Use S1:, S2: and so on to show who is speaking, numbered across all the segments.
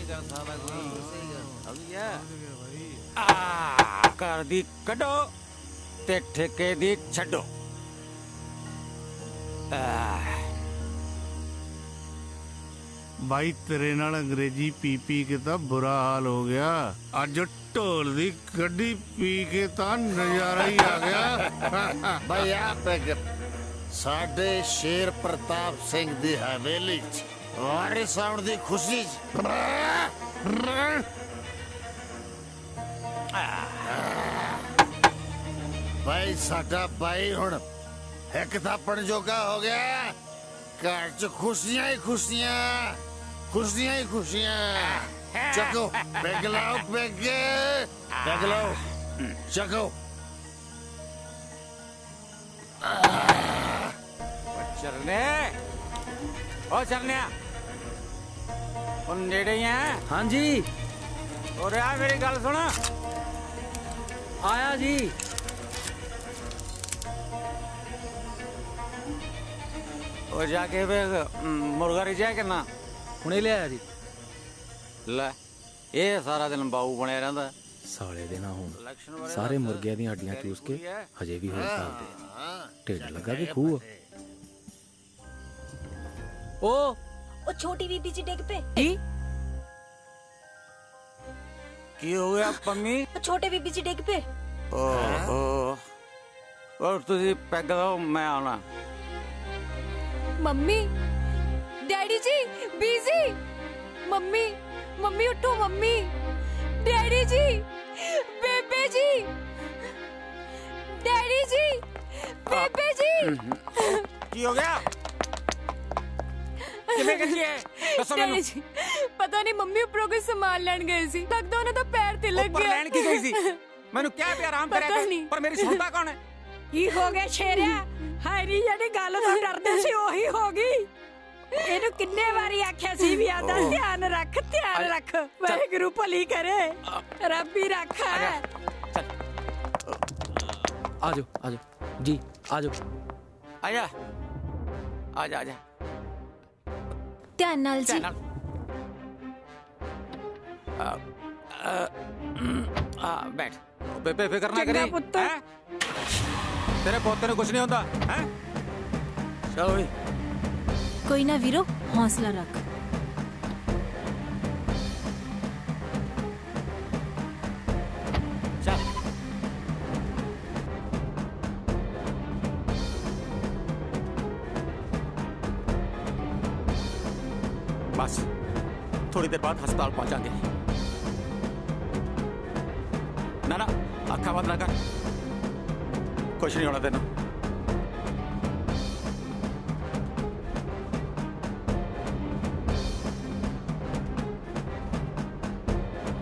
S1: कर सकता कोई सही कर अब
S2: घर दी कड्डो ते ठेके दी छड्डो।
S3: भाई तेरे नाल अंग्रेजी पी पी के तां बुरा हाल हो गया। अज ढोल दी गड्डी पी के तां नजारा ही आ गया।
S4: भाई आप साडे शेर प्रताप सिंह दी हवेली च वारिस आउण दी खुशी भाई साडा भाई हुण एक थापण जोगा हो गया। घर च खुशियां ही खुशियां, खुशियां ही खुशियां। चको पैग लाओ, पैग लाओ, चको।
S2: चरने ओ चरने उन नेड़े ही हैं।
S1: हाँ जी
S2: और यार मेरी गल सुन।
S1: आया जी।
S2: और जाके वे मुर्गा रिझा के ना
S1: हुणे लिया जी।
S2: ਲੈ ਇਹ ਸਾਰਾ ਦਿਨ ਬਾਊ ਬਣਿਆ ਰਹਿੰਦਾ।
S5: ਸਾਲੇ ਦੇ ਨਾ ਹੁਣ ਸਾਰੇ ਮੁਰਗਿਆਂ ਦੀਆਂ ਹੱਡੀਆਂ ਚੂਸ ਕੇ ਹਜੇ ਵੀ ਹੋਰ ਖਾਂਦੇ। ਢਿੱਡ ਲੱਗਾ ਕਿ ਖੂਹ।
S6: ਉਹ ਛੋਟੀ ਬੀਬੀ ਜੀ ਡਿੱਗ ਪਏ।
S2: ਕੀ ਹੋ ਗਿਆ ਪੰਮੀ?
S6: ਉਹ ਛੋਟੇ ਬੀਬੀ ਜੀ ਡਿੱਗ ਪਏ।
S2: ਓਹੋ ਔਰ ਤੁਸੀਂ ਪੈਗ ਲਾਓ ਮੈਂ ਆਉਣਾ।
S6: मम्मी डैडी जी बिजी। मम्मी मम्मी उठो मम्मी। डैडी जी बेबे जी डैडी जी बेबे जी।
S2: की हो गया? किਵੇਂ ਕਹਿੰਦੀ ਹੈ ਦੱਸੋ ਮੈਨੂੰ।
S6: डैडी जी पता नहीं मम्मी उपरों कोई सामान लेन गए सी। लगदा ਉਹਨਾਂ ਦਾ ਪੈਰ ਤੇ ਲੱਗ
S2: ਉੱਪਰ
S6: ਗਿਆ।
S2: ਲੈਣ ਕੀ ਗਈ ਸੀ? ਮੈਨੂੰ ਕਿਹਾ ਵੀ ਆਰਾਮ ਕਰਿਆ ਕਰ ਪਰ ਮੇਰੀ ਸੁਣਦਾ ਕੌਣ ਹੈ?
S7: ਕੀ ਹੋ ਗਿਆ ਸ਼ੇਰਿਆ? ਹਾਇਰੀ ਜਿਹੜੀ ਗੱਲ ਤੋਂ ਡਰਦੇ ਸੀ ਉਹੀ ਹੋ ਗਈ। ਇਹਨੂੰ ਕਿੰਨੇ ਵਾਰੀ ਆਖਿਆ ਸੀ ਵੀ ਆਦਾ ਧਿਆਨ ਰੱਖ, ਧਿਆਨ ਰੱਖ। ਵਾਹਿਗੁਰੂ ਭਲੀ ਕਰੇ, ਰੱਬੀ ਰੱਖਾ।
S5: ਆ ਜਾਓ ਜੀ, ਆ ਜਾਓ।
S2: ਆਜਾ ਆਜਾ ਆਜਾ
S6: ਧਿਆਨ ਨਾਲ ਜੀ।
S2: बैठ बेबे फिक्र ना करी। तेरे पोते ने कुछ नहीं होता है। चलो भाई
S6: कोई ना वीरो हौसला रख।
S2: चल बस थोड़ी देर बाद अस्पताल पहुंचाएंगे। ना ना अखा बंद ना कर, कुछ नहीं होना तेन।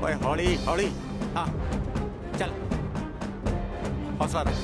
S2: ओए हौली हौली। हाँ चल हौसला रख।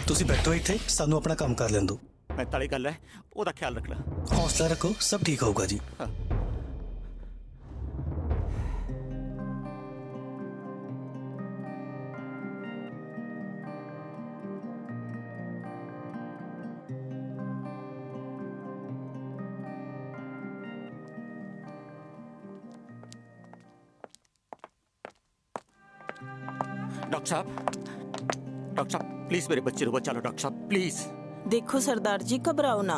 S8: ਤੁਸੀਂ ਬੈਠੋ ਇੱਥੇ, ਸਾਨੂੰ ਆਪਣਾ ਕੰਮ ਕਰ ਲੈਣ ਦਿਓ।
S2: ਮੈਂ ਤਾਲੀ ਗੱਲ ਹੈ ਉਹਦਾ ਖਿਆਲ ਰੱਖਣਾ।
S8: ਹੌਸਲਾ ਰੱਖੋ, ਸਭ ਠੀਕ ਹੋਊਗਾ ਜੀ।
S2: डॉक्टर साहब डॉक्टर साहब प्लीज मेरे बच्चे को बचा लो डॉक्टर साहब प्लीज।
S9: ਦੇਖੋ ਸਰਦਾਰ ਜੀ ਘਬਰਾਓ ਨਾ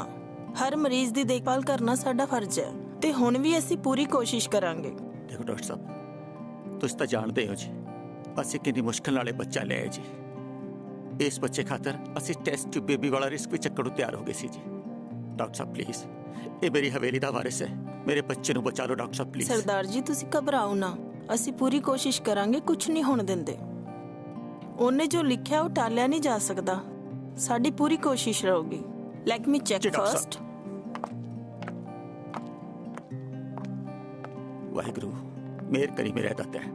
S9: ਹਰ ਮਰੀਜ਼ ਦੀ ਦੇਖਭਾਲ ਕਰਨਾ ਸਾਡਾ ਫਰਜ਼ ਹੈ ਤੇ ਹੁਣ ਵੀ ਅਸੀਂ ਪੂਰੀ ਕੋਸ਼ਿਸ਼ ਕਰਾਂਗੇ।
S2: देखो डॉक्टर साहब तुम तो जानते हो जी असं कितनी मुश्किल नाले बच्चा लिया जी। इस बच्चे खातर असं टेस्ट ट्यूब बेबी वाला रिस्क भी चक्कर को तैयार हो गए सी जी। डॉक्टर साहब प्लीज ये मेरी हवेली का वारिस है मेरे बच्चे को बचा लो डॉक्टर साहब प्लीज।
S9: ਸਰਦਾਰ ਜੀ ਤੁਸੀਂ ਘਬਰਾਓ ਨਾ ਅਸੀਂ ਪੂਰੀ ਕੋਸ਼ਿਸ਼ ਕਰਾਂਗੇ ਕੁਝ ਨਹੀਂ ਹੋਣ ਦਿੰਦੇ। ਉਹਨੇ ਜੋ ਲਿਖਿਆ ਉਹ ਟਾਲਿਆ ਨਹੀਂ ਜਾ ਸਕਦਾ ਸਾਡੀ ਪੂਰੀ ਕੋਸ਼ਿਸ਼ ਰਹੂਗੀ। Let me check first.
S2: Waheguru मेहर करी मेरे दत्त है।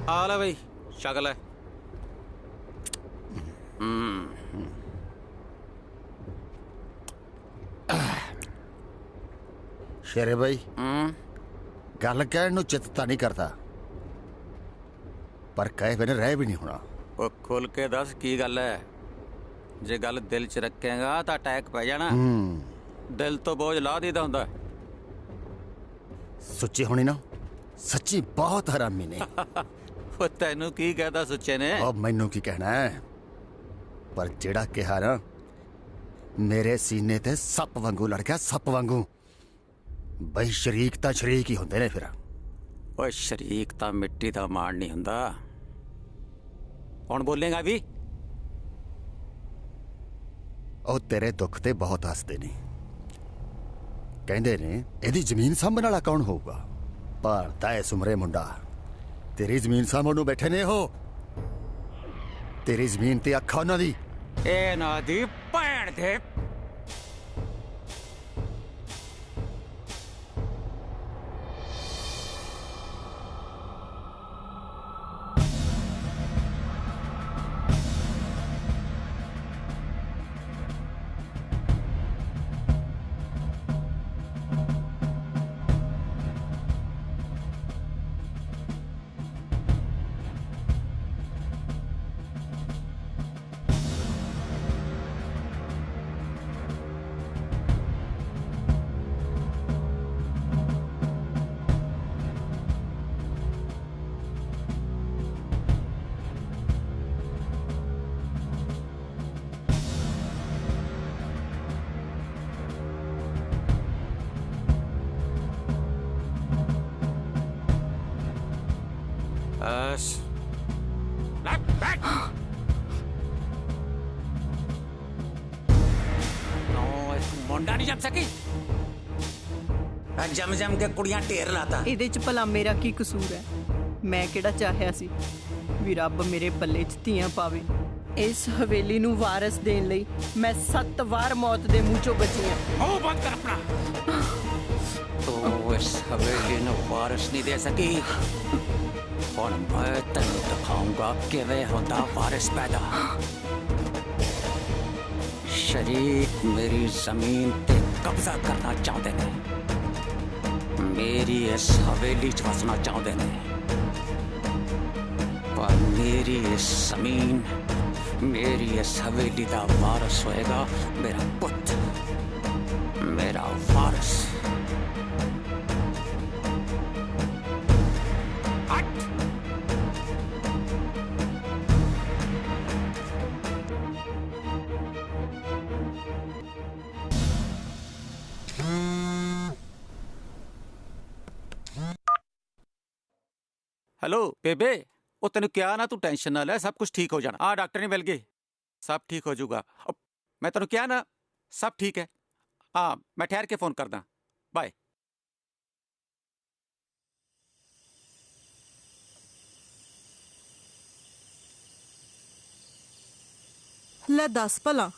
S1: आ ले भाई शक्ल है।
S4: शेरे भाई गल कहण नूं चित तां नहीं करता पर कहे बिना रह भी नहीं होना।
S1: ओ खुल के दस की गल है। जे गल दिल च रखेगा तो अटैक पै जाना। दिल तो बोझ ला दीदा हुंदा।
S4: सुच्ची होनी ना सच्ची बहुत हरामी ने।
S1: ओ तैनू की कहदा सुच्चे ने।
S4: अब मैनू की कहना है पर जेड़ा कहा ना मेरे सीने ते सप वांगू लड़ गया सप वांगू। बई शरीक तां शरीक ही होंदे ने फिर।
S1: ओ शरीक तां मिट्टी दा माण नहीं हुंदा। हुण बोलेगा भी
S4: ओ तेरे दुख ते बहुत हसदे ने कहंदे ने एदी जमीन सामभण वाला कौन होऊगा। भालदा है सुमरे मुंडा तेरी जमीन सामभण नूं बैठे ने हो। तेरी जमीन ते अखा उन्हां दी
S1: ए ना दी भैण दे। मुंडा नहीं जम सकी। जम जम के कुड़ियां ढेर लाता।
S10: ਇਹਦੇ ਚ ਭਲਾ ਮੇਰਾ ਕੀ ਕਸੂਰ ਹੈ। ਮੈਂ ਕਿਹੜਾ ਚਾਹਿਆ ਸੀ ਵੀ ਰੱਬ ਮੇਰੇ ਪੱਲੇ 'ਚ ਧੀਆਂ ਪਾਵੇ। ਇਸ ਹਵੇਲੀ ਨੂੰ ਵਾਰਸ ਦੇਣ ਲਈ ਮੈਂ 7 ਵਾਰ ਮੌਤ ਦੇ ਮੂੰਹ ਚੋਂ ਬਚੀ ਹਾਂ।
S1: मुंह बंद कर अपना। तो इस हवेली ने वारिस नहीं दे सकी। और मैं तेन दिखाऊंगा किवें होंदा वारिस पैदा। शरीक मेरी जमीन ते कब्जा करना चाहते ने। मेरी इस हवेली च वसना चाहते ने पर मेरी इस जमीन मेरी इस हवेली का वारिस होएगा मेरा पुत्र मेरा वारिस। हेलो बेबे वो तेन क्या ना तू टेंशन ना ले सब कुछ ठीक हो जाना। हाँ डॉक्टर ने मिल गए सब ठीक हो जाऊगा। मैं तेन क्या ना सब ठीक है। हाँ मैं ठहर के फोन करदा बाय।
S10: ਲੈ ਦੱਸ ਭਲਾ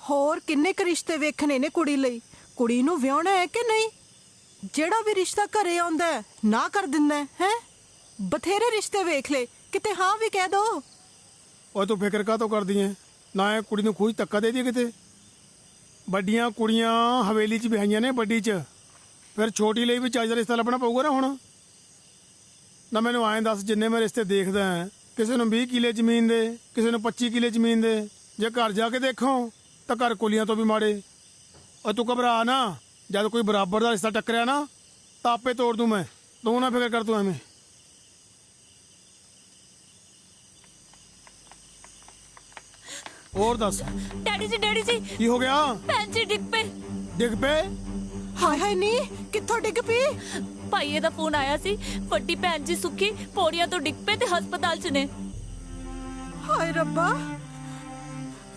S10: ਹੋਰ ਕਿੰਨੇ ਕੁ ਰਿਸ਼ਤੇ ਵੇਖਣੇ ਨੇ ਕੁੜੀ ਲਈ। ਕੁੜੀ ਨੂੰ ਵਿਆਹਣਾ ਹੈ ਕਿ ਨਹੀਂ।
S11: ਜਿਹੜਾ ਵੀ ਰਿਸ਼ਤਾ ਘਰੇ ਆਉਂਦਾ ਹੈ, ਨਾ ਕਰ ਦਿੰਦਾ ਹੈ। ਬਥੇਰੇ ਰਿਸ਼ਤੇ ਵੇਖ ਲੈ, ਕਿਤੇ ਹਾਂ ਵੀ ਕਹਿ ਦੋ।
S3: ਓਏ ਤੂੰ ਫਿਕਰ ਕਾਹਤੋਂ ਕਰਦੀ ਐ? ਨਾ ਇਹ ਕੁੜੀ ਨੂੰ ਖੂਜ ਧੱਕਾ ਦੇ ਦੀ ਕਿਤੇ। ਵੱਡੀਆਂ ਕੁੜੀਆਂ ਹਵੇਲੀ 'ਚ ਵਿਆਹੀਆਂ ਨੇ, ਵੱਡੀ 'ਚ, ਫਿਰ ਛੋਟੀ ਲਈ ਵੀ ਚੱਜ ਦਾ ਰਿਸ਼ਤਾ ਲੱਭਣਾ ਪਊਗਾ ਨਾ ਹੁਣ। ਨਾ ਮੈਨੂੰ ਐਂ ਦੱਸ, ਜਿੰਨੇ ਮੈਂ ਰਿਸ਼ਤੇ ਦੇਖਦਾ ਹਾਂ, ਕਿਸੇ ਨੂੰ 20 ਕਿੱਲੇ ਜ਼ਮੀਨ ਦੇ, ਕਿਸੇ ਨੂੰ 25 ਕਿੱਲੇ ਜ਼ਮੀਨ ਦੇ। ਜੇ ਘਰ ਜਾ ਕੇ ਦੇਖੋ ਤਾਂ ਘਰ ਕੁਲੀਆਂ ਤੋਂ ਵੀ ਮਾੜੇ। ਓਏ ਤੂੰ ਘਬਰਾ ਨਾ, ਜਦ ਕੋਈ ਬਰਾਬਰ ਦਾ ਰਿਸ਼ਤਾ ਟੱਕਰਿਆ ਨਾ ਤਾਂ ਆਪੇ ਤੋੜ ਦੂੰ ਮੈਂ। ਤੂੰ ਨਾ ਫਿਕਰ ਕਰ, ਤੂੰ ਐਵੇਂ। ਹੋਰ ਦੱਸ।
S6: ਡੈਡੀ ਜੀ
S3: ਕੀ ਹੋ ਗਿਆ?
S6: ਭੈਣ ਜੀ ਡਿੱਗ ਪਏ।
S3: ਡਿੱਗ ਪਏ?
S11: ਹਾਏ ਹਾਏ ਨੀ, ਕਿੱਥੋਂ ਡਿੱਗ ਪਈ?
S6: ਭਾਈਏ ਦਾ ਫੋਨ ਆਇਆ ਸੀ, ਵੱਡੀ ਭੈਣ ਜੀ ਸੁੱਖੀ ਪੌੜੀਆਂ ਤੋਂ ਡਿੱਗ ਪਏ ਤੇ ਹਸਪਤਾਲ 'ਚ ਨੇ।
S11: ਹਾਏ ਰੱਬਾ,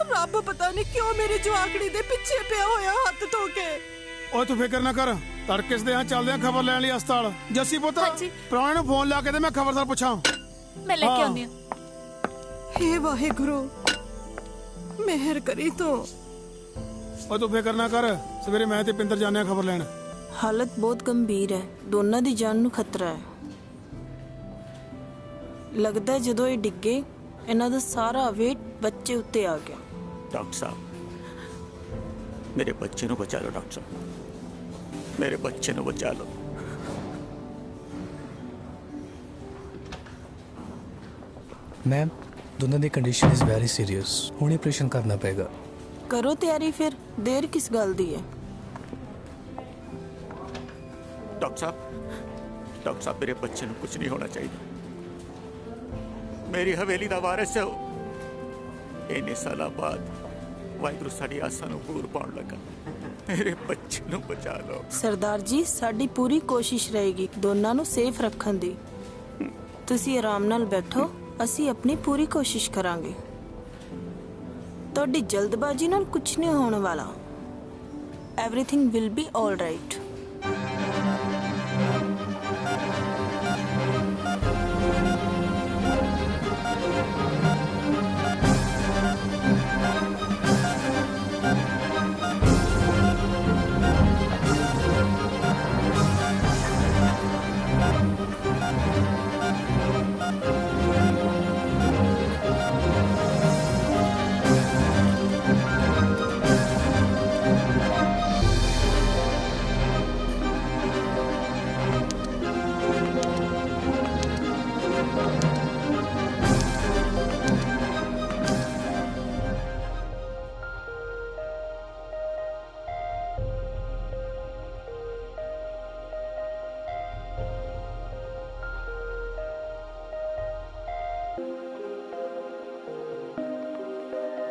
S11: ਰੱਬ ਪਤਾ ਨਹੀਂ ਕਿਉਂ ਮੇਰੀ ਜਵਾਕੜੀ ਦੇ ਪਿੱਛੇ ਪਿਆ ਹੋਇਆ ਹੱਥ ਧੋ ਕੇ।
S3: ਓਏ ਤੂੰ ਫਿਕਰ ਨਾ ਕਰ, ਤੜਕੇ ਦੇ ਆ ਚੱਲਦੇ ਆ ਖਬਰ ਲੈਣ ਲਈ ਹਸਪਤਾਲ। ਜੱਸੀ ਪੁੱਤ, ਪ੍ਰਾਹੁਣੇ ਨੂੰ ਫੋਨ ਲਾ ਕੇ ਤੇ ਮੈਂ ਖਬਰਦਾਰ ਪੁੱਛਾਂ।
S6: ਮੈਂ ਲੈ ਕੇ ਆਉਂਦੀ ਹਾਂ।
S11: ਹੇ ਵਾਹਿਗੁਰੂ, ਮਿਹਰ ਕਰੀ ਤੂੰ।
S3: ਓਏ ਤੂੰ ਫਿਕਰ ਨਾ ਕਰ, ਸਵੇਰੇ ਮੈਂ ਤੇ ਪਿੰਦਰ ਜਾਣੇ ਆ ਖਬਰ ਲੈਣ।
S9: ਹਾਲਤ ਬਹੁਤ ਗੰਭੀਰ ਹੈ, ਦੋਨਾਂ ਦੀ ਜਾਨ ਨੂੰ ਖਤਰਾ ਹੈ। ਲੱਗਦਾ ਹੈ ਜਦੋਂ ਇਹ ਡਿੱਗੇ ਇਹਨਾਂ ਦਾ ਸਾਰਾ ਵੇਟ ਬੱਚੇ ਉੱਤੇ ਆ ਗਿਆ।
S2: डॉक्टर साहब, मेरे बच्चे को बचा लो। डॉक्टर साहब, मेरे बच्चे को बचा लो।
S8: मैम, दोनों की कंडीशन इज वेरी सीरियस, हुणे ऑपरेशन करना पेगा।
S9: करो तैयारी फिर, देर किस गल दी है?
S2: डॉक्टर साहब, मेरे बच्चे को कुछ नहीं होना चाहिए। मेरी हवेली का वारिस है। इन्ने साल बाद वाहिगुरू साडी आसां नूं पूर पाउण लगा। मेरे बच्चे नूं बचा लो।
S9: सरदार जी, साडी पूरी कोशिश रहेगी दोनों नूं सेफ रखण दी। तुसीं आराम नाल बैठो, ਅਸੀਂ ਆਪਣੀ ਪੂਰੀ ਕੋਸ਼ਿਸ਼ ਕਰਾਂਗੇ। ਤੁਹਾਡੀ ਜਲਦਬਾਜ਼ੀ ਨਾਲ ਕੁਝ ਨਹੀਂ ਹੋਣ ਵਾਲਾ। Everything will be all right.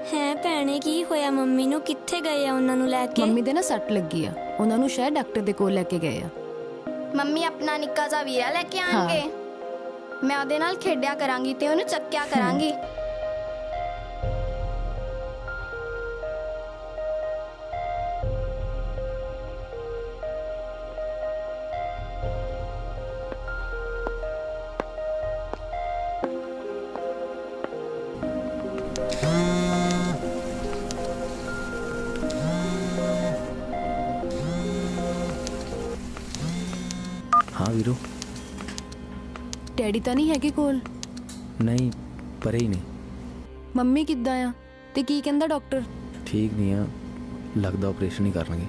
S12: ਹੈ ਭੈਣੇ, ਕੀ ਹੋਇਆ ਮੰਮੀ ਨੂੰ? ਕਿੱਥੇ ਗਏ ਆ ਉਹਨਾਂ ਨੂੰ ਲੈ ਕੇ?
S6: ਮੰਮੀ ਦੇ ਨਾ ਸੱਟ ਲੱਗੀ ਆ, ਉਹਨਾਂ ਨੂੰ ਸ਼ਾਇਦ ਡਾਕਟਰ ਦੇ ਕੋਲ ਲੈ ਕੇ ਗਏ ਆ।
S12: ਮੰਮੀ ਆਪਣਾ ਨਿੱਕਾ ਜਿਹਾ ਵੀਰਾ ਲੈ ਕੇ ਆਣਗੇ। ਮੈਂ ਉਹਦੇ ਨਾਲ ਖੇਡਿਆ ਕਰਾਂਗੀ ਤੇ ਉਹਨੂੰ ਚੱਕਿਆ ਕਰਾਂਗੀ।
S5: हाँ वीरू,
S6: ਡੈਡੀ ਤਾਂ ਨਹੀਂ ਹੈਗੇ ਕੋਲ?
S5: नहीं परे ही नहीं।
S6: ਮੰਮੀ ਕਿੱਦਾਂ ਆ ਤੇ ਕੀ ਕਹਿੰਦਾ ਡਾਕਟਰ?
S5: ठीक नहीं है, लगता ऑपरेशन ही करनगे।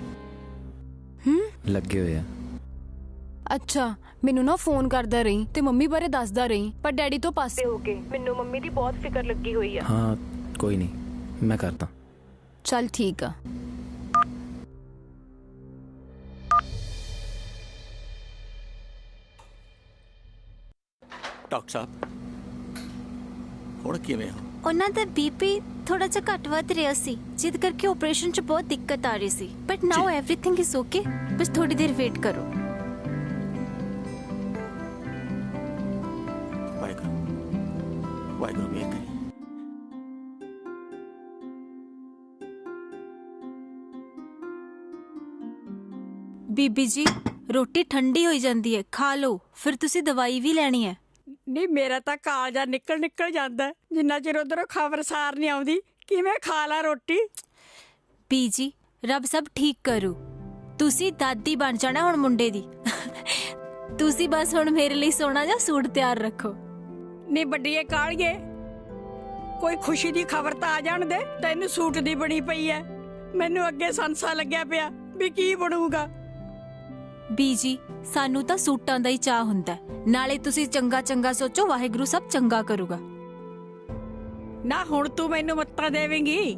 S5: लगे हुए हैं।
S6: ਅੱਛਾ, ਮੈਨੂੰ ਨਾ ਫੋਨ ਕਰਦਾ ਰਹੀ ਤੇ ਮੰਮੀ ਬਾਰੇ ਦੱਸਦਾ ਰਹੀ, ਪਰ ਡੈਡੀ ਤੋਂ ਪਾਸੇ ਹੋ ਕੇ। ਮੈਨੂੰ ਮੰਮੀ ਦੀ ਬਹੁਤ ਫਿਕਰ ਲੱਗੀ ਹੋਈ ਆ।
S5: हाँ कोई नहीं, मैं करता।
S6: ਚੱਲ ਠੀਕ ਆ।
S2: डॉक्टर साहब, हुण किवें हो?
S12: ਉਹਨਾਂ ਦਾ ਬੀਪੀ ਥੋੜਾ ਜਿਹਾ ਘੱਟ ਵੱਧ ਰਿਹਾ ਸੀ, ਜਿਸ ਕਰਕੇ ਆਪਰੇਸ਼ਨ 'ਚ ਬਹੁਤ ਦਿੱਕਤ ਆ ਰਹੀ ਸੀ। But now everything is okay, ਬਸ ਥੋੜੀ ਦੇਰ ਵੇਟ ਕਰੋ।
S2: वाहिगुरू, वाहिगुरू मेहर करे।
S6: ਬੀਬੀ ਜੀ, ਰੋਟੀ ਠੰਡੀ ਹੋਈ ਜਾਂਦੀ ਹੈ, ਖਾ ਲਓ, ਫਿਰ ਤੁਸੀਂ ਦਵਾਈ ਵੀ ਲੈਣੀ ਹੈ।
S7: ਨਹੀਂ, ਮੇਰਾ ਤਾਂ ਕਾਲਜਾ ਨਿਕਲ ਜਾਂਦਾ ਜਿੰਨਾ ਚਿਰ ਉਧਰੋਂ ਖਬਰਸਾਰ ਨਹੀਂ ਆਉਂਦੀ। ਕਿਵੇਂ ਖਾ ਲਾ ਰੋਟੀ?
S6: ਬੀਜੀ, ਰੱਬ ਸਭ ਠੀਕ ਕਰੂ।
S12: ਤੁਸੀਂ ਦਾਦੀ ਬਣ ਜਾਣਾ ਹੁਣ ਮੁੰਡੇ ਦੀ। ਤੁਸੀਂ ਬਸ ਹੁਣ ਮੇਰੇ ਲਈ ਸੋਹਣਾ ਜਿਹਾ ਸੂਟ ਤਿਆਰ ਰੱਖੋ।
S7: ਨੀ ਵੱਡੀਏ ਕਾਲੀਏ, ਕੋਈ ਖੁਸ਼ੀ ਦੀ ਖਬਰ ਤਾਂ ਆ ਜਾਣ ਦੇ। ਤੈਨੂੰ ਸੂਟ ਦੀ ਬਣੀ ਪਈ ਐ, ਮੈਨੂੰ ਅੱਗੇ ਸੰਸਾ ਲੱਗਿਆ ਪਿਆ ਵੀ ਕੀ ਬਣੂਗਾ।
S12: ਬੀਜੀ ਸਾਨੂੰ ਤਾਂ ਸੂਟਾਂ ਦਾ ਹੀ ਚਾਹ ਹੁੰਦਾ ਹੈ। ਨਾਲੇ ਤੁਸੀਂ ਚੰਗਾ ਚੰਗਾ ਸੋਚੋ, ਵਾਹਿਗੁਰੂ ਸਭ ਚੰਗਾ ਕਰੂਗਾ।
S7: ਨਾ ਹੁਣ ਤੂੰ ਮੈਨੂੰ ਮੱਤਾਂ ਦੇਵੇਂਗੀ।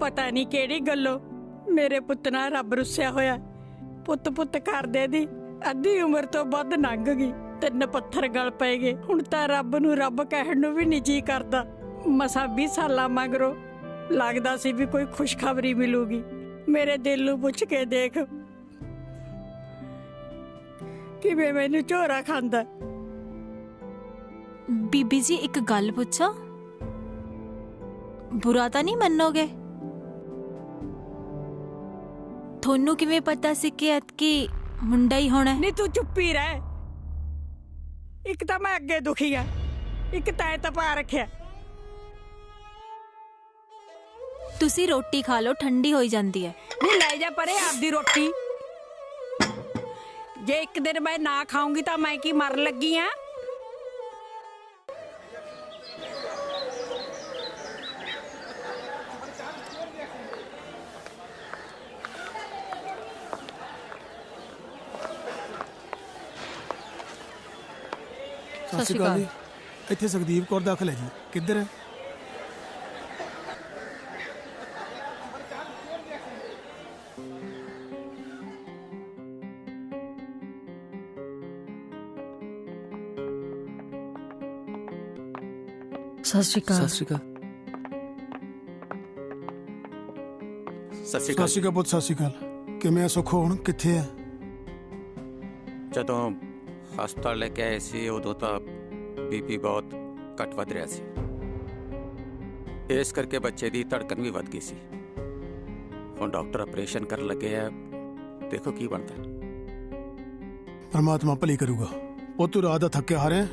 S7: ਪਤਾ ਨਹੀਂ ਕਿਹੜੀ ਗੱਲੋਂ ਮੇਰੇ ਪੁੱਤ ਨਾਲ ਰੱਬ ਰੁੱਸਿਆ ਹੋਇਆ। ਪੁੱਤ ਪੁੱਤ ਕਰਦੇ ਦੀ ਅੱਧੀ ਉਮਰ ਤੋਂ ਵੱਧ ਲੰਘ ਗਈ, 3 ਪੱਥਰ ਗਲ ਪਏ ਗਏ। ਹੁਣ ਤਾਂ ਰੱਬ ਨੂੰ ਰੱਬ ਕਹਿਣ ਨੂੰ ਵੀ ਨਹੀਂ ਜੀ ਕਰਦਾ। ਮਸਾਂ 20 ਸਾਲਾਂ ਮਗਰੋਂ ਲੱਗਦਾ ਸੀ ਵੀ ਕੋਈ ਖੁਸ਼ਖਬਰੀ ਮਿਲੂਗੀ। ਮੇਰੇ ਦਿਲ ਨੂੰ ਪੁੱਛ ਕੇ ਦੇਖ ਕਿਵੇਂ ਮੈਨੂੰ ਝੋਰਾ ਖਾਂਦਾ।
S12: ਬੀਬੀ ਜੀ ਇੱਕ ਗੱਲ ਪੁੱਛਾਂ, ਬੁਰਾ ਤਾਂ ਨਹੀਂ ਮੰਨੋਗੇ? ਤੁਹਾਨੂੰ ਕਿਵੇਂ ਪਤਾ ਸੀ ਕਿ ਐਤਕੀ ਮੁੰਡਾ ਹੀ ਹੋਣਾ?
S7: ਨਹੀਂ ਤੂੰ ਚੁੱਪੀ ਰਹਿ। ਇੱਕ ਤਾਂ ਮੈਂ ਅੱਗੇ ਦੁਖੀ ਆ, ਇੱਕ ਤੈਂ ਤਪਾ ਰੱਖਿਆ।
S12: ਤੁਸੀਂ ਰੋਟੀ ਖਾ ਲਓ, ਠੰਡੀ ਹੋਈ ਜਾਂਦੀ ਹੈ।
S7: ਨਹੀਂ ਲੈ ਜਾ ਪਰੇ ਆਪਦੀ ਰੋਟੀ। ਜੇ ਇੱਕ ਦਿਨ ਮੈਂ ਨਾ ਖਾਊਂਗੀ ਤਾਂ ਮੈਂ ਕੀ ਮਰਨ ਲੱਗੀ ਆ?
S3: ਸਤਿ ਸ਼੍ਰੀ ਅਕਾਲ ਜੀ। ਇੱਥੇ ਸੁਖਦੀਪ ਕੌਰ ਦਾਖਲ ਹੈ ਜੀ, ਕਿੱਧਰ ਹੈ?
S10: ਸਤਿ ਸ਼੍ਰੀ ਅਕਾਲ।
S5: ਸਤਿ ਸ਼੍ਰੀ ਅਕਾਲ।
S1: ਸਤਿ ਸ਼੍ਰੀ
S3: ਸਤਿ
S1: ਅਕਾਲ।
S3: ਸ਼੍ਰੀ ਅਕਾਲ ਪੁੱਤ, ਸਤਿ ਸ਼੍ਰੀ ਅਕਾਲ। ਕਿਵੇਂ ਆ ਸੁੱਖ? ਹੁਣ ਕਿੱਥੇ ਆ?
S1: ਜਦੋਂ ਹਸਪਤਾਲ ਲੈ ਕੇ ਆਏ ਸੀ ਉਦੋਂ ਤਾਂ ਬੀਪੀ ਬਹੁਤ ਘੱਟ ਵੱਧ ਰਿਹਾ ਸੀ, ਇਸ ਕਰਕੇ ਬੱਚੇ ਦੀ ਧੜਕਣ ਵੀ ਵੱਧ ਗਈ ਸੀ। ਹੁਣ ਡਾਕਟਰ ਆਪਰੇਸ਼ਨ ਕਰਨ ਲੱਗੇ ਆ, ਦੇਖੋ ਕੀ ਬਣਦਾ।
S3: ਪਰਮਾਤਮਾ ਭਲੀ ਕਰੂਗਾ। ਉਹ ਤੂੰ ਰਾਤ ਦਾ ਥੱਕਿਆ ਹਾਰਿਆ,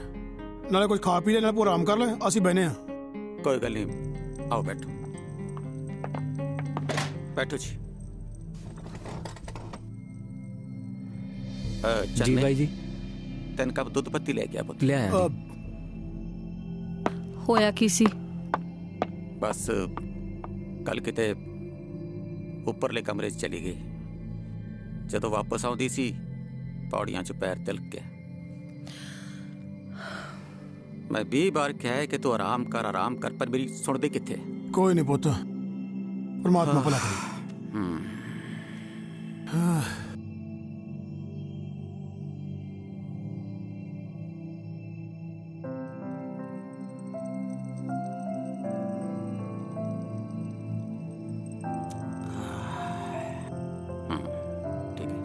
S3: ਨਾਲੇ ਕੁਝ ਖਾ ਪੀ ਲੈ, ਨਾਲੇ ਪੂਰਾ ਆਰਾਮ ਕਰ ਲੈ। ਅਸੀਂ ਬਹਿਨੇ ਆ।
S1: ਕੋਈ ਗੱਲ ਨਹੀਂ, ਆਓ ਬੈਠੋ ਬੈਠੋ ਜੀ।
S5: ਜੀ ਬਾਈ ਜੀ।
S1: 3 ਕੱਪ ਦੁੱਧ ਪੱਤੀ ਲੈ ਕੇ ਆ ਪੁੱਤ।
S5: ਲੈ ਆਇਆ ਜੀ।
S12: ਹੋਇਆ ਕੀ ਸੀ?
S1: ਬਸ ਕੱਲ ਕਿਤੇ ਉੱਪਰਲੇ ਕਮਰੇ 'ਚ ਚਲੀ ਗਈ। ਜਦੋਂ ਵਾਪਸ ਆਉਂਦੀ ਸੀ ਪੌੜੀਆਂ 'ਚ ਪੈਰ ਤਿਲਕ ਗਿਆ। ਮੈਂ 20 ਵਾਰ ਕਿਹਾ ਹੈ ਕਿ ਤੂੰ ਆਰਾਮ ਕਰ, ਪਰ ਮੇਰੀ ਸੁਣਦੇ ਕਿੱਥੇ?
S3: ਕੋਈ ਨਹੀਂ ਪੁੱਤ, ਪਰਮਾਤਮਾ ਭਲਾ ਕਰੇ।
S1: ठीक है।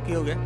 S1: ਕੀ ਹੋ ਗਿਆ?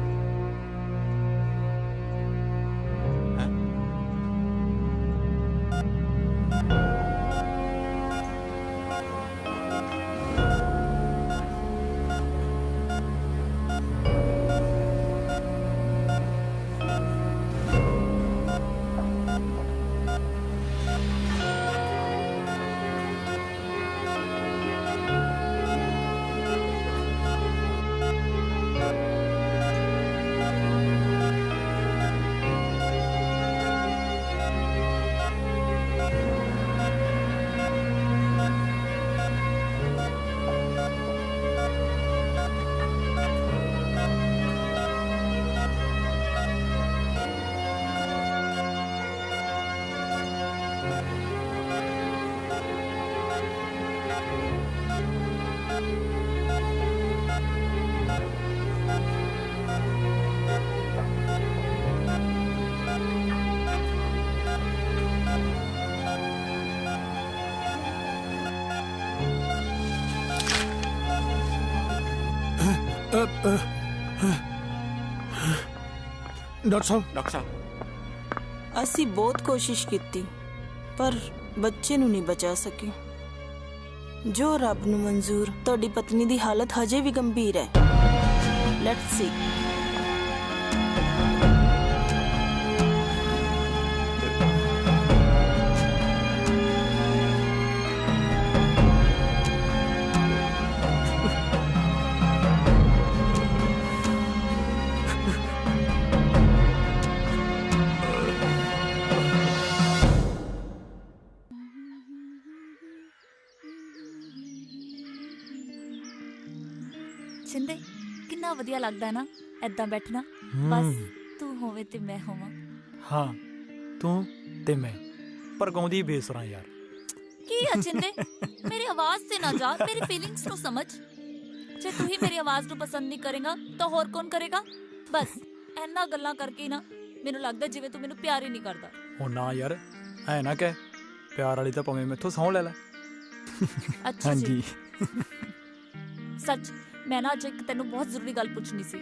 S3: डॉक्टर साहब,
S1: डॉक्टर साहब
S9: ਅਸੀਂ ਬਹੁਤ ਕੋਸ਼ਿਸ਼ ਕੀਤੀ ਪਰ ਬੱਚੇ ਨੂੰ ਨਹੀਂ ਬਚਾ ਸਕੇ। ਜੋ ਰੱਬ ਨੂੰ ਮਨਜ਼ੂਰ। ਤੁਹਾਡੀ ਪਤਨੀ ਦੀ ਹਾਲਤ ਹਜੇ ਵੀ ਗੰਭੀਰ ਹੈ। Let's see.
S13: ਛਿੰਦੇ ਕਿੰਨਾ ਵਧੀਆ ਲੱਗਦਾ ਨਾ ਐਦਾਂ ਬੈਠਣਾ, ਬਸ ਤੂੰ ਹੋਵੇ ਤੇ ਮੈਂ ਹੋਵਾਂ।
S14: ਹਾਂ ਤੂੰ ਤੇ ਮੈਂ, ਪਰ ਗਾਉਂਦੀ ਬੇਸਰਾਂ ਯਾਰ।
S13: ਕੀ ਆ ਛਿੰਦੇ, ਮੇਰੀ ਆਵਾਜ਼ ਤੇ ਨਾ ਜਾ, ਮੇਰੀ ਫੀਲਿੰਗਸ ਨੂੰ ਸਮਝ। ਜੇ ਤੂੰ ਹੀ ਮੇਰੀ ਆਵਾਜ਼ ਨੂੰ ਪਸੰਦ ਨਹੀਂ ਕਰੇਗਾ ਤਾਂ ਹੋਰ ਕੌਣ ਕਰੇਗਾ? ਬਸ ਐਨਾ ਗੱਲਾਂ ਕਰਕੇ ਨਾ ਮੈਨੂੰ ਲੱਗਦਾ ਜਿਵੇਂ ਤੂੰ ਮੈਨੂੰ ਪਿਆਰ ਹੀ ਨਹੀਂ ਕਰਦਾ।
S14: ਉਹ ਨਾ ਯਾਰ, ਐ ਨਾ ਕਹਿ, ਪਿਆਰ ਵਾਲੀ ਤਾਂ ਭਾਵੇਂ ਮੈਥੋਂ ਸਹੁੰ ਲੈ ਲੈ।
S13: ਅੱਛਾ
S14: ਹਾਂਜੀ
S13: ਸੱਚ, ਮੈਂ ਨਾ ਅੱਜ ਇੱਕ ਤੈਨੂੰ ਬਹੁਤ ਜ਼ਰੂਰੀ ਗੱਲ ਪੁੱਛਣੀ ਸੀ।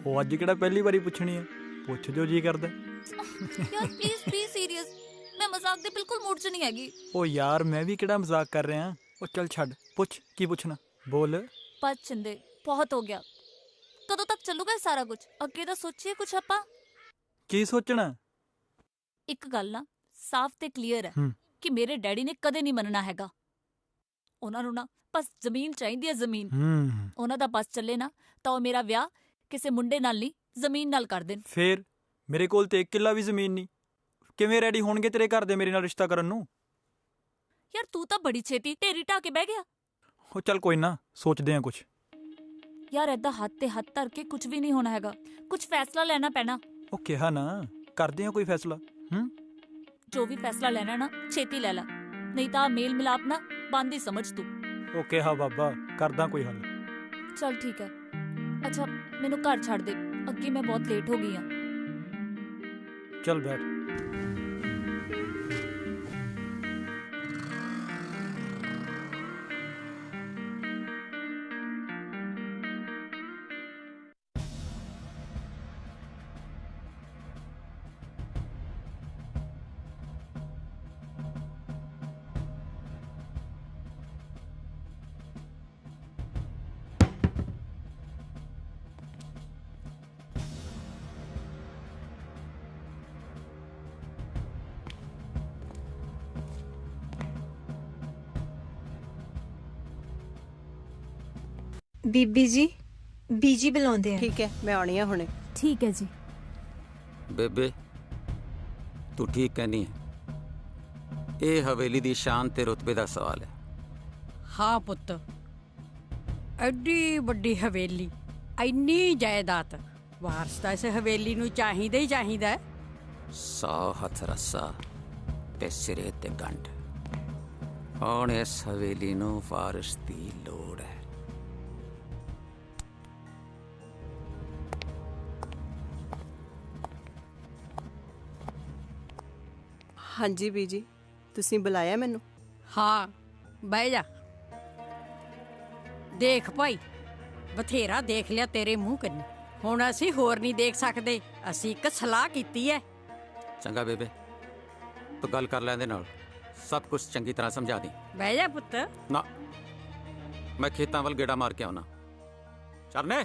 S14: ਉਹ ਅੱਜ ਕਿਹੜਾ ਪਹਿਲੀ ਵਾਰੀ ਪੁੱਛਣੀ ਹੈ, ਪੁੱਛ ਜੋ ਜੀ ਕਰਦਾ।
S13: ਯਾਰ ਪਲੀਜ਼ ਬੀ ਸੀਰੀਅਸ, ਮੈਂ ਮਜ਼ਾਕ ਦੇ ਬਿਲਕੁਲ ਮੂਡ 'ਚ ਨਹੀਂ ਹੈਗੀ।
S14: ਉਹ ਯਾਰ ਮੈਂ ਵੀ ਕਿਹੜਾ ਮਜ਼ਾਕ ਕਰ ਰਿਹਾ। ਉਹ ਚੱਲ ਛੱਡ, ਪੁੱਛ ਕੀ ਪੁੱਛਣਾ, ਬੋਲ।
S13: ਪਰ ਛਿੰਦੇ ਬਹੁਤ ਹੋ ਗਿਆ, ਕਦੋਂ ਤੱਕ ਚੱਲੂਗਾ ਇਹ ਸਾਰਾ ਕੁਝ? ਅੱਗੇ ਦਾ ਸੋਚੀਏ ਕੁਝ ਆਪਾਂ।
S14: ਕੀ ਸੋਚਣਾ?
S13: ਇੱਕ ਗੱਲ ਨਾ ਸਾਫ਼ ਤੇ ਕਲੀਅਰ ਹੈ ਕਿ ਮੇਰੇ ਡੈਡੀ ਨੇ ਕਦੇ ਨਹੀਂ ਮੰਨਣਾ ਹੈਗਾ। ਉਹਨਾਂ ਨੂੰ ਨਾ ਬਸ ਜ਼ਮੀਨ ਚਾਹੀਦੀ ਹੈ, ਜ਼ਮੀਨ। ਉਹਨਾਂ ਦਾ ਬਸ ਚੱਲੇ ਨਾ ਤਾਂ ਉਹ ਮੇਰਾ ਵਿਆਹ ਕਿਸੇ ਮੁੰਡੇ ਨਾਲ ਨਹੀਂ, ਜ਼ਮੀਨ ਨਾਲ ਕਰ ਦੇਣ।
S14: ਫੇਰ ਮੇਰੇ ਕੋਲ ਤੇ 1 ਕਿੱਲਾ ਵੀ ਜ਼ਮੀਨ ਨਹੀਂ, ਕਿਵੇਂ ਰੈਡੀ ਹੋਣਗੇ ਤੇਰੇ ਘਰ ਦੇ ਮੇਰੇ ਨਾਲ ਰਿਸ਼ਤਾ ਕਰਨ ਨੂੰ?
S13: ਯਾਰ ਤੂੰ ਤਾਂ ਬੜੀ ਛੇਤੀ ਢੇਰੀ ਢਾ ਕੇ ਬਹਿ ਗਿਆ।
S14: ਉਹ ਚੱਲ ਕੋਈ ਨਾ, ਸੋਚਦੇ ਆ ਕੁਝ।
S13: ਯਾਰ ਏਦਾਂ ਹੱਥ ਤੇ ਹੱਥ ਧਰ ਕੇ ਕੁਝ ਵੀ ਨਹੀਂ ਹੋਣਾ ਹੈਗਾ, ਕੁਝ ਫੈਸਲਾ ਲੈਣਾ ਪੈਣਾ।
S14: ਉਹ ਕਿਹਾ ਨਾ, ਕਰਦੇ ਆ ਕੋਈ ਫੈਸਲਾ।
S13: ਜੋ ਵੀ ਫੈਸਲਾ ਲੈਣਾ ਨਾ ਛੇਤੀ ਲੈ ਲੈ, ਨਹੀਂ ਤਾਂ ਮੇਲ ਮਿਲਾਪ ਨਾ ਬੰਦ ਹੀ ਸਮਝ ਤੂੰ।
S14: ਉਹ ਕਿਹਾ ਬਾਬਾ, ਕਰਦਾ ਕੋਈ ਹੱਲ।
S13: ਚੱਲ ਠੀਕ ਹੈ। ਅੱਛਾ ਮੈਨੂੰ ਘਰ ਛੱਡ ਦੇ, ਅੱਗੇ ਮੈਂ ਬਹੁਤ ਲੇਟ ਹੋ ਗਈ ਹਾਂ।
S14: ਚੱਲ ਬੈਠ।
S15: ਬੀਬੀ ਜੀ, ਬੀਜੀ ਬੁਲਾਉਂਦੇ ਆ।
S10: ਠੀਕ ਹੈ, ਮੈਂ ਆਉਣੀ ਆ ਹੁਣੇ।
S15: ਠੀਕ ਹੈ ਜੀ।
S1: ਬੇਬੇ ਤੂੰ ਠੀਕ ਕਹਿਨੀ ਹੈ, ਇਹ ਹਵੇਲੀ ਦੀ ਸ਼ਾਨ ਤੇ ਰੁਤਬੇ ਦਾ ਸਵਾਲ ਹੈ।
S7: ਹਾਂ ਪੁੱਤ, ਐਡੀ ਵੱਡੀ ਹਵੇਲੀ, ਇੰਨੀ ਜਾਇਦਾਦ, ਵਾਰਸ ਤਾਂ ਇਸ ਹਵੇਲੀ ਨੂੰ ਚਾਹੀਦਾ ਹੀ ਚਾਹੀਦਾ।
S1: 100 ਹੱਥ ਰੱਸਾ ਤੇ ਸਿਰੇ ਤੇ ਗੰਢ, ਹੁਣ ਇਸ ਹਵੇਲੀ ਨੂੰ ਵਾਰਿਸ ਦੀ ਲੋੜ ਹੈ।
S10: ਹਾਂਜੀ ਬੀਜੀ, ਤੁਸੀਂ ਬੁਲਾਇਆ ਮੈਨੂੰ?
S7: ਹਾਂ ਬਹਿ ਜਾ। ਦੇਖ ਭਾਈ, ਬਥੇਰਾ ਦੇਖ ਲਿਆ ਤੇਰੇ ਮੂੰਹ ਕੰਨੀ, ਹੁਣ ਅਸੀਂ ਹੋਰ ਨਹੀਂ ਦੇਖ ਸਕਦੇ। ਅਸੀਂ ਇੱਕ ਸਲਾਹ ਕੀਤੀ ਹੈ।
S1: ਚੰਗਾ ਬੇਬੇ, ਤੂੰ ਗੱਲ ਕਰ ਲੈ ਇਹਦੇ ਨਾਲ, ਸਭ ਕੁਝ ਚੰਗੀ ਤਰ੍ਹਾਂ ਸਮਝਾ ਦੀ।
S7: ਬਹਿ ਜਾ ਪੁੱਤ।
S1: ਨਾ, ਮੈਂ ਖੇਤਾਂ ਵੱਲ ਗੇੜਾ ਮਾਰ ਕੇ ਆਉਣਾ। ਚਰਨੇ,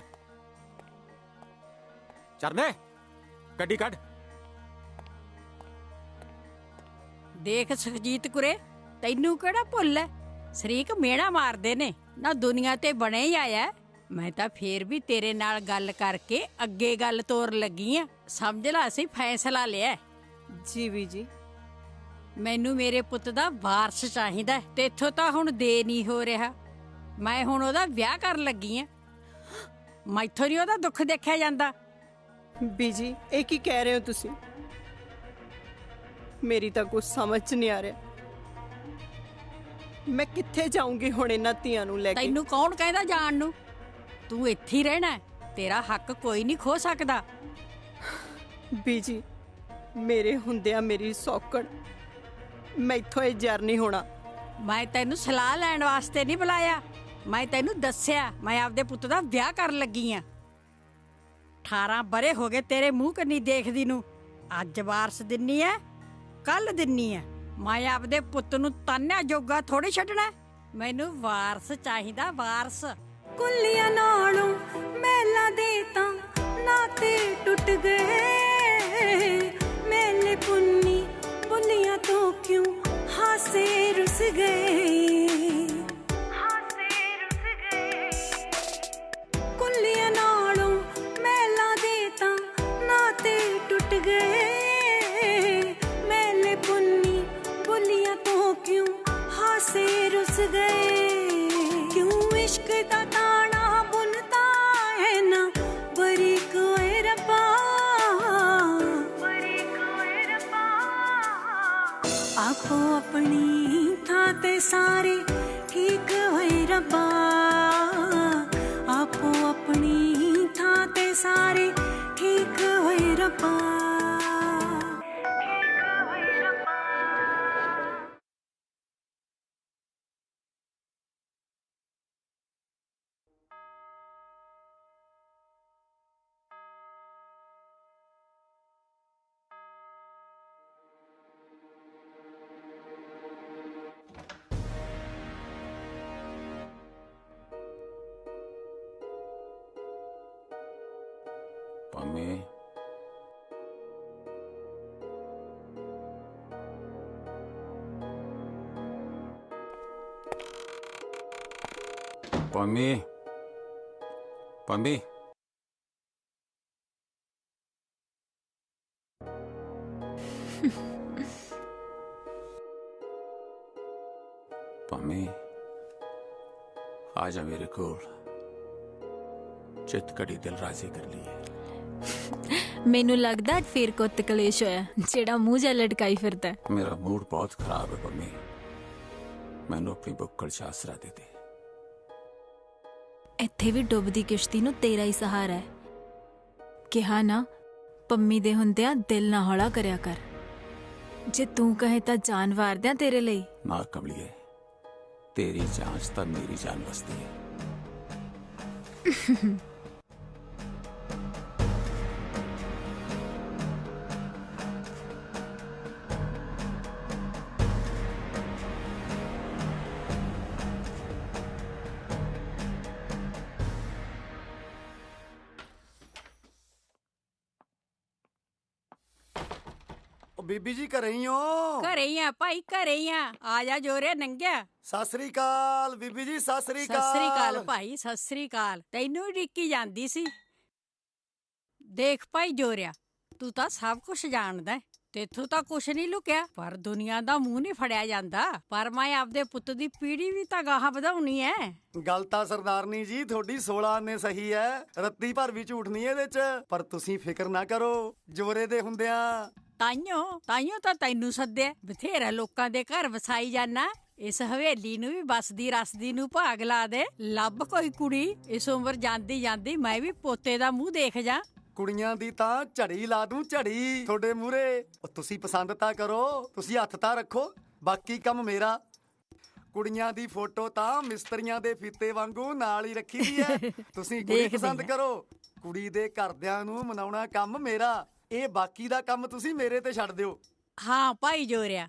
S1: ਚਰਨੇ, ਗੱਡੀ ਕੱਢ।
S7: ਦੇਖ ਸੁਖਜੀਤ ਕੁਰੇ, ਤੈਨੂੰ ਕਿਹੜਾ ਭੁੱਲ ਹੈ? ਸ਼ਰੀਕ ਮੇੜਾ ਮਾਰਦੇ ਨੇ ਨਾ, ਦੁਨੀਆ ਤੇ ਬਣੇ ਹੀ ਆਇਆ। ਮੈਂ ਤਾਂ ਫੇਰ ਵੀ ਤੇਰੇ ਨਾਲ ਗੱਲ ਕਰਕੇ ਅੱਗੇ ਗੱਲ ਤੋਰ ਲੱਗੀ ਆ। ਸਮਝ ਲਾ, ਅਸੀਂ ਫੈਸਲਾ ਲਿਆ।
S10: ਜੀ ਬੀਜੀ।
S7: ਮੈਨੂੰ ਮੇਰੇ ਪੁੱਤ ਦਾ ਵਾਰਸ ਚਾਹੀਦਾ, ਤੇ ਇੱਥੋਂ ਤਾਂ ਹੁਣ ਦੇ ਨਹੀਂ ਹੋ ਰਿਹਾ। ਮੈਂ ਹੁਣ ਉਹਦਾ ਵਿਆਹ ਕਰਨ ਲੱਗੀ ਆ, ਮੈਥੋਂ ਨਹੀਂ ਉਹਦਾ ਦੁੱਖ ਦੇਖਿਆ ਜਾਂਦਾ।
S10: ਬੀਜੀ ਇਹ ਕੀ ਕਹਿ ਰਹੇ ਹੋ ਤੁਸੀਂ? ਮੇਰੀ ਤਾਂ ਕੁਝ ਸਮਝ ਨਹੀਂ ਆ ਰਿਹਾ। ਮੈਂ ਕਿੱਥੇ ਜਾਊਂਗੀ ਹੁਣ ਇਹਨਾਂ ਧੀਆਂ ਨੂੰ ਲੈ ਕੇ?
S7: ਤੈਨੂੰ ਕੌਣ ਕਹਿੰਦਾ ਜਾਣ ਨੂੰ? ਤੂੰ ਇੱਥੇ ਹੀ ਰਹਿਣਾ, ਤੇਰਾ ਹੱਕ ਕੋਈ ਨਹੀਂ ਖੋ ਸਕਦਾ।
S10: ਬੀਜੀ ਮੇਰੇ ਹੁੰਦਿਆਂ ਮੇਰੀ ਸੌਕਣ, ਮੈਥੋਂ ਇਹ ਜਰ ਨਹੀਂ ਹੋਣਾ।
S7: ਮੈਂ ਤੈਨੂੰ ਸਲਾਹ ਲੈਣ ਵਾਸਤੇ ਨਹੀਂ ਬੁਲਾਇਆ, ਮੈਂ ਤੈਨੂੰ ਦੱਸਿਆ ਮੈਂ ਆਪਦੇ ਪੁੱਤ ਦਾ ਵਿਆਹ ਕਰਨ ਲੱਗੀ ਆ। 18 ਬਰੇ ਹੋ ਗਏ ਤੇਰੇ ਮੂੰਹ ਕੰਨੀ ਦੇਖਦੀ ਨੂੰ, ਅੱਜ ਵਾਰਸ ਦਿੰਨੀ ਐ, ਕੱਲ ਦਿੰਨੀ ਐ। ਮੈਂ ਆਪਦੇ ਪੁੱਤ ਨੂੰ ਤਾਨਿਆ ਜੋਗਾ ਥੋੜੀ ਛੱਡਣਾ। ਮੈਨੂੰ ਵਾਰਸ ਚਾਹੀਦਾ, ਵਾਰਸ।
S16: ਕੁੱਲੀਆਂ ਨਾਲੋਂ ਮਹਿਲਾਂ ਦੇ ਤਾਂ ਨਾਤੇ ਟੁੱਟ ਗਏ, ਮੇਲੇ ਪੁੰਨੀ ਬੁੱਲੀਆਂ ਤੋਂ ਕਿਉਂ ਹਾਸੇ ਰੁੱਸ ਗਏ, ਕੁੱਲੀਆਂ ਨਾਲੋਂ ਮਹਿਲਾਂ ਦੇ ਤਾਂ ਨਾਤੇ ਟੁੱਟ ਗਏ, ਮੇਲੇ ਪੁੰਨੀ ਬੁੱਲੀਆਂ ਤੋਂ ਕਿਉਂ ਹਾਸੇ ਰੁੱਸ ਗਏ, ਕਿਉਂ ਇਸ਼ਕ ਦਾ ਤਾਣਾ ਬੁਣਤਾ ਹੈ ਨਾ ਬਰੀਕ ਓਏ ਰੱਬਾ, ਆਪੋ ਆਪਣੀ ਥਾਂ ਤੇ ਸਾਰੇ ਠੀਕ ਹੋਏ ਰੱਬਾ, ਆਪੋ ਆਪਣੀ ਥਾਂ ਤੇ ਸਾਰੇ ਠੀਕ ਹੋਏ ਰੱਬਾ।
S1: ਪੰਮੀ, ਪੰਮੀ, ਪੰਮੀ, ਪੰਮੀ, ਆ ਜਾ ਮੇਰੇ ਕੋਲ। ਚਿੱਤ ਘੜੀ ਦਿਲ ਰਾਜ਼ੀ ਕਰ ਲਈਏ।
S6: ਮੈਨੂੰ ਲੱਗਦਾ ਫੇਰ ਕੁੱਤ ਕਲੇਸ਼ ਹੋਇਆ, ਜਿਹੜਾ ਮੂੰਹ ਜਿਹਾ ਲਟਕਾਈ ਫਿਰਦਾ।
S1: ਮੇਰਾ ਮੂਡ ਬਹੁਤ ਖਰਾਬ ਹੈ ਪੰਮੀ, ਮੈਨੂੰ ਆਪਣੀ ਬੁੱਕਲ 'ਚ ਆਸਰਾ ਦੇ ਦੇ।
S6: ਇੱਥੇ ਵੀ ਡੁੱਬਦੀ ਕਿਸ਼ਤੀ ਨੂੰ ਤੇਰਾ ਹੀ ਸਹਾਰਾ ਹੈ। ਕਿਹਾ ਨਾ, ਪੰਮੀ ਦੇ ਹੁੰਦਿਆਂ ਦਿਲ ਨਾ ਹੌਲਾ ਕਰਿਆ ਕਰ। ਜੇ ਤੂੰ ਕਹੇ ਤਾਂ ਜਾਨ ਵਾਰ ਦਿਆਂ ਤੇਰੇ ਲਈ।
S1: ਨਾ ਕਮਲੀਏ, ਤੇਰੀ ਜਾਨ 'ਚ ਤਾਂ ਮੇਰੀ ਜਾਨ ਵਸਦੀ ਹੈ।
S17: ਬੀਬੀ ਜੀ ਘਰੇ ਹੀ ਹੋ?
S7: ਘਰੇ ਹੀ ਆ ਭਾਈ, ਘਰੇ ਹੀ ਆ ਜਾ ਜੋਰੇ ਨੰਗਿਆ।
S17: ਸਤਿ ਸ੍ਰੀ ਅਕਾਲ ਬੀਬੀ ਜੀ, ਸਤਿ ਸ੍ਰੀ ਅਕਾਲ।
S7: ਸਤਿ ਸ੍ਰੀ ਅਕਾਲ ਭਾਈ, ਸਤਿ ਸ੍ਰੀ ਅਕਾਲ। ਤੈਨੂੰ ਡਿੱਕੀ ਜਾਂਦੀ ਸੀ। ਦੇਖ ਭਾਈ ਜੋਰਿਆ, ਤੂੰ ਤਾਂ ਸਭ ਕੁਝ ਜਾਣਦਾ, ਤੇਥੋਂ ਤਾਂ ਕੁਝ ਨਹੀਂ ਲੁਕਿਆ, ਪਰ ਦੁਨੀਆ ਦਾ ਮੂੰਹ ਨਹੀਂ ਫੜਿਆ ਜਾਂਦਾ। ਪਰ ਮੈਂ ਆਪਦੇ ਪੁੱਤ ਦੀ ਪੀੜੀ ਵੀ ਤਾਂ ਗਾਹਾਂ ਵਧਾਉਣੀ ਐ।
S17: ਗੱਲ ਤਾਂ ਸਰਦਾਰਨੀ ਜੀ ਤੁਹਾਡੀ 16 ਆਨੇ ਸਹੀ ਐ, ਰੱਤੀ ਭਰ ਵੀ ਝੂਠ ਨਹੀਂ ਇਹਦੇ 'ਚ। ਪਰ ਤੁਸੀਂ ਫਿਕਰ ਨਾ ਕਰੋ, ਜੋਰੇ ਦੇ ਹੁੰਦਿਆਂ
S7: ਤਾਈਓ ਤਾਂ ਤੈਨੂੰ ਸੱਦਿਆ। ਬਥੇਰਾ ਲੋਕਾਂ ਦੇ ਘਰ ਵਸਾਈ ਜਾਨਾ, ਇਸ ਹਵੇਲੀ ਨੂੰ ਵੀ ਬਸਦੀ ਰਸਦੀ ਨੂੰ ਭਾਗ ਲਾ ਦੇ। ਲੱਭ ਕੋਈ ਕੁੜੀ, ਇਸ ਉਮਰ ਜਾਂਦੀ ਜਾਂਦੀ ਮੈਂ ਵੀ ਪੋਤੇ ਦਾ ਮੂੰਹ ਦੇਖ ਜਾ।
S17: ਕੁੜੀਆਂ ਦੀ ਤਾਂ ਝੜੀ ਲਾ ਦੂੰ, ਝੜੀ ਤੁਹਾਡੇ ਮੂਹਰੇ। ਤੁਸੀਂ ਪਸੰਦ ਤਾਂ ਕਰੋ, ਤੁਸੀਂ ਹੱਥ ਤਾਂ ਰੱਖੋ, ਬਾਕੀ ਕੰਮ ਮੇਰਾ। ਕੁੜੀਆਂ ਦੀ ਫੋਟੋ ਤਾਂ ਮਿਸਤਰੀਆਂ ਦੇ ਫੀਤੇ ਵਾਂਗੂ ਨਾਲ ਹੀ ਰੱਖੀ ਦੀ ਐ। ਤੁਸੀਂ ਕੁੜੀ ਪਸੰਦ ਕਰੋ, ਕੁੜੀ ਦੇ ਘਰਦਿਆਂ ਨੂੰ ਮਨਾਉਣਾ ਕੰਮ ਮੇਰਾ। ਇਹ ਬਾਕੀ ਦਾ ਕੰਮ ਤੁਸੀਂ ਮੇਰੇ ਤੇ ਛੱਡ ਦਿਓ।
S7: ਹਾਂ ਭਾਈ ਜੋਰਿਆ,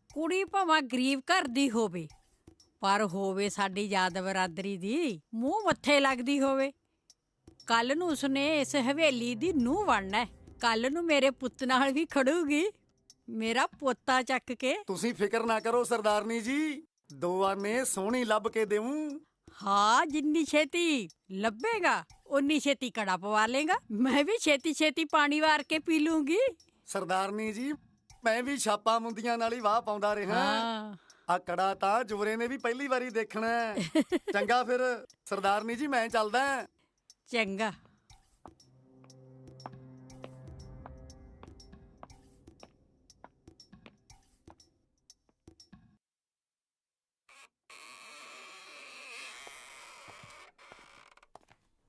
S7: ਕੁੜੀ ਭਾਵੇਂ ਗਰੀਬ ਘਰ ਦੀ ਹੋਵੇ, ਪਰ ਹੋਵੇ ਸਾਡੀ ਯਾਦ ਬਰਾਦਰੀ ਦੀ, ਮੂੰਹ ਮੱਥੇ ਲੱਗਦੀ ਹੋਵੇ। ਕੱਲ ਨੂੰ ਉਸਨੇ ਇਸ ਹਵੇਲੀ ਦੀ ਨੂੰਹ ਬਣਨਾ, ਕੱਲ ਨੂੰ ਮੇਰੇ ਪੁੱਤ ਨਾਲ ਵੀ ਖੜੂਗੀ, ਮੇਰਾ ਪੋਤਾ ਚੱਕ ਕੇ।
S17: ਤੁਸੀਂ ਫਿਕਰ ਨਾ ਕਰੋ ਸਰਦਾਰਨੀ ਜੀ, 2 ਆਨੇ ਸੋਹਣੀ ਲੱਭ ਕੇ ਦੇਊਂ।
S7: ਹਾਂ, ਜਿੰਨੀ ਛੇਤੀ ਲੱਭੇਗਾ ਉਨੀ ਛੇਤੀ ਕੜਾ ਪਵਾ ਲੇਗਾ। ਮੈਂ ਵੀ ਛੇਤੀ ਛੇਤੀ ਪਾਣੀ ਵਾਰ ਕੇ ਪੀ ਲੂੰਗੀ।
S17: ਸਰਦਾਰਨੀ ਜੀ, ਮੈਂ ਵੀ ਛਾਪਾ ਮੁੰਦੀਆਂ ਨਾਲ ਹੀ ਵਾਹ ਪਾਉਂਦਾ ਰਿਹਾ। ਆ ਕੜਾ ਤਾਂ ਜੋਰੇ ਨੇ ਵੀ ਪਹਿਲੀ ਵਾਰੀ ਦੇਖਣਾ। ਚੰਗਾ ਫਿਰ ਸਰਦਾਰਨੀ ਜੀ, ਮੈਂ ਚੱਲਦਾ।
S7: ਚੰਗਾ।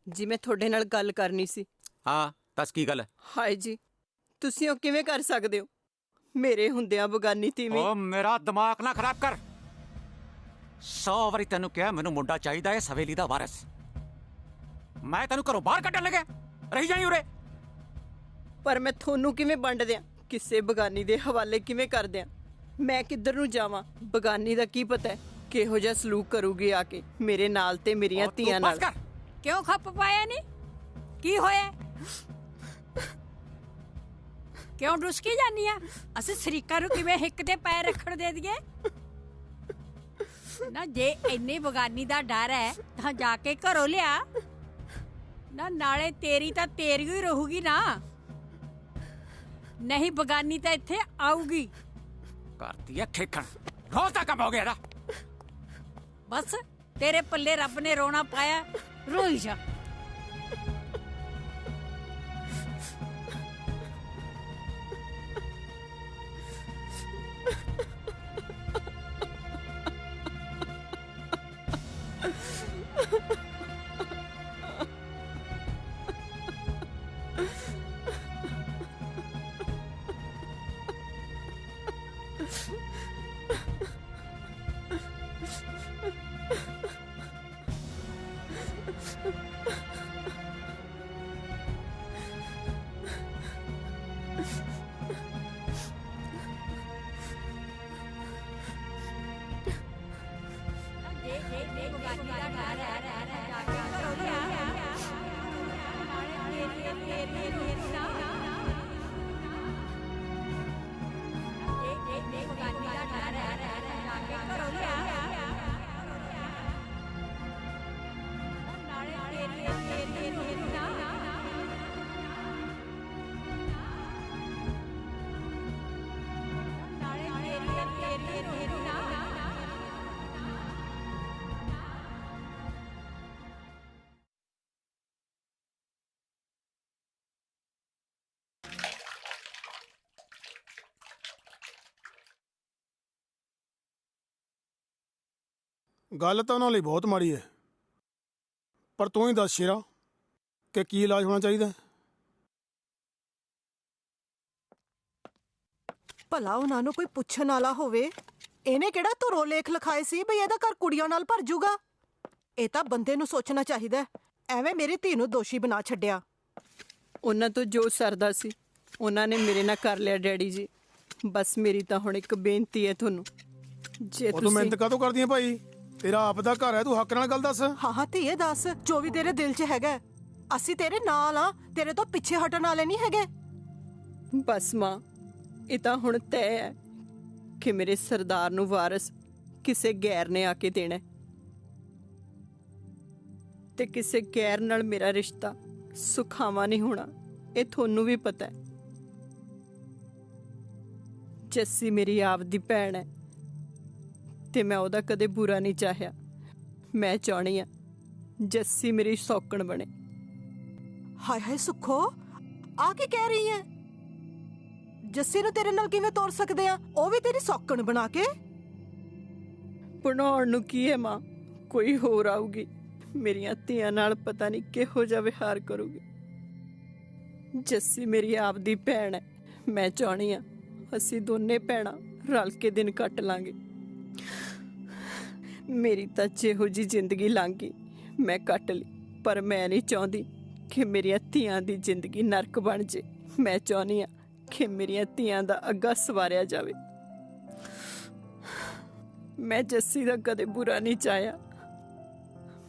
S10: ਜੀ ਮੈਂ ਤੁਹਾਡੇ ਨਾਲ ਗੱਲ ਕਰਨੀ ਸੀ।
S1: ਹਾਂ, ਦੱਸ ਕੀ ਗੱਲ ਹੈ?
S10: ਹਾਏ ਜੀ, ਤੁਸੀਂ ਉਹ ਕਿਵੇਂ ਕਰ ਸਕਦੇ ਹੋ? ਮੇਰੇ ਹੁੰਦਿਆਂ ਬਗਾਨੀ ਤੀਵੀਂ।
S1: ਓ ਮੇਰਾ ਦਿਮਾਗ ਨਾ ਖਰਾਬ ਕਰ। 100 ਵਾਰੀ ਤੈਨੂੰ ਕਿਹਾ ਮੈਨੂੰ ਮੁੰਡਾ ਚਾਹੀਦਾ ਹੈ, ਹਵੇਲੀ ਦਾ ਵਾਰਿਸ। ਮੈਂ ਤੈਨੂੰ ਘਰੋਂ ਬਾਹਰ ਕੱਢਣ ਲੱਗਿਆ, ਰਹੀ ਜਾਈ ਉਰੇ।
S10: ਪਰ ਮੈਂ ਤੁਹਾਨੂੰ ਕਿਵੇਂ ਵੰਡ ਦਿਆਂ, ਕਿਸੇ ਬਗਾਨੀ ਦੇ ਹਵਾਲੇ ਕਿਵੇਂ ਕਰ ਦਿਆਂ? ਮੈਂ ਕਿੱਧਰ ਨੂੰ ਜਾਵਾਂ? ਬਗਾਨੀ ਦਾ ਕੀ ਪਤਾ ਹੈ ਕਿਹੋ ਜਿਹਾ ਸਲੂਕ ਕਰੂਗੀ ਆ ਕੇ ਮੇਰੇ ਨਾਲ ਤੇ ਮੇਰੀਆਂ ਧੀਆਂ ਨਾਲ।
S7: ਕਿਉਂ ਖੱਪ ਪਾਇਆ ਨਹੀਂ? ਕੀ ਹੋਇਆ? ਕਿਉਂ ਡੁਸਕੀ ਜਾਨੀ ਆ? ਅਸੀਂ ਸ਼ਰੀਕਾਂ ਨੂੰ ਕਿਵੇਂ ਹਿੱਕ ਤੇ ਪੈਰ ਰੱਖਣ ਦੇ ਦਈਏ? ਨਾ ਜੇ ਇੰਨੀ ਬਗਾਨੀ ਦਾ ਡਰ ਹੈ ਤਾਂ ਜਾ ਕੇ ਘਰੋਂ ਲਿਆ ਨਾ, ਨਾਲੇ ਤੇਰੀ ਤਾਂ ਤੇਰੀ ਹੀ ਰਹੂਗੀ ਨਾ, ਨਹੀਂ ਬਗਾਨੀ ਤਾਂ ਇੱਥੇ ਆਊਗੀ।
S1: ਕਰਦੀ ਹੈ ਖੇਖਣ, ਰੋਜ਼ ਦਾ ਕੰਮ ਹੋ ਗਿਆ ਨਾ।
S7: ਬਸ ਤੇਰੇ ਪੱਲੇ ਰੱਬ ਨੇ ਰੋਣਾ ਪਾਇਆ, ਰੋਈ ਜਾ।
S3: ਗੱਲ ਤਾਂ ਉਹਨਾਂ ਲਈ ਬਹੁਤ ਮਾੜੀ ਹੈ, ਪਰ ਤੂੰ ਹੀ ਦੱਸ ਸ਼ੇਰਾ ਕਿ ਕੀ ਇਲਾਜ ਹੋਣਾ ਚਾਹੀਦਾ?
S11: ਭਲਾ ਉਹਨਾਂ ਨੂੰ ਕੋਈ ਪੁੱਛਣ ਵਾਲਾ ਹੋਵੇ। ਇਹਨੇ ਕਿਹੜਾ ਧੁਰੋਂ ਲੇਖ ਲਿਖਾਏ ਸੀ ਬਈ ਇਹਦਾ ਘਰ ਕੁੜੀਆਂ ਨਾਲ ਭਰ ਜੂਗਾ? ਇਹ ਤਾਂ ਬੰਦੇ ਨੂੰ ਸੋਚਣਾ ਚਾਹੀਦਾ, ਐਵੇਂ ਮੇਰੀ ਧੀ ਨੂੰ ਦੋਸ਼ੀ ਬਣਾ ਛੱਡਿਆ।
S10: ਉਹਨਾਂ ਤੋਂ ਜੋ ਸਰਦਾ ਸੀ ਉਹਨਾਂ ਨੇ ਮੇਰੇ ਨਾਲ ਕਰ ਲਿਆ ਡੈਡੀ ਜੀ। ਬਸ ਮੇਰੀ ਤਾਂ ਹੁਣ ਇੱਕ ਬੇਨਤੀ ਹੈ ਤੁਹਾਨੂੰ, ਜੇ
S3: ਤੂੰ ਮਿਹਨਤ
S10: ਤੁਸੀਂ
S3: ਕਾਹਤੋਂ ਕਰਦੀ ਹੈ ਭਾਈ? ਤੇਰਾ ਆਪ ਦਾ ਘਰ ਹੈ, ਤੂੰ ਹੱਕ ਨਾਲ ਗੱਲ ਦੱਸ।
S11: ਹਾਂ ਹਾਂ ਧੀਏ ਦੱਸ, ਜੋ ਵੀ ਤੇਰੇ ਦਿਲ 'ਚ ਹੈਗਾ। ਅਸੀਂ ਤੇਰੇ ਨਾਲ ਆ, ਤੇਰੇ ਤੋਂ ਪਿੱਛੇ ਹਟਣ ਵਾਲੇ ਨਹੀਂ ਹੈਗੇ।
S10: ਬਸ ਮਾਂ, ਇਹ ਤਾਂ ਹੁਣ ਤੈਅ ਹੈ ਕਿ ਮੇਰੇ ਸਰਦਾਰ ਨੂੰ ਵਾਰਸ ਕਿਸੇ ਗੈਰ ਨੇ ਆ ਕੇ ਦੇਣਾ, ਤੇ ਕਿਸੇ ਗੈਰ ਨਾਲ ਮੇਰਾ ਰਿਸ਼ਤਾ ਸੁਖਾਵਾਂ ਨਹੀਂ ਹੋਣਾ। ਇਹ ਤੁਹਾਨੂੰ ਵੀ ਪਤਾ ਹੈ। ਜੱਸੀ ਮੇਰੀ ਆਪਦੀ ਭੈਣ ਹੈ ਤੇ ਮੈਂ ਉਹਦਾ ਕਦੇ ਬੁਰਾ ਨਹੀਂ ਚਾਹਿਆ। ਮੈਂ ਚਾਹਣੀ ਆ ਜੱਸੀ ਮੇਰੀ ਸੌਕਣ ਬਣੇ।
S11: ਹਾਏ ਹਾਏ ਸੁੱਖੋ, ਆ ਕੀ ਕਹਿ ਰਹੀ ਹੈ? ਜੱਸੀ ਨੂੰ ਤੇਰੇ ਨਾਲ ਕਿਵੇਂ ਤੋਰ ਸਕਦੇ ਆ, ਉਹ ਵੀ ਤੇਰੀ ਸੌਕਣ ਬਣਾ ਕੇ?
S10: ਬਣਾਉਣ ਨੂੰ ਕੀ ਹੈ ਮਾਂ, ਕੋਈ ਹੋਰ ਆਊਗੀ ਮੇਰੀਆਂ ਧੀਆਂ ਨਾਲ ਪਤਾ ਨਹੀਂ ਕਿਹੋ ਜਿਹਾ ਵਿਹਾਰ ਕਰੂਗੀ। ਜੱਸੀ ਮੇਰੀ ਆਪਦੀ ਭੈਣ ਹੈ। ਮੈਂ ਚਾਹਣੀ ਆ ਅਸੀਂ ਦੋਨੇ ਭੈਣਾਂ ਰਲ ਕੇ ਦਿਨ ਕੱਟ ਲਾਂਗੇ। ਮੇਰੀ ਤਾਂ ਜਿਹੋ ਜੀ ਜ਼ਿੰਦਗੀ ਲੰਘ ਗਈ ਮੈਂ ਕੱਟ ਲਈ, ਪਰ ਮੈਂ ਨਹੀਂ ਚਾਹੁੰਦੀ ਕਿ ਮੇਰੀਆਂ ਧੀਆਂ ਦੀ ਜ਼ਿੰਦਗੀ ਨਰਕ ਬਣ ਜੇ। ਮੈਂ ਚਾਹੁੰਦੀ ਆ ਕਿ ਮੇਰੀਆਂ ਧੀਆਂ ਦਾ ਅੱਗਾ ਸਵਾਰਿਆ ਜਾਵੇ। ਮੈਂ ਜੱਸੀ ਦਾ ਕਦੇ ਬੁਰਾ ਨਹੀਂ ਚਾਹਿਆ।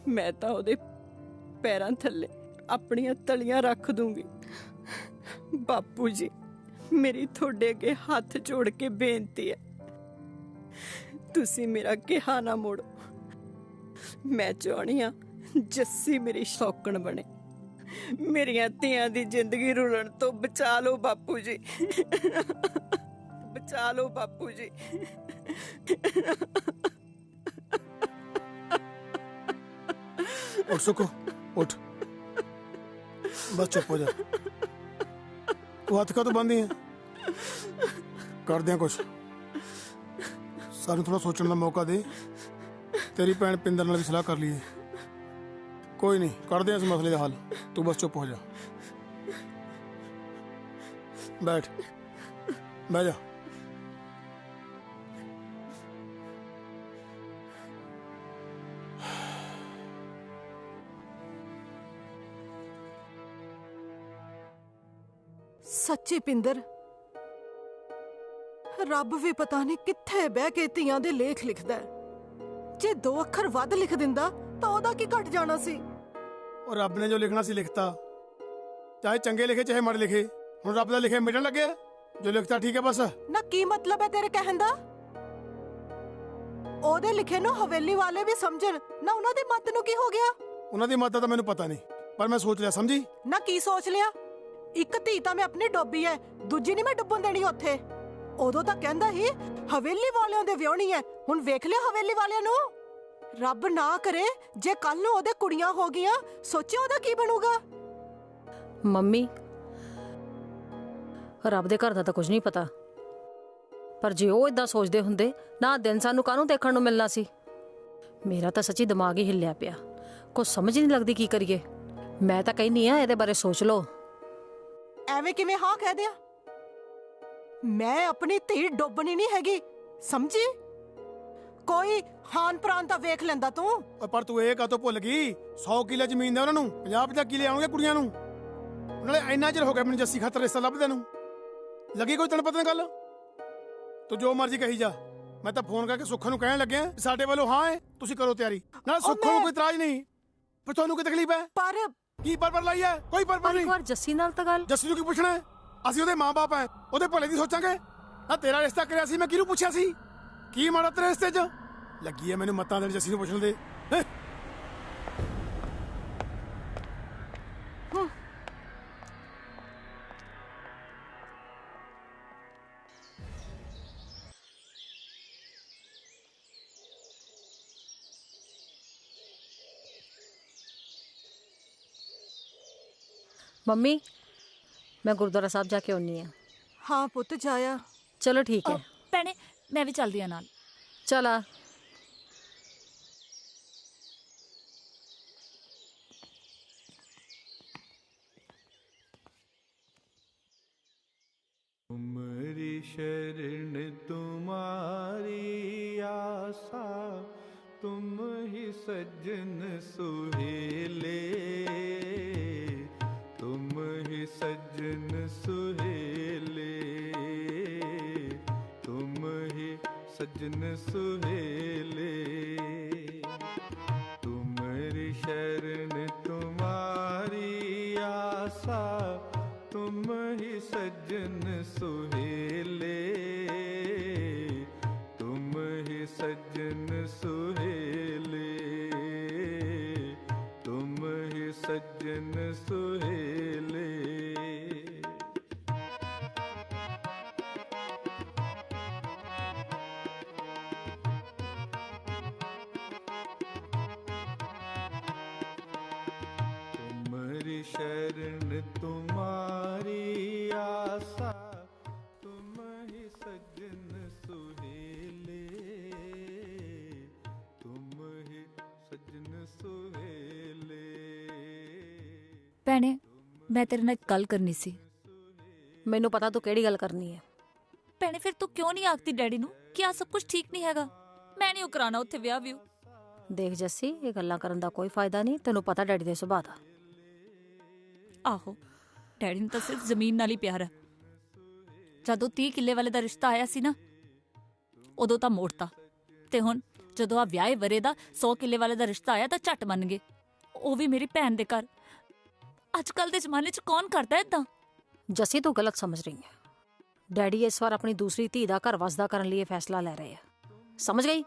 S10: ਮੈਂ ਤਾਂ ਉਹਦੇ ਪੈਰਾਂ ਥੱਲੇ ਆਪਣੀਆਂ ਤਲੀਆਂ ਰੱਖ ਦੂੰਗੀ। ਬਾਪੂ ਜੀ, ਮੇਰੀ ਤੁਹਾਡੇ ਅੱਗੇ ਹੱਥ ਜੋੜ ਕੇ ਬੇਨਤੀ ਹੈ, ਤੁਸੀਂ ਮੇਰਾ ਕਿਹਾ ਨਾ ਮੋੜੋ। ਮੈਂ ਚਾਹੁੰਦੀ ਆ ਜੱਸੀ ਮੇਰੀ ਸ਼ੌਕਣ ਬਣੇ। ਮੇਰੀਆਂ ਧੀਆਂ ਦੀ ਜ਼ਿੰਦਗੀ ਰੁਲਣ ਤੋਂ ਬਚਾ ਲਓ ਬਾਪੂ ਜੀ, ਬਚਾ ਲਓ ਬਾਪੂ ਜੀ।
S3: ਉੱਠ ਸੁੱਖੋ, ਉੱਠ, ਬਸ ਚੁੱਪ ਹੋ ਜਾ। ਤੂੰ ਹੱਥ ਕਾਹਤੋਂ ਬੰਨ੍ਹਦੀ ਹੈ? ਕਰਦੇ ਆ ਕੁਛ, ਸਾਨੂੰ ਥੋੜਾ ਸੋਚਣ ਦਾ ਮੌਕਾ ਦੇ। ਤੇਰੀ ਭੈਣ ਪਿੰਦਰ ਨਾਲ ਵੀ ਸਲਾਹ ਕਰ ਲਈਏ। ਕੋਈ ਨਹੀਂ, ਕਰਦੇ ਆ ਇਸ ਮਸਲੇ ਦਾ ਹੱਲ। ਤੂੰ ਬਸ ਚੁੱਪ ਹੋ ਜਾ, ਬੈਠ, ਬਹਿ ਜਾ।
S11: ਸੱਚੀ ਪਿੰਦਰ, ਰੱਬ ਵੀ ਪਤਾ ਨਹੀਂ ਕਿੱਥੇ ਬਹਿ ਕੇ ਧੀਆਂ ਦੇ ਲੇਖ ਲਿਖਦਾ ਹੈ। ਜੇ 2 ਅੱਖਰ ਵੱਧ ਲਿਖ ਦਿੰਦਾ ਤਾਂ ਉਹਦਾ ਕੀ ਘਟ ਜਾਣਾ ਸੀ।
S3: और रब ने जो लिखना सी लिखता, चाहे चंगे लिखे चाहे माड़े लिखे। हुण रब दा लिखे मिटन लगे, जो लिखता ठीक है बस।
S11: ना की मतलब है तेरे कहन दा? ਉਹਦੇ ਲਿਖੇ ਨੂੰ ਹਵੇਲੀ ਵਾਲੇ ਵੀ ਸਮਝਣ ਨਾ, ਉਹਨਾਂ ਦੀ ਮੱਤ ਨੂੰ ਕੀ ਹੋ ਗਿਆ?
S3: ਉਹਨਾਂ ਦੀ ਮੱਤ ਦਾ ਮੈਨੂੰ ਪਤਾ ਨਹੀਂ, ਪਰ ਮੈਂ ਸੋਚ ਲਿਆ, ਸਮਝੀ
S11: ਨਾ? ਕੀ ਸੋਚ ਲਿਆ? ਇੱਕ ਧੀ ਤਾਂ ਮੈਂ ਆਪਣੀ ਡੋਬੀ ਐ, ਦੂਜੀ ਨਹੀਂ ਮੈਂ ਡੁੱਬਣ ਦੇਣੀ ਉੱਥੇ। ਉਦੋਂ ਤਾਂ ਕਹਿੰਦਾ ਸੀ ਹਵੇਲੀ ਵਾਲਿਆਂ ਦੇ ਵਿਆਹਣੀ ਐ, ਹੁਣ ਵੇਖ ਲਿਆ ਹਵੇਲੀ ਵਾਲਿਆਂ ਨੂੰ। ਰੱਬ ਨਾ ਕਰੇ ਜੇ ਕੱਲ ਨੂੰ ਉਹਦੇ ਕੁੜੀਆਂ ਹੋ ਗਈਆਂ, ਸੋਚਿਓ ਉਹਦਾ ਕੀ ਬਣੂਗਾ।
S18: ਮੰਮੀ, ਰੱਬ ਦੇ ਘਰ ਦਾ ਤਾਂ ਕੁਝ ਨਹੀਂ ਪਤਾ, ਪਰ ਜੇ ਉਹ ਇਦਾਂ ਸੋਚਦੇ ਹੁੰਦੇ ਨਾ ਦਿਨ ਸਾਨੂੰ ਕਾਹਨੂੰ ਦੇਖਣ ਨੂੰ ਮਿਲਣਾ ਸੀ। ਮੇਰਾ ਤਾਂ ਸੱਚੀ ਦਿਮਾਗ ਹੀ ਹਿੱਲਿਆ ਪਿਆ, ਕੁਝ ਸਮਝ ਹੀ ਨਹੀਂ ਲੱਗਦੀ ਕੀ ਕਰੀਏ। ਮੈਂ ਤਾਂ ਕਹਿੰਦੀ ਆ ਇਹਦੇ ਬਾਰੇ ਸੋਚ ਲਓ।
S11: ਐਵੇਂ ਕਿਵੇਂ ਹਾਂ ਕਹਿ ਦਿਆ? ਮੈਂ ਆਪਣੀ ਧੀ ਡੋਬਣੀ ਨਹੀਂ ਹੈਗੀ, ਸਮਝੀ? ਕੋਈ ਹਾਨ ਪ੍ਰਾਨ ਤਾਂ ਵੇਖ ਲੈਂਦਾ ਤੂੰ।
S3: ਪਰ ਤੂੰ ਇਹ ਕਾਹਤੋਂ ਭੁੱਲ ਗਈ? 100 ਕਿੱਲੇ ਜ਼ਮੀਨ ਦੇ ਉਹਨਾਂ ਨੂੰ 50 ਕਿੱਲੇ ਆਉਣਗੇ ਕੁੜੀਆਂ ਨੂੰ। ਨਾਲੇ ਇੰਨਾ ਚਿਰ ਹੋ ਗਿਆ ਮੈਨੂੰ ਜੱਸੀ ਖਾਤਰ ਰਿਸ਼ਤਾ ਲੱਭਦੇ ਨੂੰ। ਲੱਗੀ ਕੋਈ ਤੈਨੂੰ ਪਤਾ ਗੱਲ? ਤੂੰ ਜੋ ਮਰਜ਼ੀ ਕਹੀ ਜਾ, ਮੈਂ ਤਾਂ ਫੋਨ ਕਰਕੇ ਸੁੱਖਾ ਨੂੰ ਕਹਿਣ ਲੱਗਿਆ ਸਾਡੇ ਵੱਲੋਂ ਹਾਂ ਹੈ, ਤੁਸੀਂ ਕਰੋ ਤਿਆਰੀ। ਨਾਲ ਸੁੱਖਾ ਨੂੰ ਕੋਈ ਇਤਰਾਜ਼ ਨਹੀਂ, ਪਰ ਤੁਹਾਨੂੰ ਕੀ ਤਕਲੀਫ ਹੈ?
S11: ਪਰ
S3: ਕੀ ਪਰ ਲਾਈ ਹੈ? ਕੋਈ ਪਰ ਨਹੀਂ।
S18: ਇੱਕ ਵਾਰ ਜੱਸੀ ਨਾਲ ਤਾਂ ਗੱਲ।
S3: ਜੱਸੀ ਨੂੰ ਕੀ ਪੁੱਛਣਾ ਹੈ? ਅਸੀਂ ਉਹਦੇ ਮਾਂ-ਬਾਪ ਹੈ, ਉਹਦੇ ਭਲੇ ਦੀ ਸੋਚਾਂਗੇ ਨਾ। ਤੇਰਾ ਰਿਸ਼ਤਾ ਕਰਿਆ ਸੀ, ਮੈਂ ਕਿਹਨੂੰ ਪੁੱਛਿਆ ਸੀ? ਕੀ ਮਾੜਾ ਤੇਰੇ ਰਿਸ਼ਤੇ 'ਚ? ਲੱਗੀ ਹੈ ਮੈਨੂੰ ਮੱਤਾਂ ਦੇਣ ਜੱਸੀ ਨੂੰ ਪੁੱਛਣ ਦੇ।
S18: ਮੰਮੀ, ਮੈਂ ਗੁਰਦੁਆਰਾ ਸਾਹਿਬ ਜਾ ਕੇ ਆਉਣੀ ਆ।
S11: ਹਾਂ ਪੁੱਤ, ਜਾਇਆ।
S18: ਚਲੋ ਠੀਕ ਹੈ
S13: ਭੈਣੇ, ਮੈਂ ਵੀ ਚੱਲਦੀ ਆ ਨਾਲ।
S18: ਚਲ ਆ।
S19: तुमरी शरण तुम्हारी आसा, तुम ही सज्जन सुहेले, तुम ही सज्जन सुहेले, तुम ही सज्जन सुहेले। तुमरी शरण तुम्हारी आसा, तुम ही सज्जन सुहेले, तुम ही सज्जन सुहेले, तुम ही सज्जन सुहेले। तुमरी शरण तुम्हारी आसा, तुम ही सज्जन सुहेले, तुम ही सज्जन सुहेले।
S13: ਭੈਣੇ, ਮੈਂ ਤੇਰੇ ਨਾਲ ਇੱਕ ਗੱਲ ਕਰਨੀ ਸੀ।
S18: ਮੈਨੂੰ ਪਤਾ ਤੂੰ ਕਿਹੜੀ ਗੱਲ ਕਰਨੀ ਹੈ।
S13: ਭੈਣੇ, ਫਿਰ ਤੂੰ ਕਿਉਂ ਨਹੀਂ ਆਖਦੀ ਡੈਡੀ ਨੂੰ ਕਿ ਆ ਸਭ ਕੁਝ ਠੀਕ ਨਹੀਂ ਹੈਗਾ? ਮੈਂ ਨਹੀਂ ਕਰਾਉਣਾ ਉੱਥੇ ਵਿਆਹ ਵੀ।
S18: ਦੇਖ ਜੱਸੀ, ਇਹ ਗੱਲਾਂ ਕਰਨ ਦਾ ਕੋਈ ਫਾਇਦਾ ਨਹੀਂ, ਤੈਨੂੰ ਪਤਾ ਡੈਡੀ ਦੇ ਸੁਭਾਅ ਦਾ।
S13: ਆਹੋ, ਡੈਡੀ ਨੂੰ ਤਾਂ ਸਿਰਫ ਜ਼ਮੀਨ ਨਾਲ ਹੀ ਪਿਆਰ ਹੈ। ਜਦੋਂ 30 ਕਿੱਲੇ ਵਾਲੇ ਦਾ ਰਿਸ਼ਤਾ ਆਇਆ ਸੀ ਨਾ, ਉਦੋਂ ਤਾਂ ਮੋੜਤਾ, ਤੇ ਹੁਣ ਜਦੋਂ ਆ ਵਿਆਹੇ ਵਰੇ ਦਾ 100 ਕਿੱਲੇ ਵਾਲੇ ਦਾ ਰਿਸ਼ਤਾ ਆਇਆ ਤਾਂ ਝੱਟ ਮੰਨ ਗਏ, ਉਹ ਵੀ ਮੇਰੀ ਭੈਣ ਦੇ ਘਰ। ਅੱਜ ਕੱਲ ਦੇ ਜ਼ਮਾਨੇ 'ਚ ਕੌਣ ਕਰਦਾ ਏਦਾਂ?
S18: ਜੱਸੀ, ਤੂੰ ਗਲਤ ਸਮਝ ਰਹੀ ਹੈ। ਡੈਡੀ ਇਸ ਵਾਰ ਆਪਣੀ ਦੂਸਰੀ ਧੀ ਦਾ ਘਰ ਵਸਦਾ ਕਰਨ ਲਈ ਇਹ ਫੈਸਲਾ ਲੈ ਰਹੇ ਆ, ਸਮਝ ਗਈ?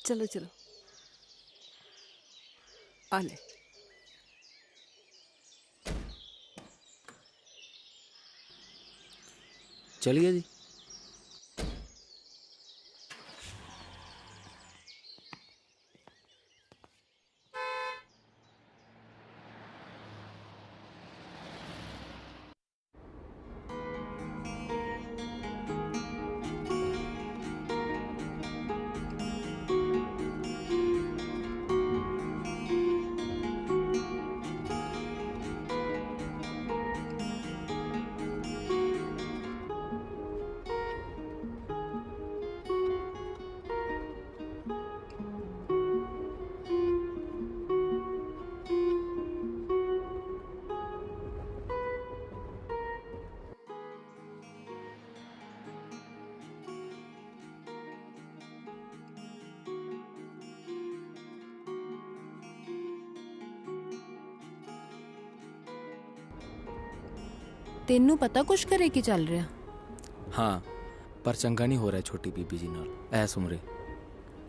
S10: चलो चलो, आ ले।
S5: चलिए जी।
S20: ਤੈਨੂੰ ਪਤਾ ਕੁਛ ਕਰੇ ਕੀ ਚੱਲ ਰਿਹਾ?
S5: ਹਾਂ, ਪਰ ਚੰਗਾ ਨਹੀਂ ਹੋ ਰਿਹਾ ਛੋਟੀ ਬੀਬੀ ਜੀ ਨਾਲ ਐਸ ਉਮਰੇ।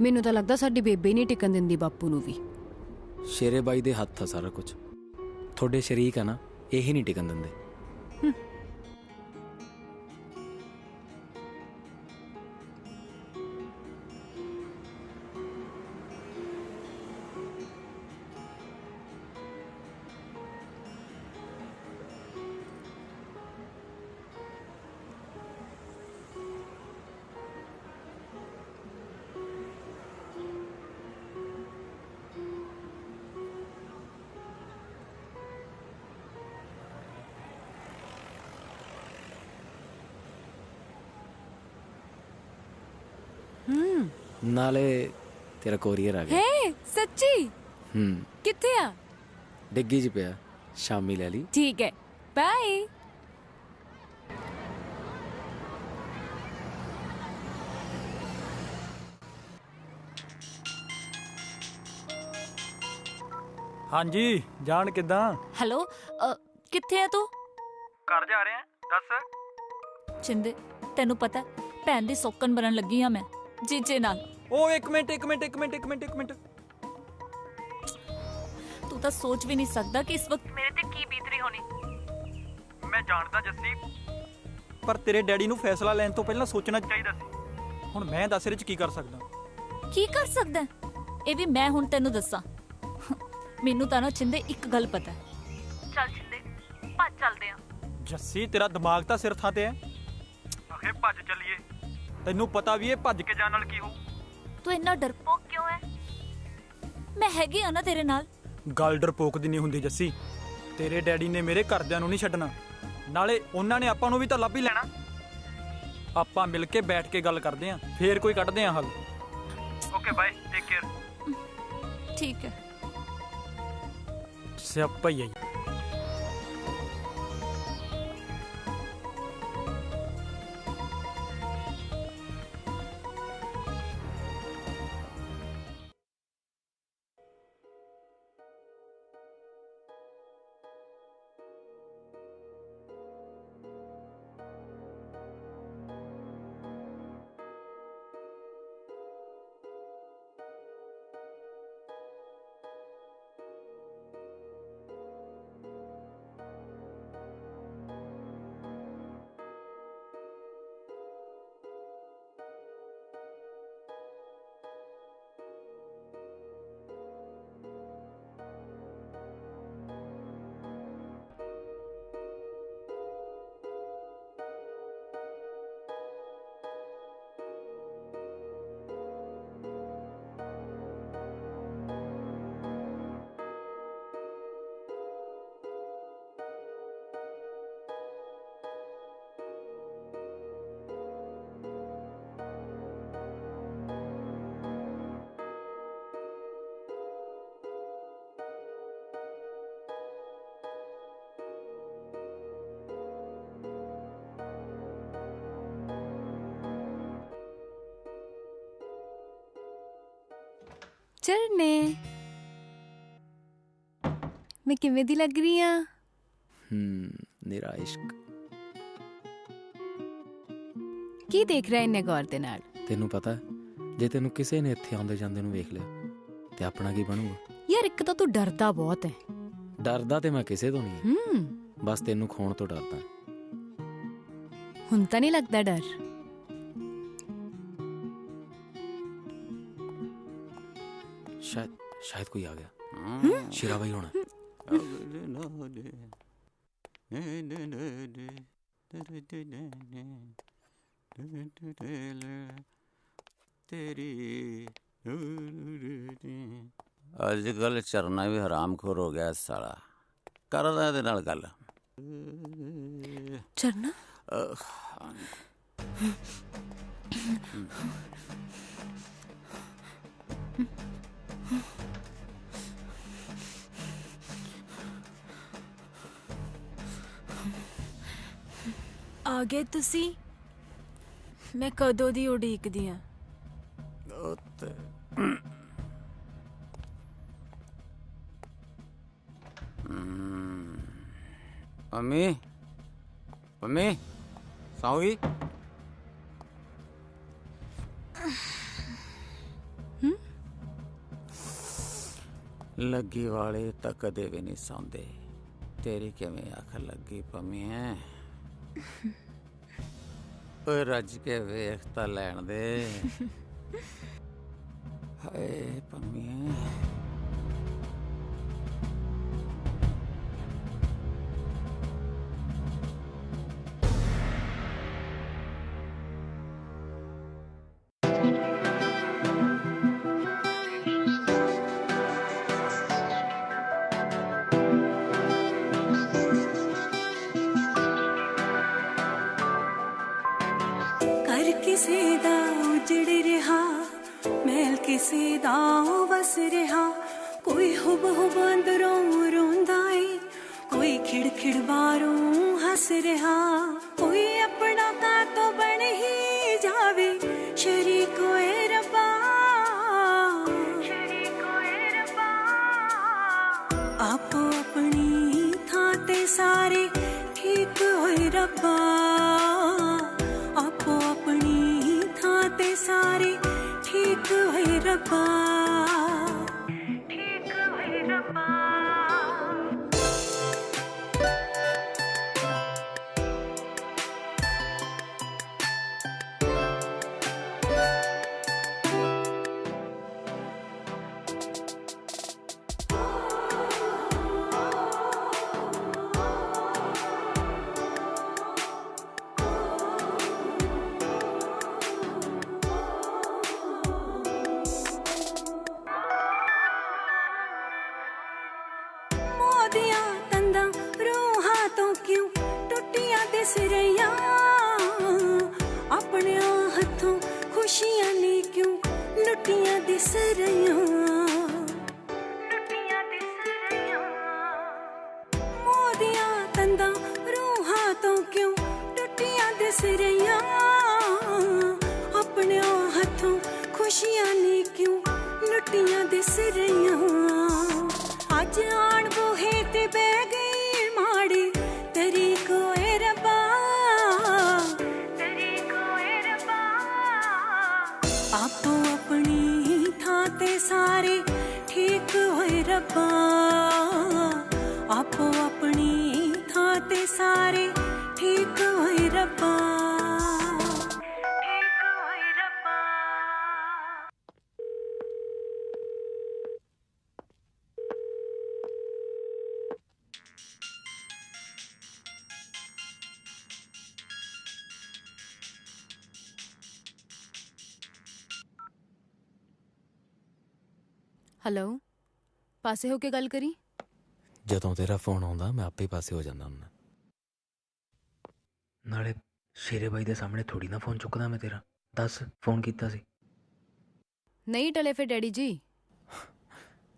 S20: ਮੈਨੂੰ ਤਾਂ ਲੱਗਦਾ ਸਾਡੀ ਬੇਬੇ ਨਹੀਂ ਟਿਕਣ ਦਿੰਦੀ ਬਾਪੂ ਨੂੰ ਵੀ।
S5: ਸ਼ੇਰੇ ਬਾਈ ਦੇ ਹੱਥ ਆ ਸਾਰਾ ਕੁਝ। ਤੁਹਾਡੇ ਸ਼ਰੀਕ ਆ ਨਾ, ਇਹੀ ਨਹੀਂ ਟਿਕਣ ਦਿੰਦੇ। ਨਾਲੇ ਤੇਰਾ ਕੋਰੀਅਰ ਆ ਗਿਆ।
S20: ਹੈ ਸੱਚੀ? ਕਿੱਥੇ ਆ?
S5: ਡਿੱਗੀ 'ਚ ਪਿਆ, ਸ਼ਾਮੀ ਲੈ ਲਈ।
S20: ਠੀਕ ਹੈ, ਬਾਏ।
S14: ਹਾਂਜੀ, ਜਾਣ ਕਿੱਦਾਂ?
S13: ਹੈਲੋ, ਕਿੱਥੇ ਆ ਤੂੰ?
S14: ਘਰ ਜਾ ਰਿਹਾ, ਦੱਸ।
S13: ਚਿੰਦੇ, ਤੈਨੂੰ ਪਤਾ ਭੈਣ ਦੀ ਸੌਕਣ ਬਣਨ ਲੱਗੀ ਆ ਮੈਂ ਜੀਜੇ ਨਾਲ।
S14: ਉਹ ਇੱਕ ਮਿੰਟ।
S13: ਤੂੰ ਤਾਂ ਸੋਚ ਵੀ ਨਹੀਂ ਸਕਦਾ ਕਿ ਇਸ ਵਕਤ ਮੇਰੇ ਤੇ ਕੀ ਬੀਤ ਰਹੀ ਹੋਣੀ।
S14: ਮੈਂ ਜਾਣਦਾ ਜੱਸੀ, ਪਰ ਤੇਰੇ ਡੈਡੀ ਨੂੰ ਫੈਸਲਾ ਲੈਣ ਤੋਂ ਪਹਿਲਾਂ ਸੋਚਣਾ ਚਾਹੀਦਾ ਸੀ। ਹੁਣ ਮੈਂ ਦੱਸ ਰਿਹਾ ਚ ਕੀ ਕਰ ਸਕਦਾ।
S13: ਕੀ ਕਰ ਸਕਦਾ ਇਹ ਵੀ ਮੈਂ ਹੁਣ ਤੈਨੂੰ ਦੱਸਾਂ। ਮੈਨੂੰ ਤਾਂ ਨਾ ਚਿੰਦੇ ਇੱਕ ਗੱਲ ਪਤਾ ਹੈ। ਚੱਲ ਚਿੰਦੇ, ਭੱਜ ਚੱਲਦੇ ਆ।
S14: ਜੱਸੀ, ਤੇਰਾ ਦਿਮਾਗ ਤਾਂ ਸਿਰ ਥਾਂ ਤੇ ਹੈ। ਆਖੇ ਭੱਜ ਚੱਲੀਏ, ਤੈਨੂੰ ਪਤਾ ਵੀ ਇਹ ਭੱਜ ਕੇ ਜਾਣ ਨਾਲ ਕੀ ਹੋਊ।
S13: ਤੂੰ ਇੰਨਾ ਡਰਪੋਕ ਕਿਉਂ ਹੈ? ਮੈਂ ਹੈਗੀ ਆ ਨਾ ਤੇਰੇ ਨਾਲ।
S14: ਗੱਲ ਡਰਪੋਕ ਦੀ ਨਹੀਂ ਹੁੰਦੀ ਜੱਸੀ। ਤੇਰੇ ਡੈਡੀ ਨੇ ਮੇਰੇ ਘਰਦਿਆਂ ਨੂੰ ਨਹੀਂ ਛੱਡਣਾ, ਨਾਲੇ ਉਹਨਾਂ ਨੇ ਆਪਾਂ ਨੂੰ ਵੀ ਤਾਂ ਲੱਭ ਹੀ ਲੈਣਾ। ਆਪਾਂ ਮਿਲ ਕੇ ਬੈਠ ਕੇ ਗੱਲ ਕਰਦੇ ਆਂ, ਫੇਰ ਕੋਈ ਕੱਢਦੇ ਆਂ ਹੱਲ। Okay bye, take care.
S13: ਠੀਕ ਹੈ।
S14: ਸਿਆਪਾ ਹੀ ਹੈ।
S20: ਚਰਨੇ, ਮੈਂ ਕਿਵੇਂ ਦੀ ਲੱਗ ਰਹੀ ਆ?
S5: ਮੇਰਾ ਇਸ਼ਕ।
S20: ਕੀ ਦੇਖ ਰਿਹਾ ਇੰਨੇ ਗੌਰ ਦੇ ਨਾਲ?
S5: ਤੈਨੂੰ ਪਤਾ, ਜੇ ਤੈਨੂੰ ਕਿਸੇ ਨੇ ਇੱਥੇ ਆਉਂਦੇ ਜਾਂਦੇ ਨੂੰ ਵੇਖ ਲਿਆ ਤੇ ਆਪਣਾ ਕੀ ਬਣੂਗਾ?
S20: ਯਾਰ, ਇੱਕ ਤਾਂ ਤੂੰ ਡਰਦਾ ਬਹੁਤ ਹੈ।
S5: ਡਰਦਾ ਤੇ ਮੈਂ ਕਿਸੇ ਤੋਂ ਨਹੀਂ, ਬਸ ਤੈਨੂੰ ਖੋਣ ਤੋਂ ਡਰਦਾ।
S20: ਹੁਣ ਤਾਂ ਨਹੀਂ ਲੱਗਦਾ ਡਰ?
S5: शायद कोई आ गया। शिरा भाई होना।
S2: अजकल चरना भी हरामखोर हो गया साला। कर रहा है नाल गल।
S20: चरना
S6: ਆ ਗਏ ਤੁਸੀਂ? ਮੈਂ ਕਦੋਂ ਦੀ ਉਡੀਕਦੀ ਆ।
S2: अम्मी
S1: ਪੰਮੀ ਸੌਂ ਗਈ? ਲੱਗੀ ਵਾਲੇ ਤਾਂ ਕਦੇ ਵੀ ਨਹੀਂ ਸੌਂਦੇ। ਤੇਰੀ ਕਿਵੇਂ ਅੱਖ ਲੱਗੀ ਪੰਮੀ? ਓਏ ਰੱਜ ਕੇ ਵੇਖ ਤਾਂ ਲੈਣ ਦੇ। ਹਾਏ ਪੰਮੀ
S16: कर किसे दा उजड़ रहा महल किसे दा वस रहा कोई हुब हुब अंदरों रोंदा है कोई खिड़ खिड़ बारों हंस रहा कोई अपना का तो बन ही जावे शरीक होए रब्बा आपो अपनी थां ते सारे ठीक होए रब्बा आपो अपनी थां ते सारे ठीक होए रब्बा ठीक होए रब्बा मोदियां तंदा रूहां तो क्यों टुटियां दिस रहियां अपने हथों खुशियां ने क्यों लुटियां दिस रहियां मोदियां तंदा रूहां तो क्यों टुटियां दिस रहियां अपने हथों खुशियां ने क्यों लुटियां दिस रहियां अज आन बूहे ते बह गई माड़ी तेरी कोए रब्बा आपो अपनी थां ते सारे ठीक होए रब्बा आपो अपनी थां ते सारे ठीक होए रब्बा
S20: हेलो पासे होके गल करी।
S5: ਜਦੋਂ ਤੇਰਾ ਫੋਨ ਆਉਂਦਾ ਮੈਂ ਆਪੇ ਪਾਸੇ ਹੋ ਜਾਂਦਾ ਹੁੰਦਾ। ਨਾਲੇ ਸ਼ੇਰੇ ਬਾਈ ਦੇ ਸਾਹਮਣੇ ਥੋੜੀ ਨਾ ਫੋਨ ਚੁੱਕਦਾ ਮੈਂ ਤੇਰਾ। ਦੱਸ ਫੋਨ ਕੀਤਾ ਸੀ।
S20: नहीं टले फिर डैडी जी?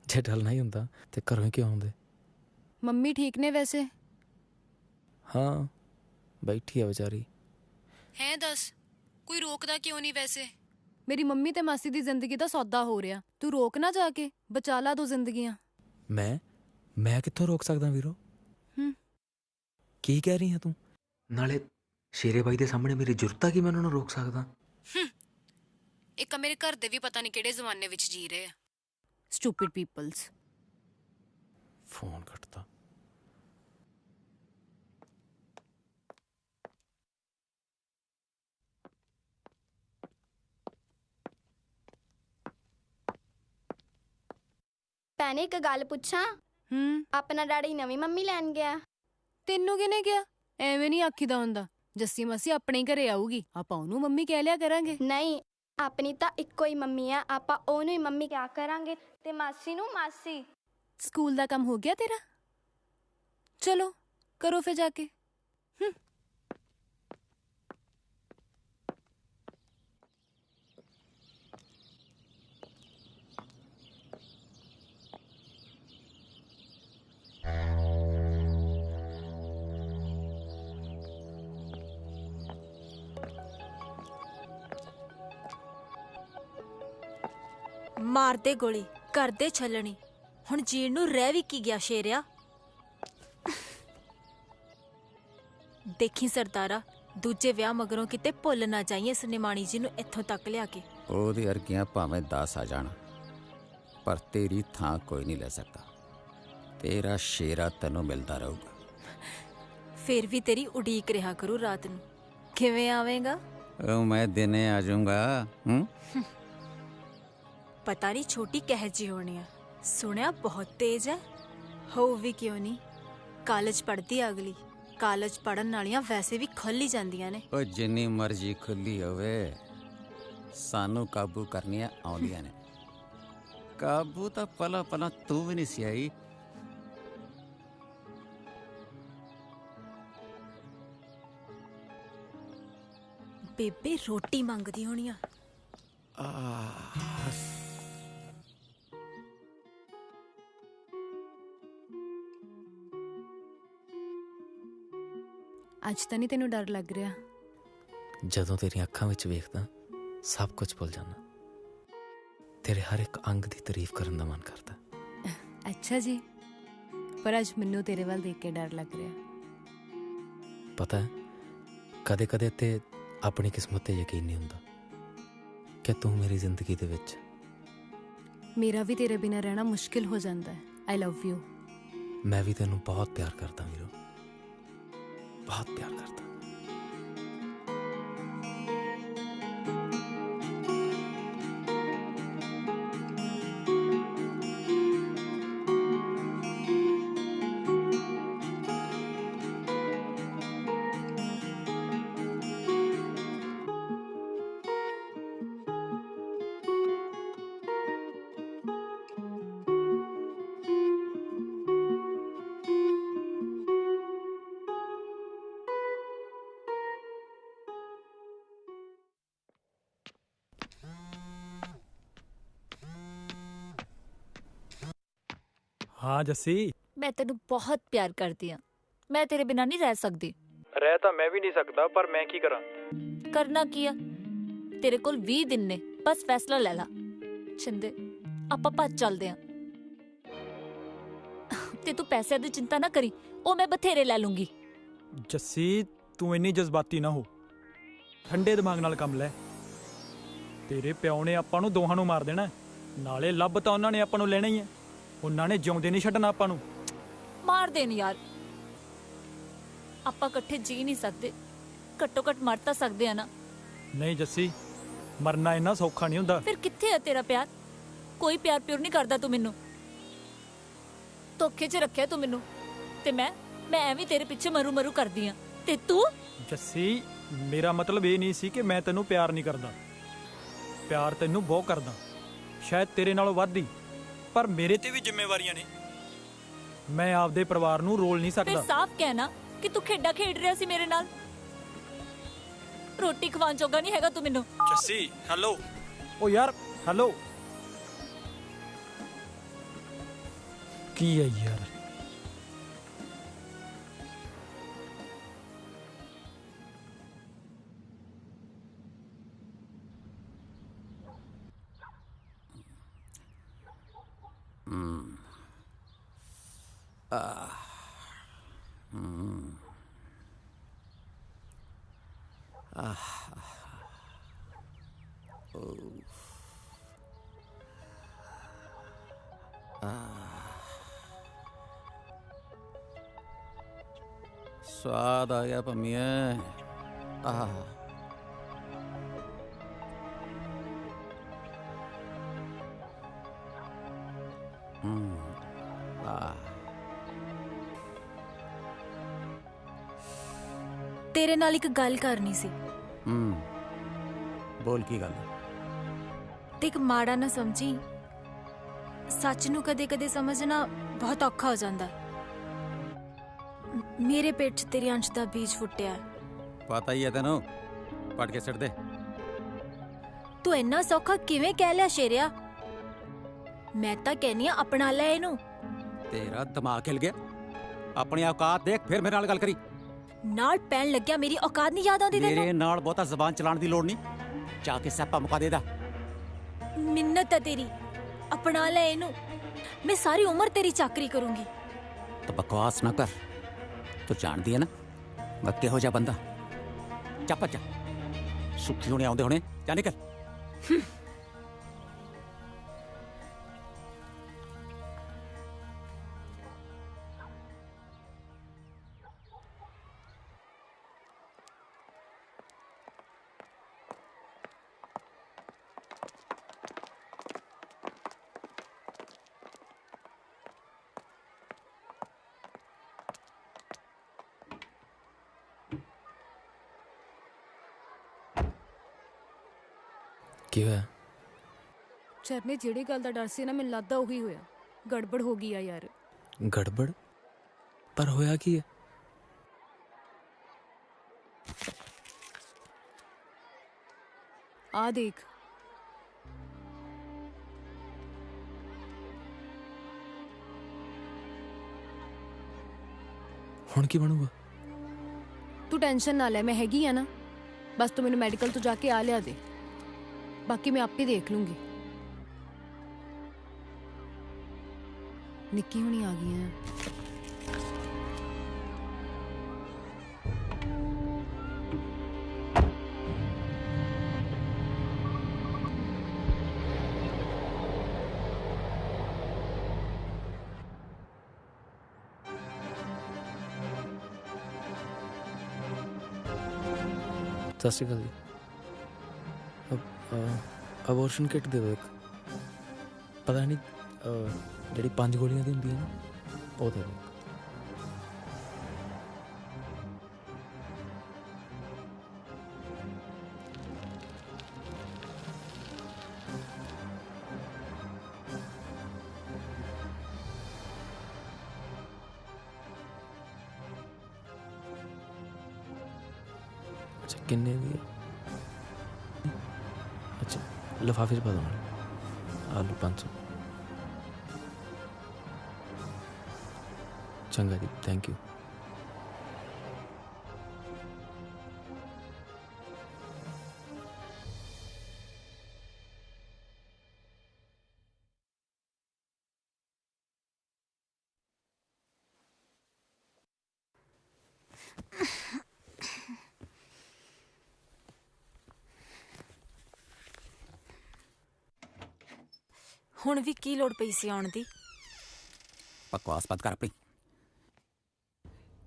S5: ਜੇ ਟਲਣਾ ਹੀ ਹੁੰਦਾ ਤੇ ਘਰੋਂ ਹੀ ਕਿਉਂ ਆਉਂਦੇ?
S20: मम्मी ठीक ने वैसे?
S5: ਹਾਂ ਬੈਠੀ ਆ ਵਿਚਾਰੀ।
S20: है दस कोई रोकदा क्यों नहीं वैसे? मेरी मम्मी ते मासी दी जिंदगी दा सौदा हो रहा तू रोक ना जाके बचा ला दो जिंदगियां।
S5: ਮੈਂ ਕਿੱਥੋਂ ਰੋਕ ਸਕਦਾ ਵੀਰੋ? ਕੀ ਕਹਿ ਰਹੀ ਹੈ ਤੂੰ? ਨਾਲੇ ਸ਼ੇਰੇ ਬਾਈ ਦੇ ਸਾਹਮਣੇ ਮੇਰੀ ਜ਼ਰੂਰਤ ਆ ਕਿ ਮੈਂ ਉਹਨਾਂ ਨੂੰ ਰੋਕ ਸਕਦਾ?
S20: ਇੱਕ ਮੇਰੇ ਘਰ ਦੇ ਵੀ ਪਤਾ ਨਹੀਂ ਕਿਹੜੇ ਜ਼ਮਾਨੇ ਵਿੱਚ ਜੀ ਰਹੇ ਆ। Stupid people's.
S5: ਫੋਨ ਕੱਟਦਾ।
S21: ਭੈਣੇ ਇੱਕ ਗੱਲ ਪੁੱਛਾਂ? ਆਪਣਾ ਡੈਡੀ ਨਵੀਂ ਮੰਮੀ ਲੈਣ ਗਿਆ।
S20: ਤੈਨੂੰ ਕਿਹਨੇ ਕਿਹਾ? ਐਵੇਂ ਨਹੀਂ ਆਖੀਦਾ ਹੁੰਦਾ। ਜੱਸੀ ਮਸੀ ਆਪਣੇ ਘਰੇ ਆਊਗੀ ਆਪਾਂ ਉਹਨੂੰ ਮੰਮੀ ਕਹਿ ਲਿਆ ਕਰਾਂਗੇ।
S21: ਨਹੀਂ ਆਪਣੀ ਤਾਂ ਇੱਕੋ ਹੀ ਮੰਮੀ ਆ ਆਪਾਂ ਉਹਨੂੰ ਹੀ ਮੰਮੀ ਕਿਹਾ ਕਰਾਂਗੇ ਤੇ ਮਾਸੀ ਨੂੰ ਮਾਸੀ।
S20: ਸਕੂਲ ਦਾ ਕੰਮ ਹੋ ਗਿਆ ਤੇਰਾ? ਚਲੋ ਕਰੋ ਫਿਰ ਜਾ ਕੇ।
S6: ਮਾਰਦੇ ਗੋਲੀ ਕਰਦੇ ਛੱਲਣੀ ਹੁਣ ਜੀਣ ਨੂੰ ਰਹਿ ਵੀ ਕੀ ਗਿਆ ਸ਼ੇਰਿਆ। ਦੇਖੀ ਸਰਦਾਰਾ, ਦੂਜੇ ਵਿਆਹ ਮਗਰੋਂ ਕਿਤੇ ਭੁੱਲ ਨਾ ਜਾਈਏ ਇਸ ਨਿਮਾਣੀ ਜੀ ਨੂੰ ਇੱਥੋਂ ਤੱਕ ਲਿਆ ਕੇ।
S1: ਉਹਦੇ ਅਰਗੀਆਂ ਭਾਵੇਂ 10 ਆ ਜਾਣ, ਪਰ ਤੇਰੀ ਥਾਂ ਕੋਈ ਨਹੀਂ ਲੈ ਸਕਦਾ। ਤੇਰਾ ਸ਼ੇਰਾ ਤੈਨੂੰ ਮਿਲਦਾ ਰਹੂਗਾ।
S6: ਫਿਰ ਵੀ ਤੇਰੀ ਉਡੀਕ ਰਿਹਾ ਕਰੂ ਰਾਤ ਨੂੰ। ਕਿਵੇਂ ਆਵੇਂਗਾ?
S1: ਉਹ ਮੈਂ ਦਿਨੇ ਆ ਜਾਊਂਗਾ।
S6: ਪਤਾ ਨਹੀਂ ਛੋਟੀ ਕਹਿ ਜੀ ਹੋਣੀ ਆ। ਸੁਣਿਆ ਬਹੁਤ ਤੇਜ਼ ਹੈ। ਹੋ ਵੀ ਕਿਉਂ ਨਹੀਂ, ਕਾਲਜ ਪੜ੍ਹਦੀ ਆ ਅਗਲੀ। ਕਾਲਜ ਪੜ੍ਹਨ ਵਾਲੀਆਂ ਵੈਸੇ ਵੀ ਖੁੱਲ ਹੀ ਜਾਂਦੀਆਂ ਨੇ।
S1: ਉਹ ਜਿੰਨੀ ਮਰਜ਼ੀ ਖੁੱਲੀ ਹੋਵੇ, ਸਾਨੂੰ ਕਾਬੂ ਕਰਨੀਆਂ ਆਉਂਦੀਆਂ ਨੇ। ਕਾਬੂ ਤਾਂ ਪਲਾ ਪਲਾ ਤੂੰ ਵੀ ਨਹੀਂ ਸੀ ਆਈ।
S6: ਬੇਬੇ ਰੋਟੀ ਮੰਗਦੀ ਹੋਣੀ ਆ।
S20: ਅੱਜ ਤਾਂ ਨਹੀਂ ਤੈਨੂੰ ਡਰ ਲੱਗ ਰਿਹਾ?
S5: ਜਦੋਂ ਤੇਰੀਆਂ ਅੱਖਾਂ ਵਿੱਚ ਵੇਖਦਾ ਸਭ ਕੁਝ ਭੁੱਲ ਜਾਂਦਾ। ਤੇਰੇ ਹਰ ਇੱਕ ਅੰਗ ਦੀ ਤਾਰੀਫ ਕਰਨ ਦਾ ਮਨ ਕਰਦਾ।
S20: ਅੱਛਾ ਜੀ, ਪਰ ਅੱਜ ਮੈਨੂੰ ਤੇਰੇ ਵੱਲ ਦੇਖ ਕੇ ਡਰ ਲੱਗ ਰਿਹਾ।
S5: ਪਤਾ ਹੈ, ਕਦੇ ਕਦੇ ਤੇ ਆਪਣੀ ਕਿਸਮਤ ਤੇ ਯਕੀਨ ਨਹੀਂ ਹੁੰਦਾ ਕਿ ਤੂੰ ਮੇਰੀ ਜ਼ਿੰਦਗੀ ਦੇ ਵਿੱਚ।
S20: ਮੇਰਾ ਵੀ ਤੇਰੇ ਬਿਨਾਂ ਰਹਿਣਾ ਮੁਸ਼ਕਿਲ ਹੋ ਜਾਂਦਾ ਹੈ। ਆਈ ਲਵ ਯੂ।
S5: ਮੈਂ ਵੀ ਤੈਨੂੰ ਬਹੁਤ ਪਿਆਰ ਕਰਦਾ ਵੀਰੋ, ਬਹੁਤ ਪਿਆਰ ਕਰਦਾ।
S14: ਹਾਂ ਜੱਸੀ,
S13: ਮੈਂ ਤੈਨੂੰ ਬਹੁਤ ਪਿਆਰ ਕਰਦੀ ਹਾਂ। ਮੈਂ ਤੇਰੇ ਬਿਨਾਂ ਨਹੀਂ ਰਹਿ ਸਕਦੀ।
S14: ਰਹਿ ਤਾਂ ਮੈਂ ਵੀ ਨਹੀਂ ਸਕਦਾ, ਪਰ ਮੈਂ ਕੀ ਕਰਾਂ?
S13: ਕਰਨਾ ਕੀ ਆ? ਤੇਰੇ ਕੋਲ 20 ਦਿਨ ਨੇ, ਬਸ ਫੈਸਲਾ ਲੈ ਲਾ। ਛਿੰਦੇ, ਆਪਾਂ ਭੱਜ ਚੱਲਦੇ ਆਂ। ਤੇ ਤੂੰ ਪੈਸਿਆਂ ਦੀ ਚਿੰਤਾ ਨਾ ਕਰੀ, ਉਹ ਮੈਂ ਬਥੇਰੇ ਲੈ ਲੂੰਗੀ।
S14: ਜੱਸੀ, ਤੂੰ ਇੰਨੀ ਜਜ਼ਬਾਤੀ ਨਾ ਹੋ। ਠੰਡੇ ਦਿਮਾਗ ਨਾਲ ਕੰਮ ਲੈ। ਤੇਰੇ ਪਿਓ ਨੇ ਆਪਾਂ ਨੂੰ ਦੋਹਾਂ ਨੂੰ ਮਾਰ ਦੇਣਾ, ਨਾਲੇ ਲੱਭ ਤਾਂ ਉਹਨਾਂ ਨੇ ਆਪਾਂ ਨੂੰ ਲੈਣਾ ਹੀ ਹੈ। ਉਹਨਾਂ ਨੇ ਜਿਉਂਦੇ ਨਹੀਂ ਛੱਡਣਾ ਆਪਾਂ ਨੂੰ।
S13: ਮਾਰ ਦੇਣ ਯਾਰ, ਆਪਾਂ ਇਕੱਠੇ ਜੀ ਨਹੀਂ ਸਕਦੇ। ਘੱਟੋ ਘੱਟ ਮਰ ਤਾਂ ਸਕਦੇ ਆ ਨਾ।
S14: ਨਹੀਂ ਜੱਸੀ, ਮਰਨਾ ਇੰਨਾ ਸੌਖਾ ਨਹੀਂ ਹੁੰਦਾ।
S13: ਫਿਰ ਕਿੱਥੇ ਆ ਤੇਰਾ ਪਿਆਰ? ਕੋਈ ਪਿਆਰ ਪਿਉਰ ਨਹੀਂ ਕਰਦਾ ਤੂੰ ਮੈਨੂੰ। ਧੋਖੇ 'ਚ ਰੱਖਿਆ ਤੂੰ ਮੈਨੂੰ, ਤੇ ਮੈਂ ਐਵੇਂ ਤੇਰੇ ਪਿੱਛੇ ਮਰੂ ਮਰੂ ਕਰਦੀ ਆ। ਤੇ ਤੂੰ?
S14: ਜੱਸੀ, ਮੇਰਾ ਮਤਲਬ ਇਹ ਨਹੀਂ ਸੀ ਕਿ ਮੈਂ ਤੈਨੂੰ ਪਿਆਰ ਨਹੀਂ ਕਰਦਾ। ਪਿਆਰ ਤੈਨੂੰ ਬਹੁਤ ਕਰਦਾ, ਸ਼ਾਇਦ ਤੇਰੇ ਨਾਲੋਂ ਵੱਧ ਹੀ। ਪਰ ਮੇਰੇ ਤੇ ਵੀ ਜ਼ਿੰਮੇਵਾਰੀਆਂ ਨੇ। ਮੈਂ ਆਪਦੇ ਪਰਿਵਾਰ ਨੂੰ ਰੋਲ ਨਹੀਂ ਸਕਦਾ।
S13: ਫਿਰ ਸਾਫ਼ ਕਹਿਣਾ ਕਿ ਤੂੰ ਖੇਡਾਂ ਖੇਡ ਰਿਹਾ ਸੀ ਮੇਰੇ ਨਾਲ। ਰੋਟੀ ਖਵਾਉਣ ਜੋਗਾ ਨਹੀਂ ਹੈਗਾ ਤੂੰ ਮੈਨੂੰ।
S14: ਜੱਸੀ, ਹੈਲੋ। ਓ ਯਾਰ, ਹੈਲੋ। ਕੀ ਹੈ ਯਾਰ?
S1: स्वाद आ गया पम्मिए।
S6: ਤੇਰੇ ਨਾਲ ਇੱਕ ਗੱਲ ਕਰਨੀ ਸੀ।
S1: बोल की गल?
S6: ਤੇ ਇੱਕ ਮਾੜਾ ਨਾ ਸਮਝੀ, ਸੱਚ ਨੂੰ ਕਦੇ ਕਦੇ ਸਮਝਣਾ ਬਹੁਤ ਔਖਾ ਹੋ ਜਾਂਦਾ। ਮੇਰੇ ਪੇਟ 'ਚ ਤੇਰੀ ਅੰਸ਼ ਦਾ ਬੀਜ ਫੁੱਟਿਆ।
S1: पता ही है तेनों, पट के सिट दे।
S6: ਤੂੰ ਇੰਨਾ ਸੌਖਾ ਕਿਵੇਂ ਕਹਿ ਲਿਆ ਸ਼ੇਰਿਆ? ਮੈਂ ਤਾਂ कहनी ਆ अपना ਲੈ ਇਹਨੂੰ।
S1: तेरा दिमाग हिल गया? अपनी औकात देख, फिर मेरे नाल गल करी।
S6: ਨਾਲ ਪੈਣ ਲੱਗਿਆ ਮੇਰੀ ਔਕਾਤ ਨਹੀਂ ਯਾਦ ਆਉਂਦੀ
S1: मेरे नाल बहुता ਜ਼ਬਾਨ ਚਲਾਉਣ ਦੀ ਲੋੜ ਨਹੀਂ। जाके सियापा मुका दे दा।
S6: मिन्नत है तेरी, अपना ले इनू। मैं सारी उम्र तेरी चाकरी करूंगी।
S1: तो बकवास ना कर। तू जानती है ना मैं किहो जिहा बंदा जा भज्ज जा सुखी होने आउंदे होने जा निकल
S5: ਕੀ ਹੋਇਆ?
S20: ਚਰਨੇ ਜਿਹੜੀ ਗੱਲ ਦਾ ਡਰ ਸੀ ਨਾ ਮੈਨੂੰ ਲੱਗਦਾ ਉਹੀ ਹੋਇਆ। ਗੜਬੜ ਹੋ ਗਈ ਆ ਯਾਰ।
S5: ਗੜਬੜ? ਪਰ ਹੋਇਆ ਕੀ ਹੈ?
S20: ਆ ਦੇਖ।
S5: ਹੁਣ ਕੀ ਬਣੂਗਾ?
S20: ਤੂੰ ਟੈਨਸ਼ਨ ਨਾ ਲੈ, ਮੈਂ ਹੈਗੀ ਆ ਨਾ। ਬਸ ਤੂੰ ਮੈਨੂੰ ਮੈਡੀਕਲ ਤੋਂ ਜਾ ਕੇ ਆ ਲਿਆ ਦੇ, ਬਾਕੀ ਮੈਂ ਆਪੇ ਦੇਖ ਲੂੰਗੀ। ਨਿੱਕੀ ਹੁਣੀ ਆ ਗਈ ਹੈ।
S5: ਸਤਿ ਸ਼੍ਰੀ ਅਕਾਲ ਜੀ। ਅਬੋਰਸ਼ਨ ਕਿਟ ਦੇ ਦਿਓ ਇੱਕ। ਪਤਾ ਨਹੀਂ ਜਿਹੜੀ 5 ਗੋਲੀਆਂ ਦੀ ਹੁੰਦੀ ਹੈ ਨਾ, ਉਹ ਦੇ ਦਿਓ। ਅੱਛਾ ਕਿੰਨੇ ਦੀ ਹੈ? ਅੱਛਾ ਲਿਫਾਫੇ 'ਚ ਪਾ ਦੋ ਨਾਲ। ਆਲੂ 500। ਚੰਗਾ ਜੀ, ਥੈਂਕ ਯੂ।
S6: ਹੁਣ ਵੀ ਕੀ ਲੋੜ ਪਈ ਸੀ ਆਉਣ ਦੀ?
S1: बकवास बंद कर अपनी।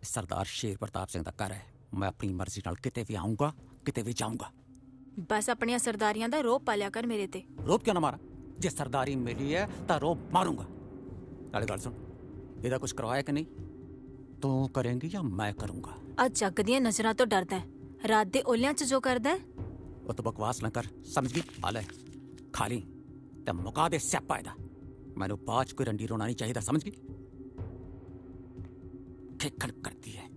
S1: सरदार शेर प्रताप सिंह दा घर है, मैं अपनी मर्जी नाल किते भी आऊंगा किते भी जाऊंगा।
S6: ਬਸ ਆਪਣੀਆਂ ਸਰਦਾਰੀਆਂ ਦਾ ਰੋਪ ਪਾਲਿਆ ਕਰ ਮੇਰੇ ਤੇ।
S1: रोब क्यों ना मारा? जे सरदारी मिली है तो रोब मारूंगा। नाले गल सुन, ਇਹਦਾ कुछ करवाया कि नहीं? तू करेंगी या मैं करूंगा?
S6: ਆ ਜੱਗ ਦੀਆਂ ਨਜ਼ਰਾਂ ਤੋਂ ਡਰਦਾ ਹੈ, ਰਾਤ ਦੇ ਓਲਿਆਂ 'ਚ ਜੋ ਕਰਦਾ ਹੈ।
S1: वो तो बकवास ना कर, समझ गई? हाल है खाली ते मुका दे स्यापा ਇਹਦਾ। मैनू बाज कोई रंडी रोना नहीं चाहिए, समझ गई? खेखड़ करती है।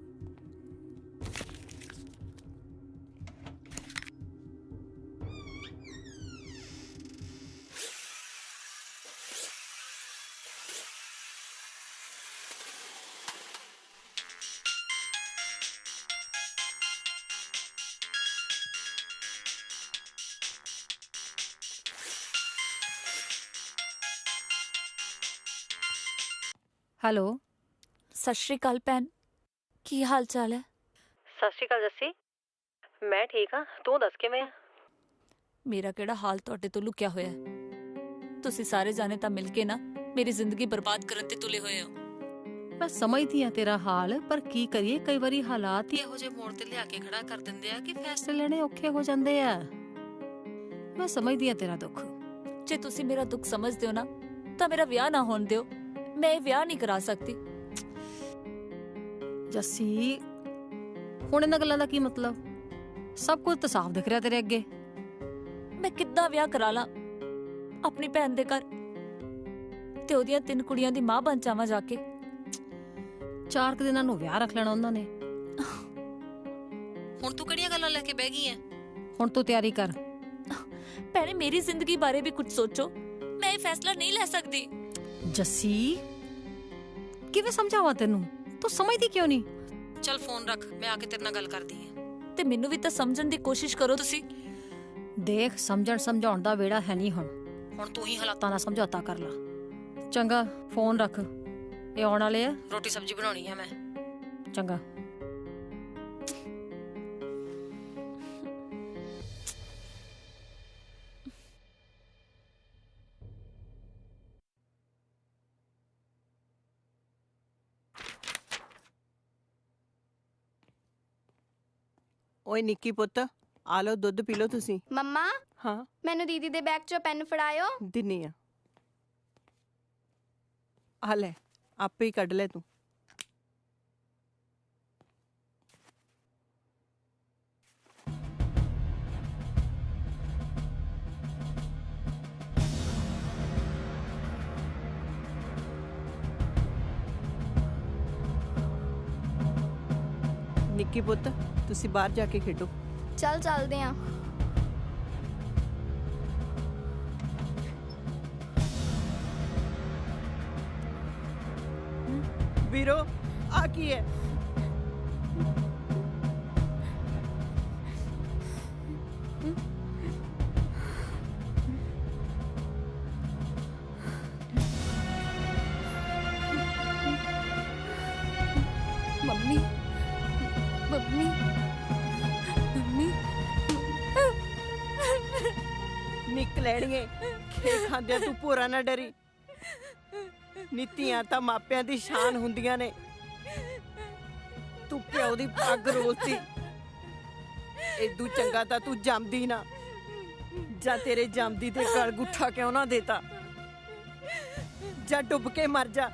S18: ਹੈਲੋ,
S13: ਸਤਿ ਸ਼੍ਰੀ ਅਕਾਲ ਭੈਣ, ਕੀ ਹਾਲ ਚਾਲ ਹੈ?
S18: ਸਤਿ ਸ਼੍ਰੀ ਅਕਾਲ ਜੱਸੀ। ਮੈਂ ਠੀਕ ਹਾਂ, ਤੂੰ ਦੱਸ ਕਿਵੇਂ ਆ?
S13: ਮੇਰਾ ਕਿਹੜਾ ਹਾਲ ਤੁਹਾਡੇ ਤੋਂ ਲੁਕਿਆ ਹੋਇਆ ਹੈ? ਤੁਸੀਂ ਸਾਰੇ ਜਾਣੇ ਤਾਂ ਮਿਲ ਕੇ ਨਾ ਮੇਰੀ ਜ਼ਿੰਦਗੀ ਬਰਬਾਦ ਕਰਨ ਤੇ ਤੁਲੇ ਹੋਏ ਹੋ।
S18: ਮੈਂ ਸਮਝਦੀ ਆ ਤੇਰਾ ਹਾਲ, ਪਰ ਕੀ ਕਰੀਏ, ਕਈ ਵਾਰੀ ਹਾਲਾਤ ਹੀ ਇਹੋ ਜਿਹੇ ਮੋੜ ਤੇ ਲਿਆ ਕੇ ਖੜਾ ਕਰ ਦਿੰਦੇ ਆ ਕਿ ਫੈਸਲੇ ਲੈਣੇ ਔਖੇ ਹੋ ਜਾਂਦੇ ਆ। ਮੈਂ ਸਮਝਦੀ ਆ ਤੇਰਾ ਦੁੱਖ।
S13: ਜੇ ਤੁਸੀਂ ਮੇਰਾ ਦੁੱਖ ਸਮਝਦੇ ਹੋ ਨਾ ਤਾਂ ਮੇਰਾ ਵਿਆਹ ਨਾ ਹੋਣ ਦਿਓ। ਮੈਂ ਇਹ ਵਿਆਹ ਨਹੀਂ ਕਰਾ ਸਕਦੀ।
S18: ਜੱਸੀ, ਹੁਣ ਇਹਨਾਂ ਗੱਲਾਂ ਦਾ ਕੀ ਮਤਲਬ? ਸਭ ਕੁਝ ਤਾਂ ਸਾਫ਼ ਦਿਖ ਰਿਹਾ ਤੇਰੇ ਅੱਗੇ।
S13: ਮੈਂ ਕਿੱਦਾਂ ਵਿਆਹ ਕਰਾ ਲਾਂ ਆਪਣੀ ਭੈਣ ਦੇ ਘਰ ਤੇ ਉਹਦੀਆਂ 3 ਕੁੜੀਆਂ ਦੀ ਮਾਂ ਬਣ ਜਾਵਾਂ ਜਾ ਕੇ?
S18: 4 ਦਿਨਾਂ ਨੂੰ ਵਿਆਹ ਰੱਖ ਲੈਣਾ ਉਹਨਾਂ ਨੇ। ਹੁਣ ਤੂੰ ਕਿਹੜੀਆਂ ਗੱਲਾਂ ਲੈ ਕੇ ਬਹਿ ਗਈ ਐ? ਹੁਣ ਤੂੰ ਤਿਆਰੀ ਕਰ।
S13: ਭੈਣੇ ਮੇਰੀ ਜ਼ਿੰਦਗੀ ਬਾਰੇ ਵੀ ਕੁਝ ਸੋਚੋ। ਮੈਂ ਇਹ ਫੈਸਲਾ ਨਹੀਂ ਲੈ ਸਕਦੀ।
S18: ਜੱਸੀ, ਕਿਵੇਂ ਸਮਝਾਵਾਂ ਤੈਨੂੰ? ਤੂੰ ਸਮਝਦੀ ਕਿਉਂ ਨਹੀਂ? ਚੱਲ ਫੋਨ ਰੱਖ, ਮੈਂ ਆ ਕੇ ਤੇਰੇ ਨਾਲ ਗੱਲ ਕਰਦੀ ਆ।
S13: ਤੇ ਮੈਨੂੰ ਵੀ ਤਾਂ ਸਮਝਣ ਦੀ ਕੋਸ਼ਿਸ਼ ਕਰੋ ਤੁਸੀਂ।
S18: ਦੇਖ, ਸਮਝਾਉਣ ਦਾ ਵੇੜਾ ਹੈ ਨਹੀਂ ਹੁਣ ਤੂੰ ਹੀ ਹਾਲਾਤਾਂ ਨਾਲ ਸਮਝੌਤਾ ਕਰ ਲਾ। ਚੰਗਾ, ਫੋਨ ਰੱਖ, ਇਹ ਆਉਣ ਵਾਲੇ ਆ। ਰੋਟੀ ਸਬਜ਼ੀ ਬਣਾਉਣੀ ਆ ਮੈਂ। ਚੰਗਾ।
S10: ਓਏ ਨਿੱਕੀ ਪੁੱਤ ਆ ਲਓ ਦੁੱਧ ਪੀ ਲਓ ਤੁਸੀਂ।
S21: ਮੰਮਾ
S10: ਹਾਂ
S21: ਮੈਨੂੰ ਦੀਦੀ ਦੇ ਬੈਗ ਚੋਂ ਪੈਨ ਫੜਾਇਓ।
S10: ਦਿੰਨੀ ਆ ਲੈ ਆਪੇ ਹੀ ਕੱਢ ਲੈ ਤੂੰ। ਨਿੱਕੀ ਪੁੱਤ ਤੁਸੀਂ ਬਾਹਰ ਜਾ ਕੇ ਖੇਡੋ।
S21: ਚੱਲ ਚੱਲਦੇ ਆਂ।
S10: ਵੀਰੋ ਆ ਕੀ ਹੈ?
S20: ਮੰਮੀ ਮੰਮੀ ਮੰਮੀ
S10: ਨਿਕ ਲੈਣਗੇ ਖੇ ਖਾਂਦਿਆਂ ਤੂੰ ਭੋਰਾ ਨਾ ਡਰੀ। ਨੀਤੀਆਂ ਤਾਂ ਮਾਪਿਆਂ ਦੀ ਸ਼ਾਨ ਹੁੰਦੀਆਂ ਨੇ। ਤੂੰ ਪਿਓ ਦੀ ਪੱਗ ਰੋਲਤੀ। ਏਦੂ ਚੰਗਾ ਤਾਂ ਤੂੰ ਜੰਮਦੀ ਨਾ, ਜਾਂ ਤੇਰੇ ਜੰਮਦੀ ਤੇ ਗਲ ਗੁੱਠਾ ਕਿਉਂ ਨਾ ਦੇਤਾ। ਜਾਂ ਡੁੱਬ ਕੇ ਮਰ ਜਾ,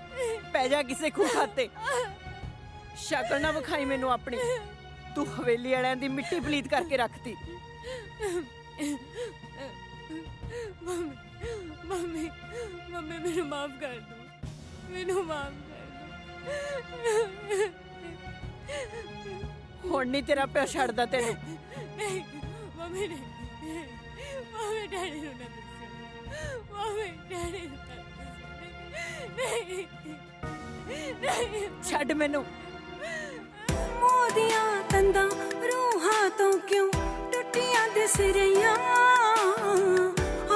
S10: ਪੈ ਜਾ ਕਿਸੇ ਖੂਹ ਖਾਤੇ। ਸ਼ਕਲ ਨਾ ਵਿਖਾਈ ਮੈਨੂੰ ਆਪਣੀ। ਤੂੰ ਹਵੇਲੀ ਵਾਲਿਆਂ ਦੀ ਮਿੱਟੀ ਪਲੀਤ ਕਰਕੇ ਰੱਖਤੀ।
S20: ਮੰਮੀ ਮੰਮੀ ਮੰਮੀ ਮੈਨੂੰ ਮਾਫ ਕਰ ਦੋ, ਮੈਨੂੰ ਮਾਫ ਕਰ ਦੋ।
S10: ਹੁਣ ਨਹੀਂ ਤੇਰਾ ਪਿਓ ਛੱਡਦਾ ਤੈਨੂੰ।
S20: ਨਹੀਂ ਮੰਮੀ ਨਹੀਂ, ਮੰਮੀ ਡੈਡੀ ਨੂੰ ਨਾ ਦੱਸੋ, ਮੰਮੀ ਡੈਡੀ ਨੂੰ ਨਾ ਦੱਸੋ। ਨਹੀਂ ਨਹੀਂ
S10: ਛੱਡ ਮੈਨੂੰ।
S16: ਮੋਦੀਆਂ ਤੰਦਾਂ ਰੂਹਾਂ ਤੋਂ ਕਿਉਂ ਟੁੱਟੀਆਂ ਦਿਸ ਰਹੀਆਂ।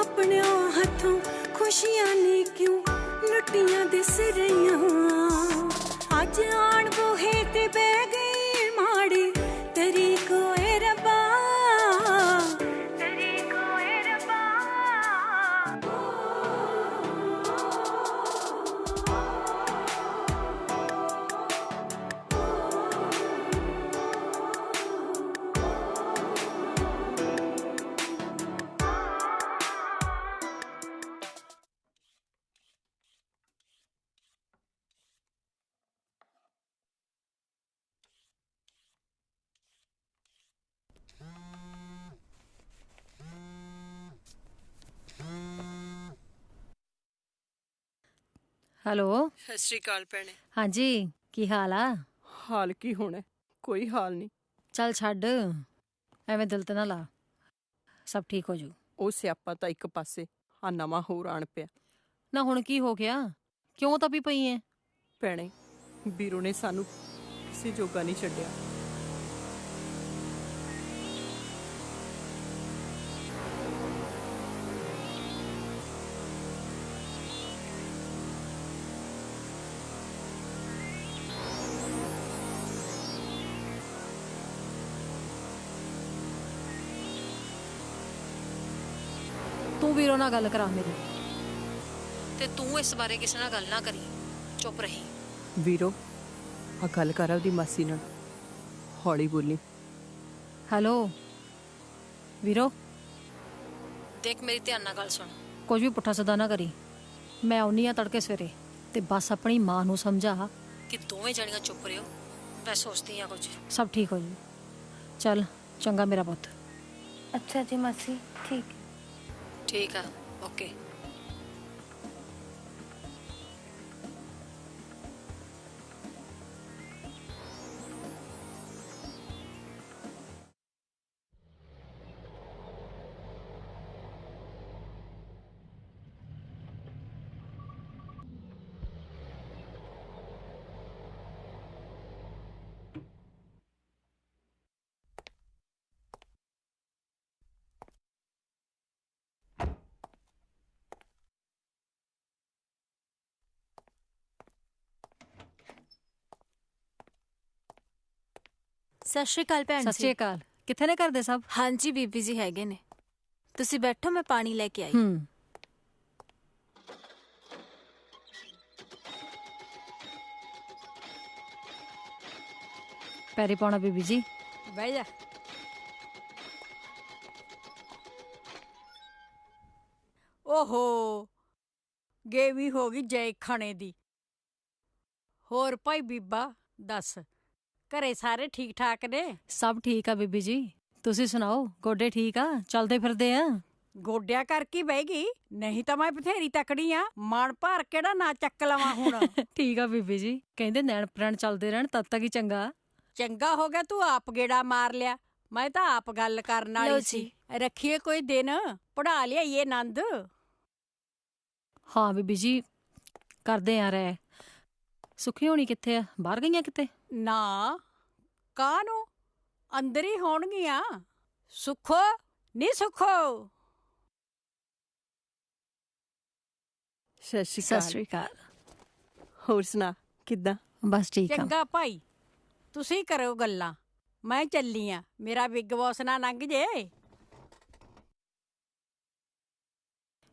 S16: ਆਪਣੇ ਹੱਥੋਂ ਖੁਸ਼ੀਆਂ ਨੇ ਕਿਉਂ ਲੁੱਟੀਆਂ ਦਿਸ ਰਹੀਆਂ। ਅੱਜ ਆਣ ਬੋਹੇ ਤੇ ਬਹਿ ਗਈ ਮਾੜੀ ਤੇਰੀ ਕੋਏ ਰੱਬਾ, ਤੇਰੀ ਕੋਏ ਰੱਬਾ।
S18: ਹੈਲੋ
S10: ਸਤਿ ਸ਼੍ਰੀ ਅਕਾਲ ਭੈਣੇ।
S18: ਹਾਂਜੀ ਕੀ ਹਾਲ ਆ?
S10: ਹਾਲ ਕੀ ਹੋਣਾ, ਕੋਈ ਹਾਲ ਨਹੀਂ।
S18: ਚੱਲ ਛੱਡ, ਐਵੇਂ ਦਿਲ ਤੇ ਨਾ ਲਾ, ਸਭ ਠੀਕ ਹੋ ਜੂ।
S10: ਉਹ ਸਿਆਪਾ ਤਾਂ ਇੱਕ ਪਾਸੇ, ਆ ਨਵਾਂ ਹੋਰ ਆਣ ਪਿਆ।
S18: ਨਾ ਹੁਣ ਕੀ ਹੋ ਗਿਆ? ਕਿਉਂ ਤਪੀ ਪਈ ਐ?
S10: ਭੈਣੇ ਵੀਰੋ ਨੇ ਸਾਨੂੰ ਕਿਸੇ ਜੋਗਾ ਨਹੀਂ ਛੱਡਿਆ।
S18: ਤੂੰ ਵੀਰੋ ਨਾਲ ਗੱਲ ਕਰਾ ਮੇਰੀ, ਤੇ ਤੂੰ ਇਸ ਬਾਰੇ ਕਿਸੇ ਨਾਲ ਗੱਲ ਨਾ ਕਰੀ, ਚੁੱਪ ਰਹੀ।
S10: ਵੀਰੋ ਆ ਗੱਲ ਕਰ ਉਹਦੀ ਮਾਸੀ ਨਾਲ, ਹੌਲੀ ਬੋਲੀ।
S18: ਹੈਲੋ ਵੀਰੋ, ਦੇਖ ਮੇਰੀ ਧਿਆਨ ਨਾਲ ਗੱਲ ਸੁਣ, ਕੁਝ ਵੀ ਪੁੱਠਾ ਸਿੱਧਾ ਨਾ ਕਰੀ। ਮੈਂ ਆਉਣੀ ਆ ਤੜਕੇ ਸਵੇਰੇ, ਤੇ ਬਸ ਆਪਣੀ ਮਾਂ ਨੂੰ ਸਮਝਾ ਕਿ ਦੋਵੇਂ ਜਣੀਆਂ ਚੁੱਪ ਰਿਓ। ਮੈਂ ਸੋਚਦੀ ਆ ਕੁਝ, ਸਭ ਠੀਕ ਹੋ ਜੂ। ਚੱਲ ਚੰਗਾ ਮੇਰਾ ਪੁੱਤ।
S12: ਅੱਛਾ ਜੀ ਮਾਸੀ, ਠੀਕ
S18: ਠੀਕ ਆ, ਓਕੇ।
S6: ਸਤਿ ਸ਼੍ਰੀ ਅਕਾਲ ਭੈਣ ਜੀ।
S18: ਸਤਿ ਸ਼੍ਰੀ ਅਕਾਲ। ਕਿੱਥੇ ਨੇ ਘਰ ਦੇ ਸਭ?
S6: ਹਾਂਜੀ ਬੀਬੀ ਜੀ ਹੈਗੇ ਨੇ, ਤੁਸੀਂ ਬੈਠੋ, ਮੈਂ ਪਾਣੀ ਲੈ ਕੇ ਆਈ।
S18: ਪੈਰੀ ਪਾਉਣਾ ਬੀਬੀ ਜੀ।
S7: ਬਹਿ ਜਾ। ਓਹੋ ਗੇਵੀ ਹੋ ਗਈ ਜੈ ਖਾਣੇ ਦੀ। ਹੋਰ ਭਾਈ ਬੀਬਾ ਦੱਸ, ਘਰੇ ਸਾਰੇ ਠੀਕ ਠਾਕ ਨੇ?
S18: ਸਭ ਠੀਕ ਆ ਬੀਬੀ ਜੀ, ਤੁਸੀਂ ਸੁਣਾਓ? ਗੋਡੇ ਠੀਕ ਆ? ਚੱਲਦੇ ਫਿਰਦੇ ਆ?
S7: ਗੋਡਿਆਂ ਕਰਕੇ ਬਹਿ ਗਈ, ਨਹੀਂ ਤਾਂ ਮੈਂ ਬਥੇਰੀ ਤਕੜੀ ਆ। ਮਨ ਭਰ ਕਿਹੜਾ ਨਾ ਚੱਕ ਲਵਾਂ ਹੁਣ।
S18: ਠੀਕ ਆ ਬੀਬੀ ਜੀ, ਕਹਿੰਦੇ ਨੈਣ ਪ੍ਰਣ ਚੱਲਦੇ ਰਹਿਣ ਤਦ ਤੱਕ ਹੀ ਚੰਗਾ।
S7: ਚੰਗਾ ਹੋ ਗਿਆ ਤੂੰ ਆਪ ਗੇੜਾ ਮਾਰ ਲਿਆ, ਮੈਂ ਤਾਂ ਆਪ ਗੱਲ ਕਰਨ ਵਾਲੀ ਸੀ। ਰੱਖੀਏ ਕੋਈ ਦਿਨ, ਪੜਾ ਲਿਆਈਏ ਨੰਦ।
S18: ਹਾਂ ਬੀਬੀ ਜੀ, ਕਰਦੇ ਆ ਰਹਿ। ਸੁਖੀ ਹੋਣੀ ਕਿੱਥੇ ਆ? ਬਾਹਰ ਗਈਆਂ ਕਿਤੇ?
S7: ਨਾ ਕਾਹਨੂੰ, ਅੰਦਰ ਹੀ ਹੋਣਗੀਆਂ। ਸੁੱਖੋ ਨੀ ਸੁੱਖੋ।
S10: ਸਤਿ ਸ਼੍ਰੀ ਅਕਾਲ। ਹੋਰ ਸੁਣਾ ਕਿੱਦਾਂ?
S18: ਬਸ ਠੀਕ ਆ।
S7: ਚੰਗਾ ਭਾਈ, ਤੁਸੀਂ ਕਰੋ ਗੱਲਾਂ, ਮੈਂ ਚੱਲੀ ਆ। ਮੇਰਾ ਬਿੱਗ ਬੌਸ ਨਾ ਲੰਘ ਜੇ।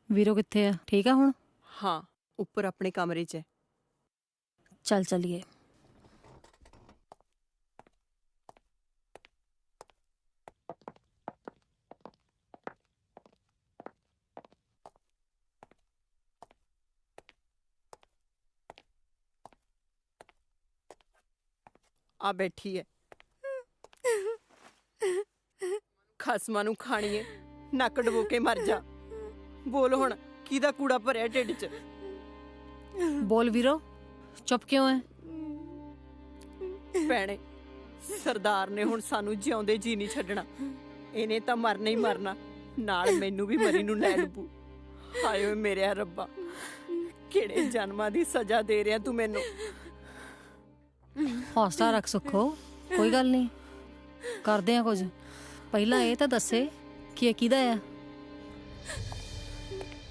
S18: ਵੀਰੋ ਕਿੱਥੇ ਆ? ਠੀਕ ਆ ਹੁਣ?
S10: ਹਾਂ, ਉੱਪਰ ਆਪਣੇ ਕਮਰੇ 'ਚ ਹੈ।
S18: ਚੱਲ ਚੱਲੀਏ।
S10: ਆ ਬੈਠੀ ਹੈ, ਖਸਮਾਂ ਨੂੰ ਖਾਣੀਏ, ਨੱਕ ਡਬੋ ਕੇ ਮਰ ਜਾ। ਬੋਲ ਹੁਣ, ਕਿਹਦਾ ਕੂੜਾ ਭਰਿਆ ਢਿੱਡ 'ਚ?
S18: ਬੋਲ ਵੀਰੋ, ਚੁੱਪ ਕਿਉਂ ਹੈ?
S10: ਭੈਣੇ, ਸਰਦਾਰ ਨੇ ਹੁਣ ਸਾਨੂੰ ਜਿਉਂਦੇ ਜੀ ਨਹੀਂ ਛੱਡਣਾ। ਇਹਨੇ ਤਾਂ ਮਰਨਾ ਹੀ ਮਰਨਾ, ਨਾਲ ਮੈਨੂੰ ਵੀ ਮਰੀ ਨੂੰ ਲੈ ਡੁੱਬੂ। ਹਾਏ ਓਏ ਮੇਰੇ ਰੱਬਾ, ਕਿਹੜੇ ਜਨਮਾਂ ਦੀ ਸਜ਼ਾ ਦੇ ਰਿਹਾ ਤੂੰ ਮੈਨੂੰ।
S18: ਹੌਸਲਾ ਰੱਖ ਸੁੱਖੋ, ਕੋਈ ਗੱਲ ਨਹੀਂ, ਕਰਦੇ ਆ ਕੁਝ। ਪਹਿਲਾਂ ਇਹ ਤਾਂ ਦੱਸੇ ਕਿ ਇਹ ਕਿਹਦਾ ਆ?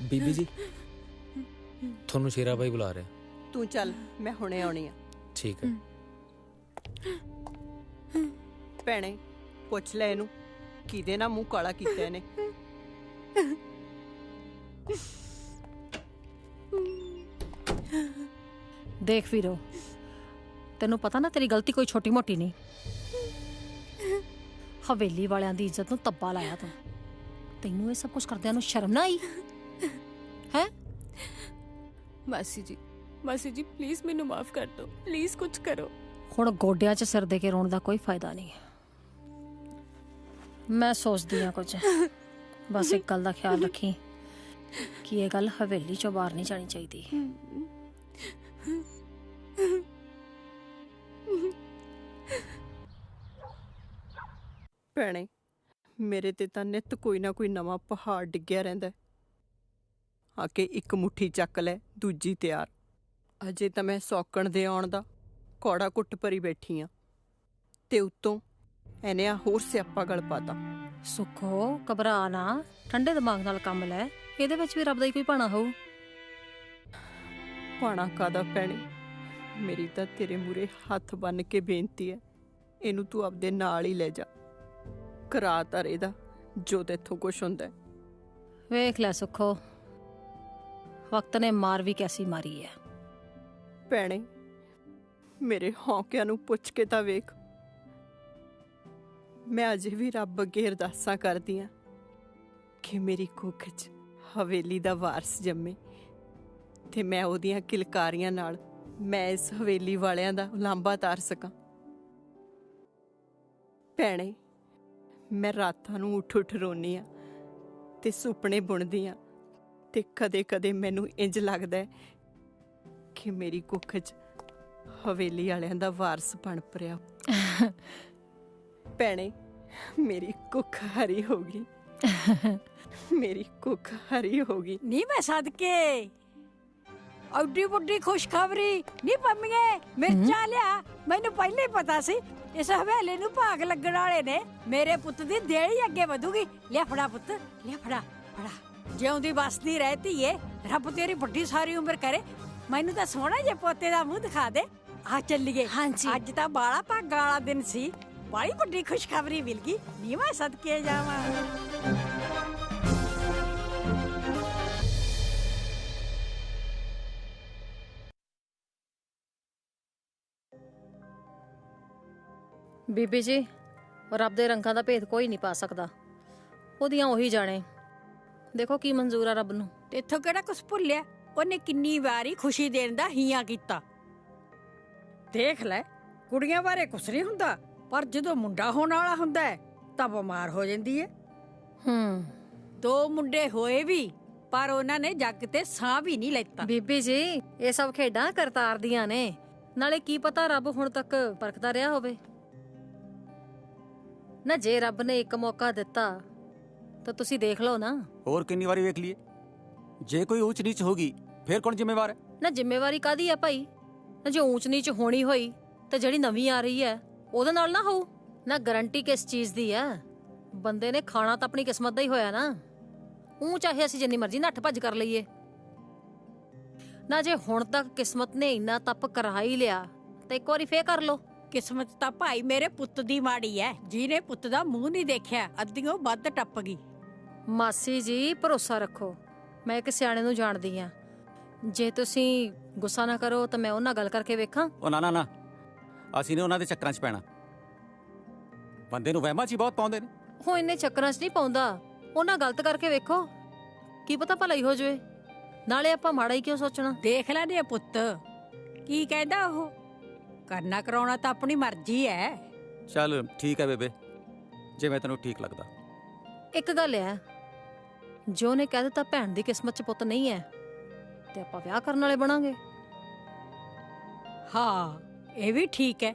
S5: ਬੀਬੀ ਜੀ, ਤੁਹਾਨੂੰ ਸ਼ੇਰਾ ਬਾਈ ਬੁਲਾ ਰਿਹਾ।
S10: ਤੂੰ ਚੱਲ, ਮੈਂ ਹੁਣੇ ਆਉਣੀ ਆ।
S5: ਠੀਕ ਹੈ।
S10: ਭੈਣੇ, ਪੁੱਛ ਲੈ ਇਹਨੂੰ, ਕਿਹਦੇ ਨਾਲ ਮੂੰਹ ਕਾਲਾ ਕੀਤਾ ਇਹਨੇ।
S18: ਦੇਖ ਵੀਰੋ, ਤੈਨੂੰ ਪਤਾ ਨਾ ਤੇਰੀ ਗਲਤੀ ਕੋਈ ਛੋਟੀ ਮੋਟੀ ਨਹੀਂ। ਹਵੇਲੀ ਵਾਲਿਆਂ ਦੀ ਇੱਜ਼ਤ ਨੂੰ ਤੱਬਾ ਲਾਇਆ ਤੂੰ। ਤੈਨੂੰ ਇਹ ਸਭ ਕੁਝ ਕਰਦਿਆਂ ਨੂੰ ਸ਼ਰਮ ਨਾ ਆਈ ਹੈ?
S20: ਮਾਸੀ ਜੀ ਪਲੀਜ਼ ਮੈਨੂੰ ਮਾਫ ਕਰ ਦਿਓ, ਪਲੀਜ਼ ਕੁਝ ਕਰੋ।
S18: ਹੁਣ ਗੋਡਿਆਂ 'ਚ ਸਿਰ ਦੇ ਕੇ ਰੋਣ ਦਾ ਕੋਈ ਫਾਇਦਾ ਨਹੀਂ। ਮੈਂ ਸੋਚਦੀ ਆ ਕੁਝ, ਬਸ ਇੱਕ ਗੱਲ ਦਾ ਖਿਆਲ ਰੱਖੀ ਕਿ ਇਹ ਗੱਲ ਹਵੇਲੀ 'ਚੋਂ ਬਾਹਰ ਨਹੀਂ ਜਾਣੀ ਚਾਹੀਦੀ।
S10: ਭੈਣੇ, ਮੇਰੇ ਤੇ ਤਾਂ ਨਿੱਤ ਕੋਈ ਨਾ ਕੋਈ ਨਵਾਂ ਪਹਾੜ ਡਿੱਗਿਆ ਰਹਿੰਦਾ। ਆ ਕੇ ਇੱਕ ਮੁੱਠੀ ਚੱਕ ਲੈ, ਦੂਜੀ ਤਿਆਰ। ਅਜੇ ਤਾਂ ਮੈਂ ਸੌਕਣ ਦੇ ਆਉਣ ਦਾ ਕੌੜਾ ਕੁੱਟ ਭਰੀ ਬੈਠੀ ਆ, ਤੇ ਉੱਤੋਂ ਇਹਨੇ ਆ ਹੋਰ ਸਿਆਪਾ ਗਲ ਪਾਤਾ।
S18: ਸੁੱਖੋ, ਘਬਰਾ ਨਾ, ਠੰਡੇ ਦਿਮਾਗ ਨਾਲ ਕੰਮ ਲੈ। ਇਹਦੇ ਵਿੱਚ ਵੀ ਰੱਬ ਦਾ ਹੀ ਕੋਈ ਭਾਣਾ ਹੋਊ।
S10: ਭਾਣਾ ਕਾਦਾ ਭੈਣੇ, ਮੇਰੀ ਤਾਂ ਤੇਰੇ ਮੂਰੇ ਹੱਥ ਬੰਨ ਕੇ ਬੇਨਤੀ ਹੈ, ਇਹਨੂੰ ਤੂੰ ਆਪਦੇ ਨਾਲ ਹੀ ਲੈ ਜਾ। ਕਰਾ ਧਰ ਇਹਦਾ ਜੋ ਤੇਥੋਂ ਕੁਛ ਹੁੰਦਾ।
S18: ਵੇਖ ਲੈ ਸੁੱਖੋ, ਵਕਤ ਨੇ ਮਾਰ ਵੀ ਕੈਸੀ ਮਾਰੀ ਹੈ।
S10: ਭੈਣੇ, ਮੇਰੇ ਹੌਕਿਆਂ ਨੂੰ ਪੁੱਛ ਕੇ ਤਾਂ ਵੇਖ। ਮੈਂ ਅਜੇ ਵੀ ਰੱਬ ਅੱਗੇ ਅਰਦਾਸਾਂ ਕਰਦੀ ਆ ਕਿ ਮੇਰੀ ਕੁੱਖ 'ਚ ਹਵੇਲੀ ਦਾ ਵਾਰਸ ਜੰਮੇ, ਤੇ ਮੈਂ ਉਹਦੀਆਂ ਕਿਲਕਾਰੀਆਂ ਨਾਲ ਮੈਂ ਇਸ ਹਵੇਲੀ ਵਾਲਿਆਂ ਦਾ ਉਲਾਂਭਾ ਤਾਰ ਸਕਾਂ। ਭੈਣੇ, ਮੈਂ ਰਾਤਾਂ ਨੂੰ ਉੱਠ ਰੋਨੀ ਆ ਤੇ ਸੁਪਨੇ ਬੁਣਦੀ ਆ, ਤੇ ਕਦੇ-ਕਦੇ ਮੈਨੂੰ ਇੰਜ ਲੱਗਦਾ ਹੈ ਕਿ ਮੇਰੀ ਕੁੱਖ 'ਚ ਹਵੇਲੀ ਵਾਲਿਆਂ ਦਾ ਵਾਰਸ ਬਣ ਪਿਆ। ਭੈਣੇ, ਮੇਰੀ ਕੁੱਖ ਹਰੀ ਹੋ ਗਈ, ਮੇਰੀ ਕੁੱਖ ਹਰੀ ਹੋ ਗਈ।
S7: ਨੀ ਮੈਂ ਸਦਕੇ ਐਡੀ ਵੱਡੀ ਖੁਸ਼ਖਬਰੀ ਨੀ ਪੰਮੀਏ, ਮਿਰਚਾਂ ਲਿਆ। ਮੈਨੂੰ ਪਹਿਲੇ ਪਤਾ ਸੀ ਇਸ ਹਵੇਲੀ ਨੂੰ ਭਾਗ ਲੱਗਣ ਵਾਲੇ ਨੇ। ਮੇਰੇ ਪੁੱਤ ਦੀ ਦੇੜੀ ਅੱਗੇ ਵਧੂਗੀ। ਲਿਆ ਫੜਾ ਪੁੱਤ, ਲਿਆ ਫੜਾ ਫੜਾ। ਜਿਉਂਦੀ ਵਸਦੀ ਰਹਿਤੀ ਏ, ਰੱਬ ਤੇਰੀ ਵੱਡੀ ਸਾਰੀ ਉਮਰ ਕਰੇ। ਮੈਨੂੰ ਤਾਂ ਸੋਹਣਾ ਜੇ ਪੋਤੇ ਦਾ ਮੂੰਹ ਦਿਖਾ ਦੇ। ਆ ਚੱਲੀਏ। ਹਾਂਜੀ, ਅੱਜ ਤਾਂ ਬਾਲਾ ਭਾਗਾਂ ਵਾਲਾ ਦਿਨ ਸੀ, ਬੜੀ ਵੱਡੀ ਖੁਸ਼ਖਬਰੀ ਮਿਲ ਗਈ। ਨੀ ਮੈਂ ਸਦਕੇ ਜਾਵਾਂ।
S18: ਬੀਬੀ ਜੀ, ਰੱਬ ਦੇ ਰੰਗਾਂ ਦਾ ਭੇਦ ਕੋਈ ਨਹੀਂ ਪਾ ਸਕਦਾ। ਉਹਦੀਆਂ ਉਹੀ ਜਾਣੇ। ਦੇਖੋ ਕੀ ਮਨਜ਼ੂਰ ਆ ਰੱਬ ਨੂੰ।
S7: ਤੇ ਇੱਥੋਂ ਕਿਹੜਾ ਕੁਛ ਭੁੱਲਿਆ? ਉਹਨੇ ਕਿੰਨੀ ਵਾਰੀ ਖੁਸ਼ੀ ਦੇਣ ਦਾ ਹੀਆਂ ਕੀਤਾ। ਦੇਖ ਲੈ, ਕੁੜੀਆਂ ਬਾਰੇ ਕੁਛ ਨਹੀਂ ਹੁੰਦਾ, ਪਰ ਜਦੋਂ ਮੁੰਡਾ ਹੋਣ ਵਾਲਾ ਹੁੰਦਾ ਹੈ ਤਾਂ ਬਿਮਾਰ ਹੋ ਜਾਂਦੀ ਹੈ। 2 ਮੁੰਡੇ ਹੋਏ ਵੀ, ਪਰ ਉਹਨਾਂ ਨੇ ਜੱਗ ਤੇ ਸਾਹ ਵੀ ਨਹੀਂ ਲੈਤਾ।
S18: ਬੀਬੀ ਜੀ, ਇਹ ਸਭ ਖੇਡਾਂ ਕਰਤਾਰ ਦੀਆਂ ਨੇ, ਨਾਲੇ ਕੀ ਪਤਾ ਰੱਬ ਹੁਣ ਤੱਕ ਪਰਖਦਾ ਰਿਹਾ ਹੋਵੇ ਨਾ। ਜੇ ਰੱਬ ਨੇ ਇੱਕ ਮੌਕਾ ਦਿੱਤਾ ਤਾਂ ਤੁਸੀਂ ਦੇਖ ਲਓ ਨਾ।
S1: ਹੋਰ ਕਿੰਨੀ ਵਾਰੀ ਵੇਖ ਲਈਏ? ਜੇ ਕੋਈ ਊਚ ਨੀਚ ਹੋਗੀ ਫਿਰ ਕੌਣ ਜ਼ਿੰਮੇਵਾਰ ਹੈ?
S18: ਨਾ ਜ਼ਿੰਮੇਵਾਰੀ ਕਾਦੀ ਆ ਭਾਈ? ਨਾ ਜੇ ਊਚ ਨੀਚ ਹੋਣੀ ਹੋਈ ਤਾਂ ਜਿਹੜੀ ਨਵੀਂ ਆ ਰਹੀ ਹੈ ਉਹਦੇ ਨਾਲ ਨਾ ਹੋਊ ਨਾ। ਗਾਰੰਟੀ ਕਿਸ ਚੀਜ਼ ਦੀ ਆ? ਬੰਦੇ ਨੇ ਖਾਣਾ ਤਾਂ ਆਪਣੀ ਕਿਸਮਤ ਦਾ ਹੀ ਹੋਇਆ ਨਾ। ਚਾਹੇ ਅਸੀਂ ਜਿੰਨੀ ਮਰਜ਼ੀ ਨੱਠ ਭੱਜ ਕਰ ਲਈਏ ਨਾ, ਜੇ ਹੁਣ ਤੱਕ ਕਿਸਮਤ ਨੇ ਇੰਨਾ ਤਪ ਕਰਾ ਹੀ ਲਿਆ ਤਾਂ ਇੱਕ ਵਾਰੀ ਫੇਰ ਕਰ ਲੋ।
S7: ਕਿਸਮਤ ਤਾਂ ਭਾਈ ਮੇਰੇ ਪੁੱਤ ਦੀ ਮਾੜੀ ਐ, ਜਿਹਨੇ ਪੁੱਤ ਦਾ ਮੂੰਹ ਨਹੀਂ ਦੇਖਿਆ, ਅੱਧੀਓਂ ਵੱਧ ਟੱਪ ਗਈ।
S18: ਮਾਸੀ ਜੀ ਭਰੋਸਾ ਰੱਖੋ, ਮੈਂ ਇੱਕ ਸਿਆਣੇ ਨੂੰ ਜਾਣਦੀ ਆ। ਜੇ ਤੁਸੀਂ ਗੁੱਸਾ ਨਾ ਕਰੋ ਤਾਂ ਮੈਂ ਉਹਨਾਂ ਨਾਲ ਗੱਲ ਕਰਕੇ ਵੇਖਾਂ।
S1: ਉਹ ਨਾ ਨਾ ਨਾ, ਅਸੀਂ ਨੇ ਉਹਨਾਂ ਦੇ ਚੱਕਰਾਂ 'ਚ ਪੈਣਾ। ਬੰਦੇ ਨੂੰ ਵਹਿਮਾਂ 'ਚ ਹੀ ਬਹੁਤ ਪਾਉਂਦੇ ਨੇ।
S18: ਉਹ ਇੰਨੇ ਚੱਕਰਾਂ 'ਚ ਨਹੀਂ ਪਾਉਂਦਾ, ਉਹਨਾਂ ਗਲਤ ਕਰਕੇ ਵੇਖੋ, ਕੀ ਪਤਾ ਭਲਾਈ ਹੋ ਜਾਵੇ। ਨਾਲੇ ਆਪਾਂ ਮਾੜਾ ਹੀ ਕਿਉਂ ਸੋਚਣਾ?
S7: ਦੇਖ ਲੈਨੇ ਪੁੱਤ ਕੀ ਕਹਿੰਦਾ ਉਹ। ਕਰਨਾ ਕਰਾਉਣਾ ਤਾਂ ਆਪਣੀ ਮਰਜ਼ੀ ਐ।
S1: ਚੱਲ ਠੀਕ ਹੈ ਬੇਬੇ, ਜਿਵੇਂ ਤੈਨੂੰ ਠੀਕ ਲੱਗਦਾ।
S18: ਇੱਕ ਗੱਲ ਐ, ਜੋ ਨੇ ਕਹਿ ਦਿੱਤਾ ਭੈਣ ਦੀ ਕਿਸਮਤ 'ਚ ਪੁੱਤ ਨਹੀਂ ਐ ਤੇ ਆਪਾਂ ਵਿਆਹ ਕਰਨ ਵਾਲੇ ਬਣਾਂਗੇ।
S7: ਹਾਂ, ਇਹ ਵੀ ਠੀਕ ਹੈ।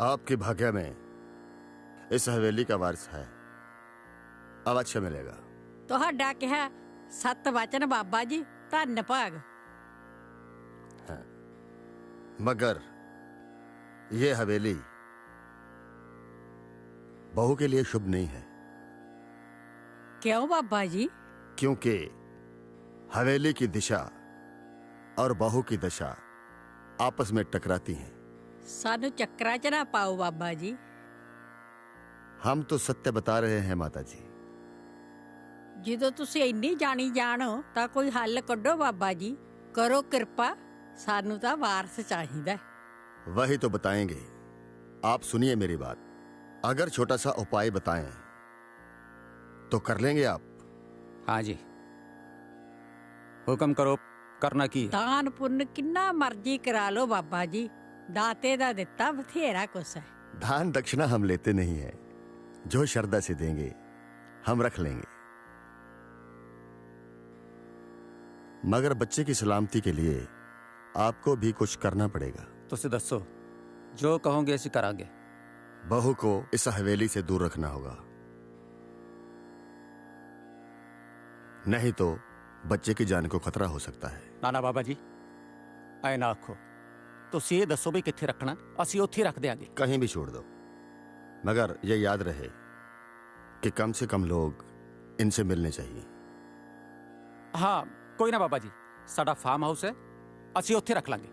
S4: आपके भाग्य में इस हवेली का वारिस है, अवश्य मिलेगा।
S7: ਤੁਹਾਡਾ ਕਿਹਾ 7 ਵਚਨ ਬਾਬਾ ਜੀ, ਧੰਨ ਭਾਗ।
S4: हाँ। मगर ये हवेली बहू के लिए शुभ नहीं है।
S7: क्यों बाबा जी?
S4: क्योंकि हवेली की दिशा और बहू की दशा आपस में टकराती हैं।
S7: सानू चक्रा च ना पाओ बाबा जी।
S4: हम तो सत्य बता रहे हैं माता जी।
S7: ਜਦੋਂ ਤੁਸੀਂ ਇੰਨੀ ਜਾਣੀ ਜਾਣੋ ਤਾਂ ਕੋਈ ਹੱਲ ਕੱਢੋ ਬਾਬਾ ਜੀ, ਕਰੋ ਕਿਰਪਾ, ਸਾਨੂੰ ਤਾਂ ਵਾਰਸ ਚਾਹੀਦਾ।
S4: वही तो बताएंगे। आप सुनिए मेरी बात। अगर छोटा सा उपाय बताएं तो कर लेंगे आप?
S1: हाँ जी, हुक्म करो, करना की?
S7: दान पुण्य किन्ना मर्जी करा लो बाबा जी, दाते दा दिता बथेरा कुछ है।
S4: दान दक्षिणा हम लेते नहीं है, जो श्रद्धा से देंगे हम रख लेंगे। मगर बच्चे की सलामती के लिए आपको भी कुछ करना पड़ेगा।
S1: तुसी दसो, जो कहोगे ऐसे करांगे।
S4: बहू को इस हवेली से दूर रखना होगा, नहीं तो बच्चे की जान को खतरा हो सकता है।
S1: ना ना बाबा जी, ऐ ना आखो। तुसी ये दसो भी कित्थे रखना, असी उत्थे रख देंगे।
S4: कहीं भी छोड़ दो, मगर ये याद रहे कि कम से कम लोग इनसे मिलने चाहिए।
S1: हाँ कोई ना बाबा जी, साडा फार्म हाउस है, असी उत्थे रख लांगे।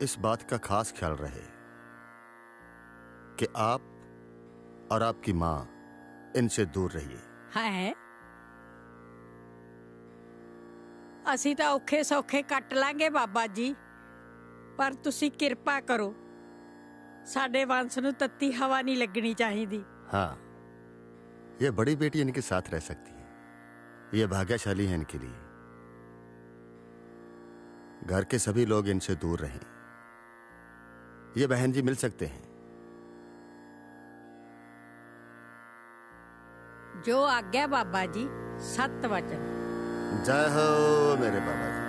S4: इस बात का खास ख्याल रहे कि आप और आपकी माँ इनसे दूर रहिए।
S7: है ਅਸੀਂ ਤਾਂ ਔਖੇ ਸੌਖੇ ਕੱਟ ਲਾਂਗੇ ਬਾਬਾ ਜੀ, ਪਰ ਤੁਸੀਂ ਕਿਰਪਾ ਕਰੋ, ਸਾਡੇ ਵੰਸ਼ ਨੂੰ ਤੱਤੀ ਹਵਾ ਨਹੀਂ ਲੱਗਣੀ ਚਾਹੀਦੀ।
S4: हाँ, ये बड़ी बेटी इनके साथ रह सकती है, ये भाग्यशाली है इनके लिए। घर के सभी लोग इनसे दूर रहें। ये बहन जी मिल सकते हैं।
S7: जो आज्ञा बाबा जी, 7 वचन।
S4: जय हो मेरे बाबा जी।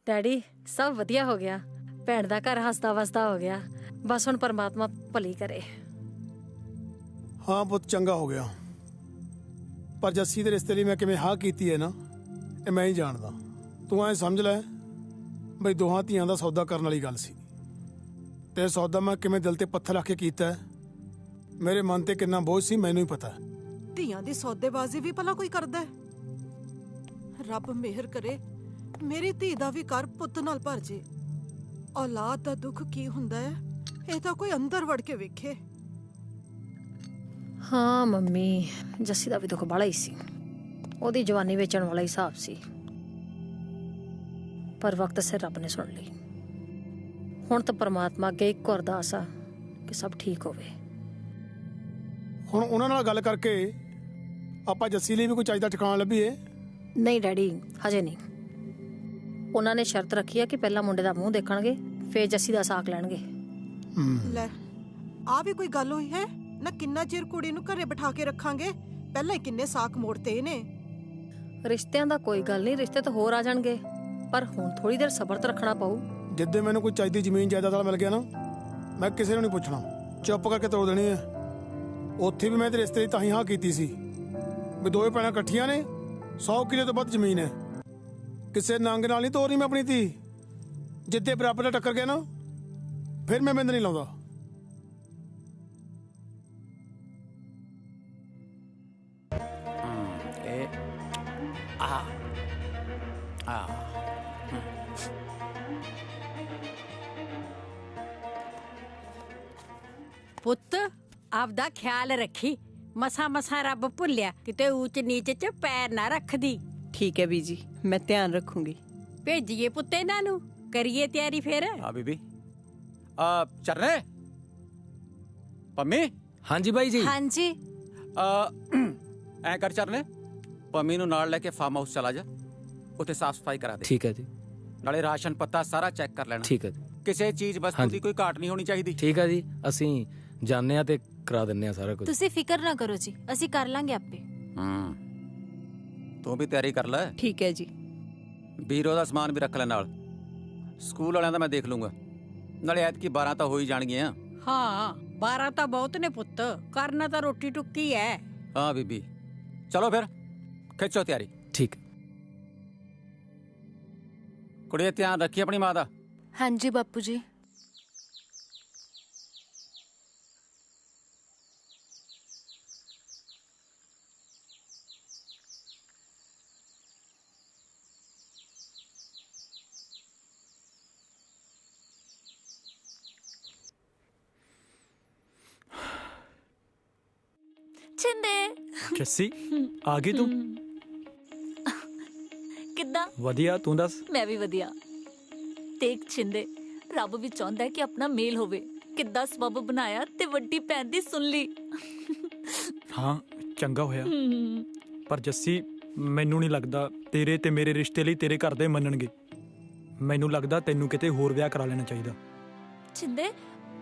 S18: ਡੈਡੀ ਸਭ ਵਧੀਆ ਹੋ ਗਿਆ, ਭੈਣ ਦਾ ਘਰ ਹੱਸਦਾ ਵਸਦਾ ਹੋ ਗਿਆ। ਬਸ ਹੁਣ ਪਰਮਾਤਮਾ ਭਲੀ ਕਰੇ।
S3: ਹਾਂ ਪੁੱਤ, ਚੰਗਾ ਹੋ ਗਿਆ। ਪਰ ਜੱਸੀ ਦੇ ਰਿਸ਼ਤੇ ਲਈ ਮੈਂ ਕਿਵੇਂ ਹਾਂ ਕੀਤੀ ਹੈ ਨਾ, ਇਹ ਮੈਂ ਹੀ ਜਾਣਦਾ। ਤੂੰ ਐ ਸਮਝ ਲੈ ਬਈ ਦੋਹਾਂ ਧੀਆਂ ਦਾ ਸੌਦਾ ਕਰਨ ਵਾਲੀ ਗੱਲ ਸੀ, ਤੇ ਸੌਦਾ ਮੈਂ ਕਿਵੇਂ ਦਿਲ ਤੇ ਪੱਥਰ ਰੱਖ ਕੇ ਕੀਤਾ ਮੇਰੇ ਮਨ ਤੇ ਕਿੰਨਾ ਬੋਝ ਸੀ ਮੈਨੂੰ ਹੀ ਪਤਾ।
S11: ਧੀਆਂ ਦੀ ਸੌਦੇਬਾਜ਼ੀ ਵੀ ਭਲਾ ਕੋਈ ਕਰਦਾ ਹੈ? ਰੱਬ ਮਿਹਰ ਕਰੇ ਮੇਰੀ ਧੀ ਦਾ ਵੀ ਘਰ ਪੁੱਤ ਨਾਲ ਭਰ ਜੇ। ਔਲਾਦ ਦਾ ਦੁੱਖ ਕੀ ਹੁੰਦਾ ਹੈ ਇਹ ਤਾਂ ਕੋਈ ਅੰਦਰ ਵੜ ਕੇ ਵੇਖੇ।
S18: ਹਾਂ ਮੰਮੀ, ਜੱਸੀ ਦਾ ਵੀ ਦੁੱਖ ਬੜਾ ਹੀ ਸੀ। ਉਹਦੀ ਜਵਾਨੀ ਵੇਚਣ ਵਾਲਾ ਹਿਸਾਬ ਸੀ, ਪਰ ਵਕਤ ਸਿਰ ਰੱਬ ਨੇ ਸੁਣ ਲਈ। ਹੁਣ ਤਾਂ ਪਰਮਾਤਮਾ ਅੱਗੇ ਇੱਕੋ ਅਰਦਾਸ ਆ ਕਿ ਸਭ ਠੀਕ ਹੋਵੇ।
S3: ਹੁਣ ਉਹਨਾਂ ਨਾਲ ਗੱਲ ਕਰਕੇ ਆਪਾਂ ਜੱਸੀ ਲਈ ਵੀ ਕੋਈ ਚਾਹੀਦਾ ਠਿਕਾਣਾ ਲੱਭੀਏ।
S18: ਨਹੀਂ ਡੈਡੀ, ਹਜੇ ਨਹੀਂ। ਉਹਨਾਂ ਨੇ ਸ਼ਰਤ ਰੱਖੀ ਆ ਕਿ ਪਹਿਲਾਂ ਮੁੰਡੇ ਦਾ ਮੂੰਹ ਦੇਖਣਗੇ, ਫੇਰ ਜੱਸੀ ਦਾ ਸਾਕ ਲੈਣਗੇ।
S11: ਲੈ ਆ ਵੀ ਕੋਈ ਗੱਲ ਹੋਈ ਹੈ ਨਾ? ਕਿੰਨਾ ਚਿਰ ਕੁੜੀ ਨੂੰ ਘਰੇ ਬਿਠਾ ਕੇ ਰੱਖਾਂਗੇ? ਪਹਿਲਾਂ ਹੀ ਕਿੰਨੇ ਸਾਕ ਮੋੜਤੇ ਨੇ।
S18: ਰਿਸ਼ਤਿਆਂ ਦਾ ਕੋਈ ਗੱਲ ਨਹੀਂ, ਰਿਸ਼ਤੇ ਤਾਂ ਹੋਰ ਆ ਜਾਣਗੇ, ਪਰ ਹੁਣ ਥੋੜੀ ਦੇਰ ਸਬਰ ਤਾਂ ਰੱਖਣਾ ਪਊ।
S3: ਜਿੱਦੇ ਮੈਨੂੰ ਕੋਈ ਚਾਹੀਦੀ ਜ਼ਮੀਨ ਜਾਇਦਾਦ ਵਾਲਾ ਮਿਲ ਗਿਆ ਨਾ, ਮੈਂ ਕਿਸੇ ਨੂੰ ਨਹੀਂ ਪੁੱਛਣਾ, ਚੁੱਪ ਕਰਕੇ ਤੋੜ ਦੇਣੀ ਹੈ। ਉੱਥੇ ਵੀ ਮੈਂ ਤੇ ਰਿਸ਼ਤੇ ਦੀ ਤਾਂ ਹੀ ਹਾਂ ਕੀਤੀ ਸੀ ਵੀ ਦੋਵੇਂ ਭੈਣਾਂ ਇਕੱਠੀਆਂ ਨੇ, 100 ਕਿੱਲੇ ਤੋਂ ਵੱਧ ਜ਼ਮੀਨ ਹੈ। ਕਿਸੇ ਨੰਗ ਨਾਲ ਨਹੀਂ ਤੋਰਨੀ ਮੈਂ ਆਪਣੀ ਧੀ। ਜਿੱਦੇ ਬਰਾਬਰ ਦਾ ਟੱਕਰ ਗਿਆ ਨਾ, ਫਿਰ ਮੈਂ ਬਿੰਦ ਨਹੀਂ ਲਾਉਂਦਾ।
S7: ਪੁੱਤ ਆਪਦਾ ਖਿਆਲ ਰੱਖੀ। ਮਸਾ ਮਸਾ ਰੱਬ ਭੁੱਲਿਆ, ਕਿਤੇ ਊਚ ਨੀਚ ਚ ਪੈਰ ਨਾ ਰੱਖਦੀ।
S10: ਠੀਕ ਹੈ ਬੀਜੀ, ਮੈਂ ਧਿਆਨ ਰੱਖੂੰਗੀ।
S7: ਭੇਜੀਏ ਪੁੱਤ ਇਹਨਾਂ ਨੂੰ, ਕਰੀਏ ਤਿਆਰੀ ਫਿਰ।
S1: हाँ बीबी चल रहे पम्मी।
S5: हाँ जी भाई जी।
S6: हाँ जी।
S1: ਐ ਕਰ ਚਰਨੇ, ਪੰਮੀ ਨੂੰ ਨਾਲ ਲੈ ਕੇ ਫਾਰਮ ਹਾਊਸ ਚਲਾ ਜਾ, ਉੱਥੇ ਸਾਫ ਸਫਾਈ ਕਰਾ ਦੇ।
S5: ठीक है जी।
S1: ਨਾਲੇ ਰਾਸ਼ਨ ਪੱਤਾ ਸਾਰਾ ਚੈੱਕ ਕਰ ਲੈਣਾ।
S5: ठीक है जी।
S1: ਕਿਸੇ ਚੀਜ਼ ਵਸਤੂ ਦੀ ਕੋਈ ਘਾਟ ਨਹੀਂ ਹੋਣੀ ਚਾਹੀਦੀ।
S5: ਠੀਕ ਹੈ ਜੀ, ਅਸੀਂ ਜਾਣਦੇ ਆ ਤੇ ਕਰਾ ਦਿੰਦੇ ਆ ਸਾਰਾ ਕੁਝ।
S6: ਤੁਸੀਂ ਫਿਕਰ ਨਾ ਕਰੋ ਜੀ, ਅਸੀਂ ਕਰ ਲਾਂਗੇ ਆਪੇ।
S1: ਤੂੰ ਵੀ ਤਿਆਰੀ ਕਰ ਲੈ।
S10: ਠੀਕ ਹੈ ਜੀ।
S1: ਵੀਰੋ ਦਾ ਸਮਾਨ ਵੀ ਰੱਖ ਲੈ ਨਾਲ। ਸਕੂਲ ਵਾਲਿਆਂ ਦਾ ਮੈਂ ਦੇਖ ਲੂੰਗਾ। ਨਾਲੇ ਐਤਕੀ 12 ਤਾਂ ਹੋ ਹੀ ਜਾਣਗੀਆਂ।
S7: ਹਾਂ 12 ਤਾਂ ਬਹੁਤ ਨੇ ਪੁੱਤ, ਕਰਨਾ ਤਾਂ ਰੋਟੀ ਟੁੱਕੀ ਐ।
S1: ਹਾਂ ਬੀਬੀ, ਚਲੋ ਫਿਰ ਖਿੱਚੋ ਤਿਆਰੀ।
S5: ਠੀਕ।
S1: ਕੁੜੀਏ ਧਿਆਨ ਰੱਖੀ ਆਪਣੀ ਮਾਂ ਦਾ।
S6: हाँ जी बापू जी।
S13: ਛਿੰਦੇ
S14: ਜੱਸੀ ਆ ਗਈ ਤੂੰ?
S13: ਕਿੱਦਾਂ?
S14: ਵਧੀਆ, ਤੂੰ ਦੱਸ।
S13: ਮੈਂ ਵੀ ਵਧੀਆ। ਦੇਖ ਛਿੰਦੇ, ਰੱਬ ਵੀ ਚਾਹੁੰਦਾ ਹੈ ਕਿ ਆਪਣਾ ਮੇਲ ਹੋਵੇ। ਕਿੱਦਾਂ ਸਬੱਬ ਬਣਾਇਆ ਤੇ ਵੱਡੀ ਭੈਣ ਦੀ ਸੁਣ ਲਈ।
S14: ਹਾਂ ਚੰਗਾ ਹੋਇਆ, ਪਰ ਜੱਸੀ ਮੈਨੂੰ ਨਹੀਂ ਲੱਗਦਾ ਤੇਰੇ ਤੇ ਮੇਰੇ ਰਿਸ਼ਤੇ ਲਈ ਤੇਰੇ ਘਰ ਦੇ ਮੰਨਣਗੇ। ਮੈਨੂੰ ਲੱਗਦਾ ਤੈਨੂੰ ਕਿਤੇ ਹੋਰ ਵਿਆਹ ਕਰਾ ਲੈਣਾ ਚਾਹੀਦਾ।
S13: ਛਿੰਦੇ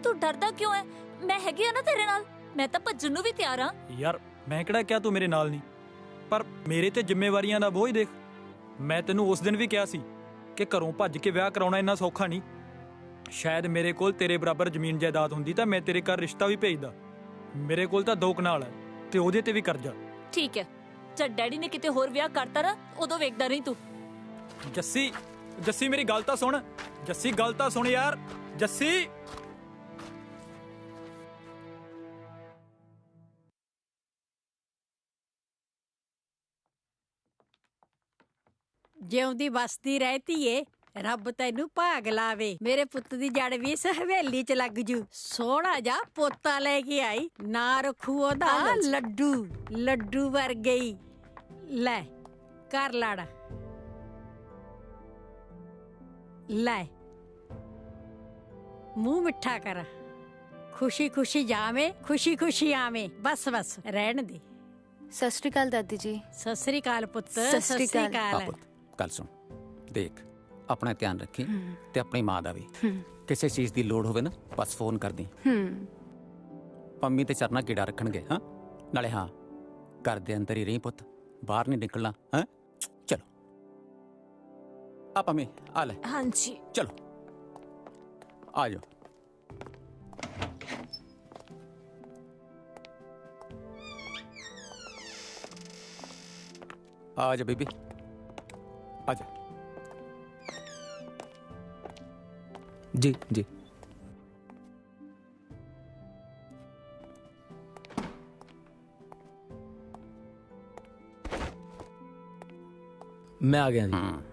S13: ਤੂੰ ਡਰਦਾ ਕਿਉਂ ਹੈ? ਮੈਂ ਹੈਗੀ ਆ ਨਾ ਤੇਰੇ ਨਾਲ। ਮੈਂ ਤਾਂ ਭੱਜਣ ਨੂੰ ਵੀ ਤਿਆਰ ਆ।
S14: ਯਾਰ ਮੈਂ ਕਿਹੜਾ ਕਿਹਾ ਤੂੰ ਮੇਰੇ ਨਾਲ ਨਹੀਂ, ਪਰ ਮੇਰੇ ਤੇ ਜ਼ਿੰਮੇਵਾਰੀਆਂ ਦਾ ਬੋਝ ਦੇਖ। ਮੈਂ ਤੈਨੂੰ ਉਸ ਦਿਨ ਵੀ ਕਿਹਾ ਸੀ ਕਿ ਘਰੋਂ ਭੱਜ ਕੇ ਵਿਆਹ ਕਰਾਉਣਾ ਇੰਨਾ ਸੌਖਾ ਨਹੀਂ। ਸ਼ਾਇਦ ਮੇਰੇ ਕੋਲ ਤੇਰੇ ਬਰਾਬਰ ਜ਼ਮੀਨ ਜਾਇਦਾਦ ਹੁੰਦੀ ਤਾਂ ਮੈਂ ਤੇਰੇ ਘਰ ਰਿਸ਼ਤਾ ਵੀ ਭੇਜਦਾ। ਮੇਰੇ ਕੋਲ ਤਾਂ 2 ਕਨਾਲ ਹੈ ਤੇ ਉਹਦੇ ਤੇ ਵੀ ਕਰਜ਼ਾ।
S13: ਠੀਕ ਹੈ, ਜਦ ਡੈਡੀ ਨੇ ਕਿਤੇ ਹੋਰ ਵਿਆਹ ਕਰਤਾ ਨਾ, ਉਦੋਂ ਵੇਖਦਾ ਰਹੀ ਤੂੰ।
S14: ਜੱਸੀ, ਜੱਸੀ ਮੇਰੀ ਗੱਲ ਤਾਂ ਸੁਣ। ਜੱਸੀ ਗੱਲ ਤਾਂ ਸੁਣ ਯਾਰ। ਜੱਸੀ
S7: ਜਿਉਂਦੀ ਵਸਦੀ ਰਹਤੀ ਏ, ਰੱਬ ਤੈਨੂੰ ਭਾਗ ਲਾਵੇ। ਮੇਰੇ ਪੁੱਤ ਦੀ ਜੜ ਵੀ ਇਸ ਹਵੇਲੀ ਚ ਲੱਗ ਜੂ। ਸੋਹਣਾ ਜਾ ਪੋਤਾ ਲੈ ਕੇ ਆਈ, ਨਾ ਰੱਖੂ ਉਹਦਾ ਲੱਡੂ। ਲੱਡੂ ਵਰਗਈ। ਲੈ ਕਰ ਲਾੜਾ, ਲੈ ਮੂੰਹ ਮਿੱਠਾ ਕਰ। ਖੁਸ਼ੀ ਖੁਸ਼ੀ ਜਾਵੇਂ, ਖੁਸ਼ੀ ਖੁਸ਼ੀ ਆਵੇਂ। ਬਸ ਬਸ ਰਹਿਣ ਦੇ।
S6: सत श्री अकाल दादी जी।
S7: ਸਤਿ ਸ੍ਰੀ ਅਕਾਲ ਪੁੱਤ।
S6: ਸਤਿ ਸ੍ਰੀ ਅਕਾਲ।
S1: ਆ ਪੁੱਤ ਗੱਲ ਸੁਣ, ਦੇਖ ਆਪਣਾ ਧਿਆਨ ਰੱਖੀ ਤੇ ਆਪਣੀ ਮਾਂ ਦਾ ਵੀ। ਕਿਸੇ ਚੀਜ਼ ਦੀ ਲੋੜ ਹੋਵੇ ਨਾ ਬਸ ਫੋਨ ਕਰ ਦੀ। ਪੰਮੀ ਤੇ ਚਰਨਾ ਕੀੜਾ ਰੱਖਣਗੇ। ਹਾਂ ਨਾਲੇ ਹਾਂ ਘਰ ਦੇ ਅੰਦਰ ਹੀ ਰਹੀ ਪੁੱਤ, ਬਾਹਰ ਨਹੀਂ ਨਿਕਲਣਾ। ਹਾਂ ਚਲੋ ਆ ਪੰਮੀ ਆ ਲੈ।
S6: हाँ जी
S1: ਚਲੋ ਆ ਜਾਓ। आ जा बेबी, आ जा।
S5: जी जी। मैं आ गया जी।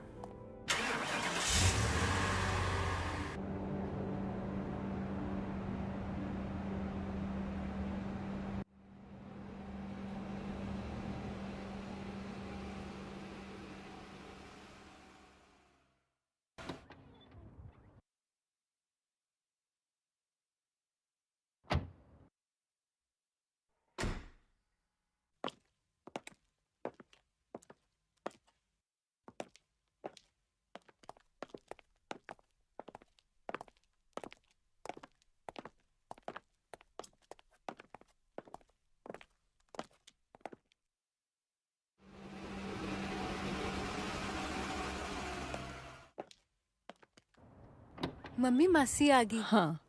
S20: मम्मी मासी आ गई।
S10: हाँ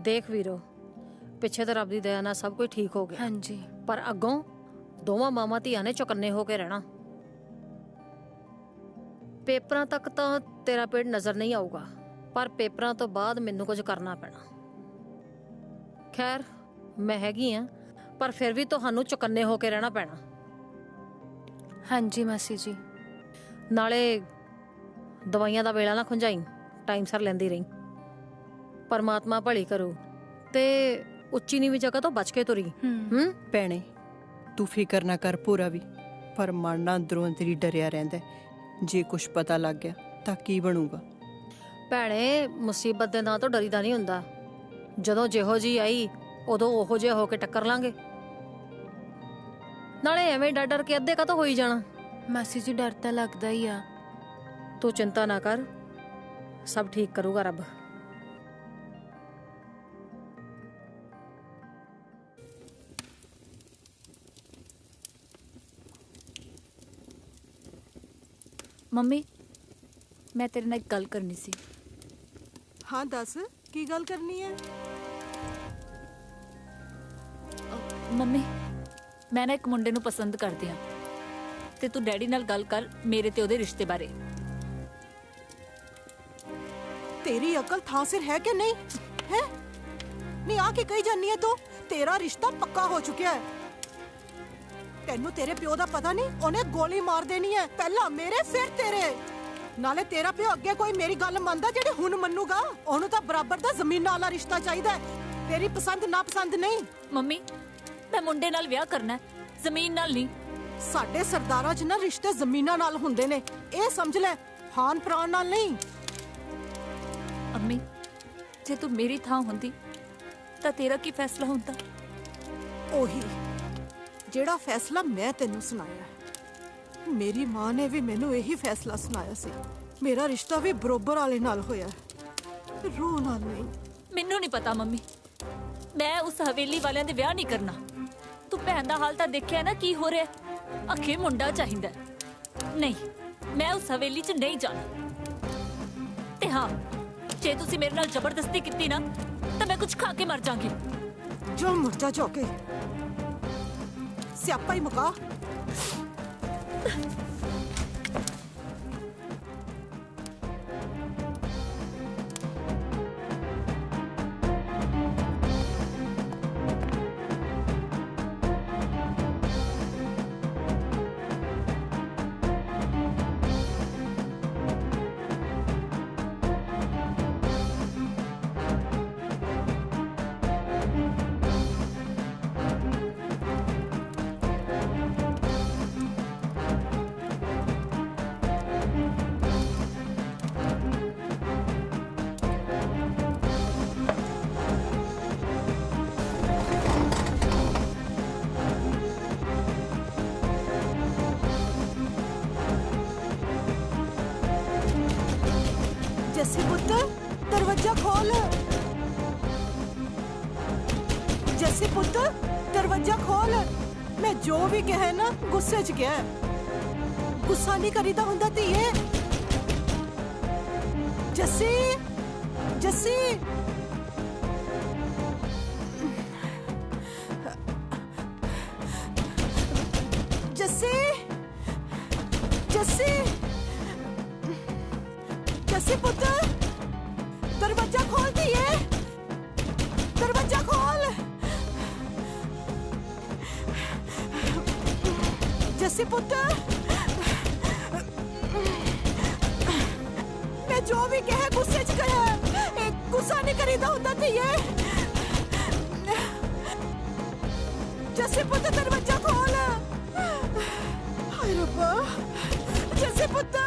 S18: देख वीरो, पिछे तो रब दी दया नाल सब कुछ ठीक हो गया।
S20: हाँ जी।
S18: पर अगों दोवां मामा धीआं ने चौकन्ने होके रहना। पेपरां तक तो तेरा पेट नजर नहीं आऊगा, पर पेपरां तो बाद मैनू कुछ करना पैना। खैर मैं हैगी हाँ, पर फिर भी तुहानू चौकन्ने होके रहना पैना।
S20: हाँ जी मासी जी।
S18: नाले दवाइयां दा वेला ना खुंजाई, टाइम सर लेंदी रही। परमात्मा भली करू ते उच्ची नीवी जगह तो बच के तुरी।
S10: भैणे तू फिकर ना कर पूरा भी, पर मन ना अंदरों अंदरी डरिया रहिंदा है। जे कुछ पता लग गया तां की बनूगा।
S18: भैणे मुसीबत दे नां तो डरीदा नहीं हुंदा। जदों जिहो जी आई उदों ओहो जिहा होके टक्कर लांगे। नाले एवें डर डर के अद्धे का तो हो ही जाना।
S20: मासी जी डर तां लगदा ही आ।
S18: तू चिंता ना कर, सब ठीक करूगा रब।
S13: ਮੰਮੀ ਮੈਂ ਤੇਰੇ ਨਾਲ ਇੱਕ ਗੱਲ ਕਰਨੀ ਸੀ।
S11: हाँ दस की गल करनी है?
S13: ਮੰਮੀ ਮੈਂ ਨਾ ਇੱਕ ਮੁੰਡੇ ਨੂੰ ਪਸੰਦ ਕਰਦੀ ਹਾਂ ਤੇ ਤੂੰ ਡੈਡੀ ਨਾਲ ਗੱਲ ਕਰ ਮੇਰੇ ਤੇ ਉਹਦੇ ਰਿਸ਼ਤੇ ਬਾਰੇ।
S11: तेरी अकल थां सिर है कि नहीं है? नहीं आके कही जानी है तू तेरा रिश्ता पक्का हो चुका है। तेनू तेरे प्यो दा पता नहीं, उन्हें गोली मार देनी है, पहला मेरे फिर तेरे। नाले तेरा प्यो अगे कोई मेरी गल मनदा जेड़ी हुन मन्नूगा? ओनू तां बराबर दा जमीनां वाला रिश्ता चाहिदा है, तेरी पसंद ना पसंद नहीं।
S13: ਮੰਮੀ ਮੈਂ ਮੁੰਡੇ ਨਾਲ ਵਿਆਹ ਕਰਨਾ ਹੈ, ਜ਼ਮੀਨ ਨਾਲ ਨਹੀਂ।
S11: ਸਾਡੇ ਸਰਦਾਰਾਂ 'ਚ ਨਾ ਰਿਸ਼ਤੇ ਜ਼ਮੀਨਾਂ ਨਾਲ ਹੁੰਦੇ ਨੇ, ਇਹ ਸਮਝ ਲੈ, ਹਾਨ ਪ੍ਰਾਣ ਨਾਲ ਨਹੀਂ।
S13: ਅੰਮੀ ਜੇ ਤੂੰ ਮੇਰੀ ਥਾਂ ਹੁੰਦੀ ਤਾਂ ਤੇਰਾ ਕੀ ਫੈਸਲਾ ਹੁੰਦਾ?
S11: ਉਹੀ ਜਿਹੜਾ ਫੈਸਲਾ ਮੈਂ ਤੈਨੂੰ ਸੁਣਾਇਆ। ਮੇਰੀ ਮਾਂ ਨੇ ਵੀ ਮੈਨੂੰ ਇਹੀ ਫੈਸਲਾ ਸੁਣਾਇਆ ਸੀ। ਮੇਰਾ ਰਿਸ਼ਤਾ ਵੀ ਬਰੋਬਰ ਵਾਲੇ ਨਾਲ ਹੋਇਆ, ਰੂਹ ਨਾਲ ਨਹੀਂ।
S13: ਮੈਨੂੰ ਨਹੀਂ ਪਤਾ ਮੰਮੀ, ਮੈਂ ਉਸ ਹਵੇਲੀ ਵਾਲਿਆਂ ਦੇ ਵਿਆਹ ਨਹੀਂ ਕਰਨਾ। ਤੂੰ ਭੈਣ ਦਾ ਹਾਲ ਤਾਂ ਦੇਖਿਆ ਨਾ ਕੀ ਹੋ ਰਿਹਾ, ਅਖੇ ਮੁੰਡਾ ਚਾਹੀਦਾ। ਨਹੀਂ ਮੈਂ ਉਸ ਹਵੇਲੀ 'ਚ ਨਹੀਂ ਜਾਣਾ। ਤੇ ਹਾਂ ਜੇ ਤੁਸੀਂ ਮੇਰੇ ਨਾਲ ਜ਼ਬਰਦਸਤੀ ਕੀਤੀ ਨਾ ਤਾਂ ਮੈਂ ਕੁਝ ਖਾ ਕੇ ਮਰ ਜਾਵਾਂਗੀ।
S11: ਜੋ ਮੁਰਦਾ ਚੌਕੇ ਸਿਆਪਾ ਹੀ ਮੁਕਾ। जस्सी पुत्र दरवाजा खोल। जस्सी पुत्र दरवाजा खोल। मैं जो भी कहे ना गुस्से च गया, ਗੁੱਸਾ ਨਹੀਂ ਕਰੀਦਾ ਹੁੰਦਾ ਧੀਏ। ਜੱਸੀ ਜੱਸੀ ਜੱਸੀ ਜੱਸੀ ਜੱਸੀ ਪੁੱਤ ਦਰਵਾਜ਼ਾ ਖੋਲ ਧੀਏ, ਦਰਵਾਜ਼ਾ ਖੋਲ। ਜੱਸੀ ਪੁੱਤ ਮੈਂ ਜੋ ਵੀ ਕਹੇ ਗੁੱਸੇ 'ਚ ਕਹੇ, ਇਹ ਗੁੱਸਾ ਨਹੀਂ ਕਰੀਦਾ ਹੁੰਦਾ ਧੀਏ। ਜੱਸੀ ਪੁੱਤ ਦਰਵਾਜ਼ਾ ਖੋਲ। ਹਾਏ ਰੱਬਾ ਜੱਸੀ ਪੁੱਤ।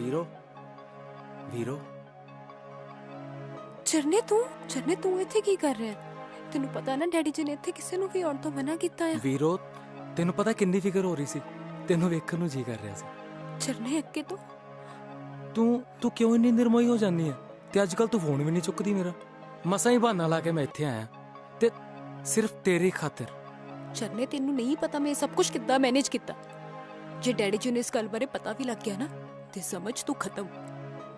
S5: ਵੀਰੋ ਵੀਰੋ
S20: ਚਰਨੇ ਤੂੰ ਇੱਥੇ ਕੀ ਕਰ ਰਿਹਾ? ਤੈਨੂੰ ਪਤਾ ਨਾ ਡੈਡੀ ਜੀ ਨੇ ਇੱਥੇ ਕਿਸੇ ਨੂੰ ਵੀ ਆਉਣ ਤੋਂ ਮਨਾ ਕੀਤਾ ਹੈ।
S5: ਵੀਰੋ ਤੈਨੂੰ ਪਤਾ ਕਿੰਨੀ ਫਿਕਰ ਹੋ ਰਹੀ ਸੀ, ਤੈਨੂੰ ਵੇਖਣ ਨੂੰ ਜੀ ਕਰ ਰਿਹਾ ਸੀ।
S20: ਚਰਨੇ ਅੱਗੇ ਤੋਂ
S5: ਤੂੰ ਕਿਉਂ ਇੰਨੀ ਨਿਰਮੋਹੀ ਹੋ ਜਾਂਦੀ ਹੈ? ਤੇ ਅੱਜ ਕੱਲ ਤੂੰ ਫੋਨ ਵੀ ਨਹੀਂ ਚੁੱਕਦੀ ਮੇਰਾ। ਮਸਾਂ ਹੀ ਬਹਾਨਾ ਲਾ ਕੇ ਮੈਂ ਇੱਥੇ ਆਇਆ ਤੇ ਸਿਰਫ ਤੇਰੀ ਖਾਤਰ।
S20: ਚਰਨੇ ਤੈਨੂੰ ਨਹੀਂ ਪਤਾ ਮੈਂ ਸਭ ਕੁਝ ਕਿੱਦਾਂ ਮੈਨੇਜ ਕੀਤਾ। ਜੇ ਡੈਡੀ ਜੀ ਨੂੰ ਇਸ ਗੱਲ ਬਾਰੇ ਪਤਾ ਵੀ ਲੱਗ ਗਿਆ ਨਾ ਤੇ ਸਮਝ ਤੂੰ ਖਤਮ।